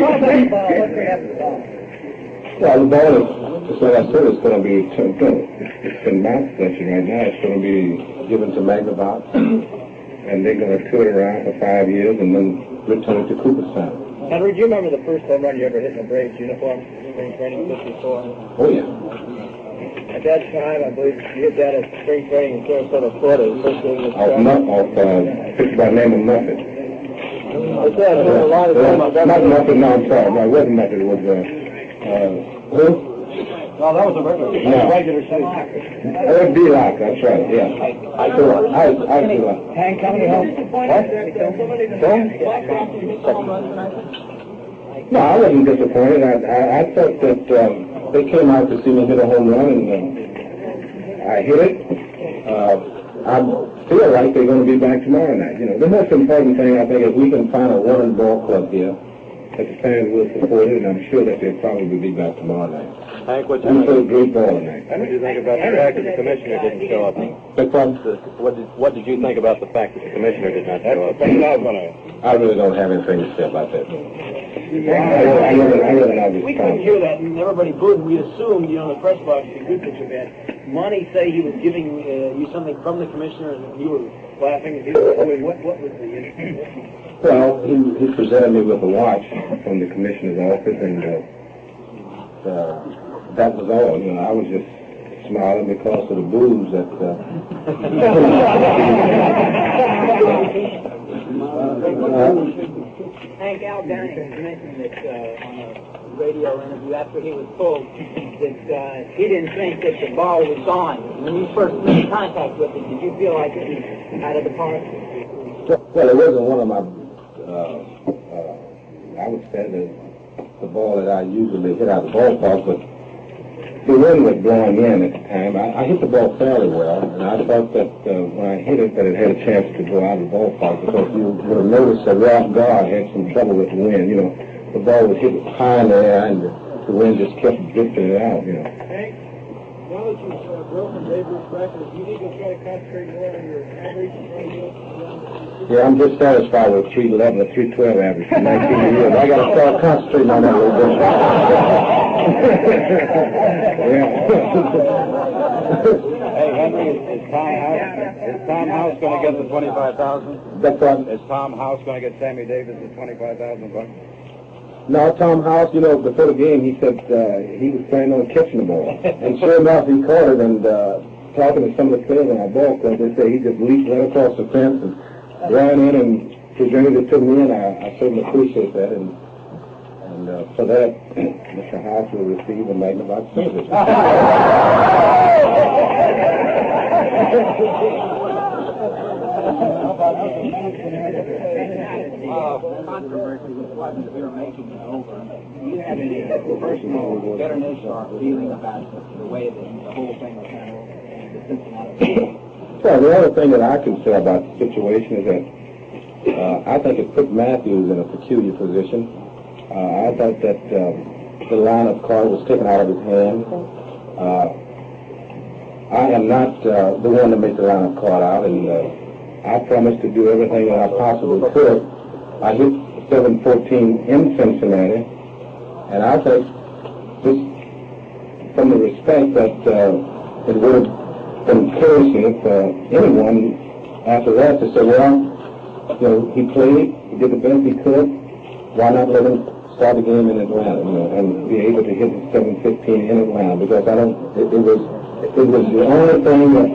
Well, the ball is, just like I said, it's going to be, it's in mouth session right now. It's going to be given to Magnavox, and they're going to tour it around for 5 years and then return it to Cooperstown. Henry, do you remember the first home run you ever hit in a Braves uniform, spring training 54? Oh, yeah. At that time, I believe you hit that at spring training in Sarasota, Florida. The first game was Pitched by name of Muffet. What's that? A lot of Not Muffet, no, I'm sorry. No, it wasn't Muffet. It was, who? No, that was a regular season. It was D-Lock, that's right, yeah. I D-Lock. Hank, how many home? What? No, I wasn't disappointed. I thought that they came out to see me hit a home run, and I hit it. I feel like they're going to be back tomorrow night. You know, the most important thing, I think, is we can find a running ball club here that the fans will support it, and I'm sure that they'll probably be back tomorrow night. Hank, we played great ball tonight. What did you think about the fact that the commissioner didn't show up? What did you think about the fact that the commissioner did not show up? I really don't have anything to say about that. I really not We couldn't hear that, and everybody booed, and we assumed, you know, the press box, you good picture bad. Monty say he was giving you something from the commissioner, and you were laughing. What was the issue? Well, he presented me with a watch from the commissioner's office, and that was all. You know, I was just smiling because of the booze that. Hank, Al Downing mentioned that on a radio interview after he was pulled that he didn't think that the ball was gone. When you first made contact with it, did you feel like it was out of the park? Well, it wasn't one of my. I would say the ball that I usually hit out of the ballpark, but the wind was blowing in at the time. I hit the ball fairly well, and I thought that when I hit it, that it had a chance to go out of the ballpark, because you would have noticed that Ralph Guard had some trouble with the wind. You know, the ball was hit high in the air, and the wind just kept drifting it out, you know. Hank, now that you've broken Babe Ruth's record, you need to try to concentrate more on your average and try to get Yeah, I'm just satisfied with 311 or 312 average for 19 years. I got to start concentrating on that a little bit. Hey, Henry, is Tom House going to get the $25,000? That's what? Is Tom House going to get Sammy Davis the $25,000? No, Tom House, you know, before the game, he said he was planning on catching the ball. And sure enough, he caught it, and talking to some of the players on our ball club, they say he just leaped right across the fence and ran in and presented it to me, and I certainly appreciate that. And for that, Mr. House will receive a Magnavox service. Controversy with what you're making it over. Do you have any personal bitterness or feeling about the way that the whole thing was handled in the Cincinnati? Well, the other thing that I can say about the situation is that I think it put Matthews in a peculiar position. I thought that the lineup card was taken out of his hand. I am not the one to make the lineup card out, and I promised to do everything that I possibly could. I hit 7-14 in Cincinnati, and I think just from the respect that it would have been courtesy for anyone after that to say, well, you know, he played, he did the best he could, why not let him start the game in Atlanta, you know, and be able to hit 7-15 in Atlanta, because I don't, it was the only thing that,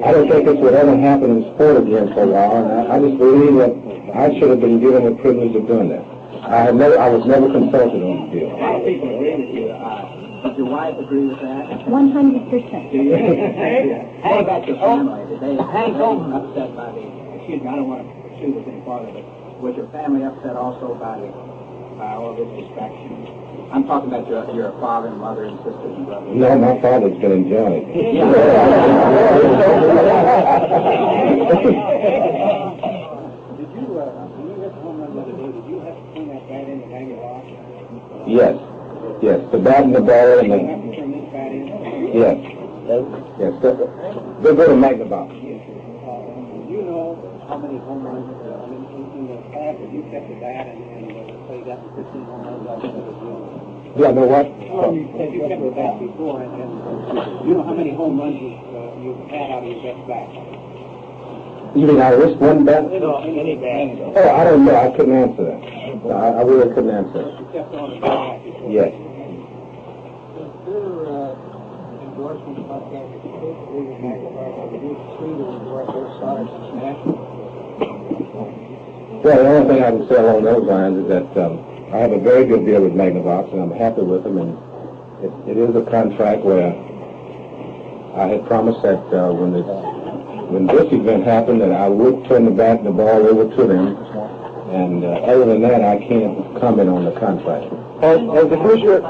I don't think this would ever happen in sport again for a while, and I just believe that I should have been given the privilege of doing that. I was never consulted on the deal. A lot of people agree with you. Does your wife agree with that? 100%. How about your family? Did they upset by the, excuse me, I don't want to pursue this any farther, but was your family upset also by all this distraction? I'm talking about your father and mother and sisters and brothers. No, my father's been enjoying it. Yes, yes, the bat and the ball and the... Yes, yes, they'll go to Magnavox. Do you know how many home runs, in the past, have you kept the bat and played that 15 home runs out of the Yeah, know what? You kept the bat before, and you know how many home runs you've had out of your best bat? You mean I risked one bat? No, any bat. Oh, I don't know. I couldn't answer that. I really couldn't answer that. You kept on the bat before. Yes. Is there endorsement about that? Would you agree to endorse their stars internationally? Well, the only thing I can say along those lines is that I have a very good deal with Magnavox, and I'm happy with them. And it is a contract where I had promised that when this event happened, that I would turn the bat and the ball over to them. And other than that, I can't comment on the contract. As the commissioner...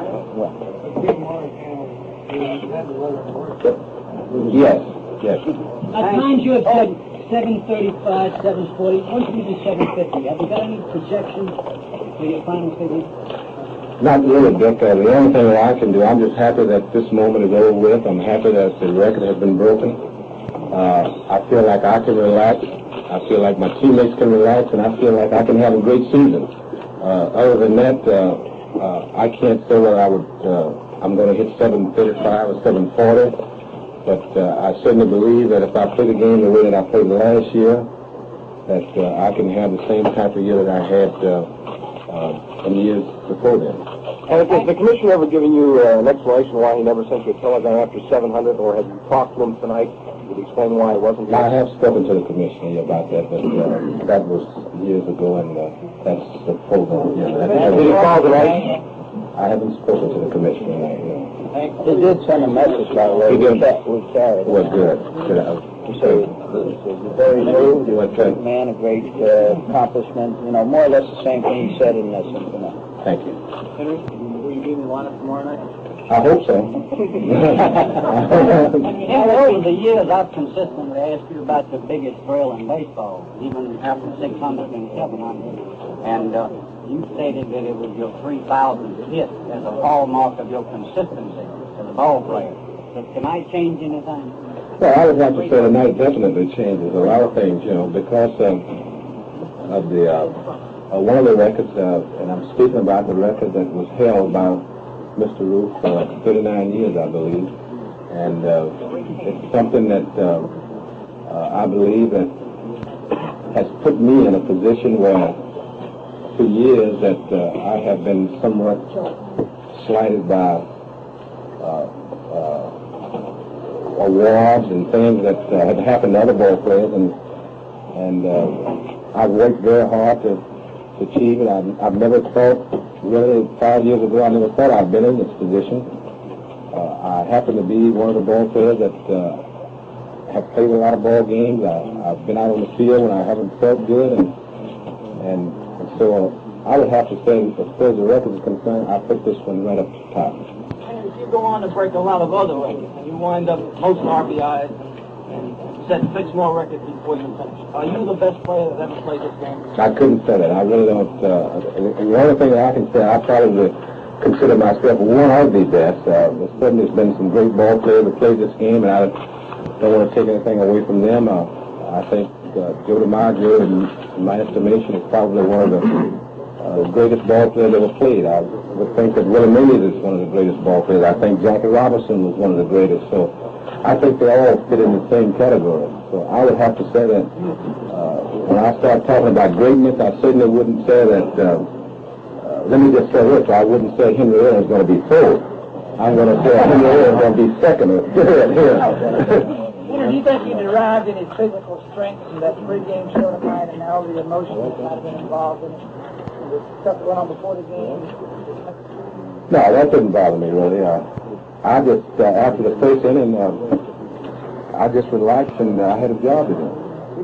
Yes, yes. At times you have said 735, 740. Once you do 750, have you got any projections for your final figure? Not really, Dick. The only thing that I can do, I'm just happy that this moment is over with. I'm happy that the record has been broken. I feel like I can relax. I feel like my teammates can relax, and I feel like I can have a great season. Other than that, I can't say whether I'm going to hit 735 or 740, but I certainly believe that if I play the game the way that I played last year, that I can have the same type of year that I had in years before then. And has the commissioner ever given you an explanation why he never sent you a telegram after 700, or have you talked to him tonight? Would you explain why it wasn't? I have spoken to the commissioner about that, but that was years ago, and that's the program. Yeah, did he call tonight? I haven't spoken to the commissioner tonight. No. He did send a message, by the way. He did. We carried it. Was good. He said he's very moved, a great man, a great accomplishment. You know, more or less the same thing he said in this. Thank you. Henry, will you be in the lineup tomorrow night? I hope so. Over the years, I've consistently asked you about the biggest thrill in baseball, even after 600 and 700. And you stated that it was your 3,000th hit as a hallmark of your consistency as a ball player. Does tonight change anything? Well, I would have to say tonight definitely changes a lot of things, you know, because of the one of the records, and I'm speaking about the record that was held by Mr. Ruth for 39 years, I believe, and it's something that I believe that has put me in a position where, for years, that I have been somewhat slighted by awards and things that had happened to other ball players, and I've worked very hard to achieve it. I've never thought, really, 5 years ago, I never thought I'd been in this position. I happen to be one of the ball players that have played a lot of ball games. I've been out on the field when I haven't felt good, and so I would have to say, as far as the record is concerned, I put this one right up to the top. And you go on to break a lot of other records, and you wind up most RBIs and set 6 more records before you finish. Are you the best player that ever played this game? I couldn't say that. I really don't. The only thing that I can say, I probably consider myself one of the best. There certainly has been some great ball players that played this game, and I don't want to take anything away from them. I think Joe DiMaggio, in my estimation, is probably one of the greatest ball players ever played. I would think that Willie Mays is one of the greatest ball players. I think Jackie Robinson was one of the greatest. So I think they all fit in the same category. So I would have to say that when I start talking about greatness, I certainly wouldn't say that. Let me just say this: I wouldn't say Henry Aaron is going to be third. I'm going to say Henry Aaron is going to be second or third here. Do you think he derived any physical strength from that pregame show tonight and all the emotions that might have been involved in it? The stuff that went on before the game? No, that didn't bother me really. I just after the first inning, I just relaxed and I had a job to do.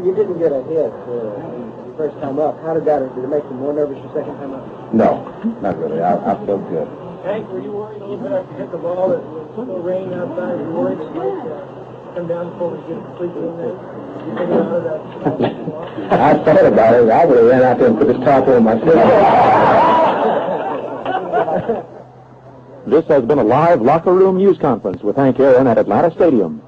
You didn't get a hit the first time up. How did that? Did it make you more nervous the second time up? No, not really. I felt good. Hank, were you worried a little bit after you hit the ball that it was still raining outside? Were you worried it might come down before we get completely in there? Did you think about it? I thought about it. I would have ran out there and put this top on myself. This has been a live locker room news conference with Hank Aaron at Atlanta Stadium.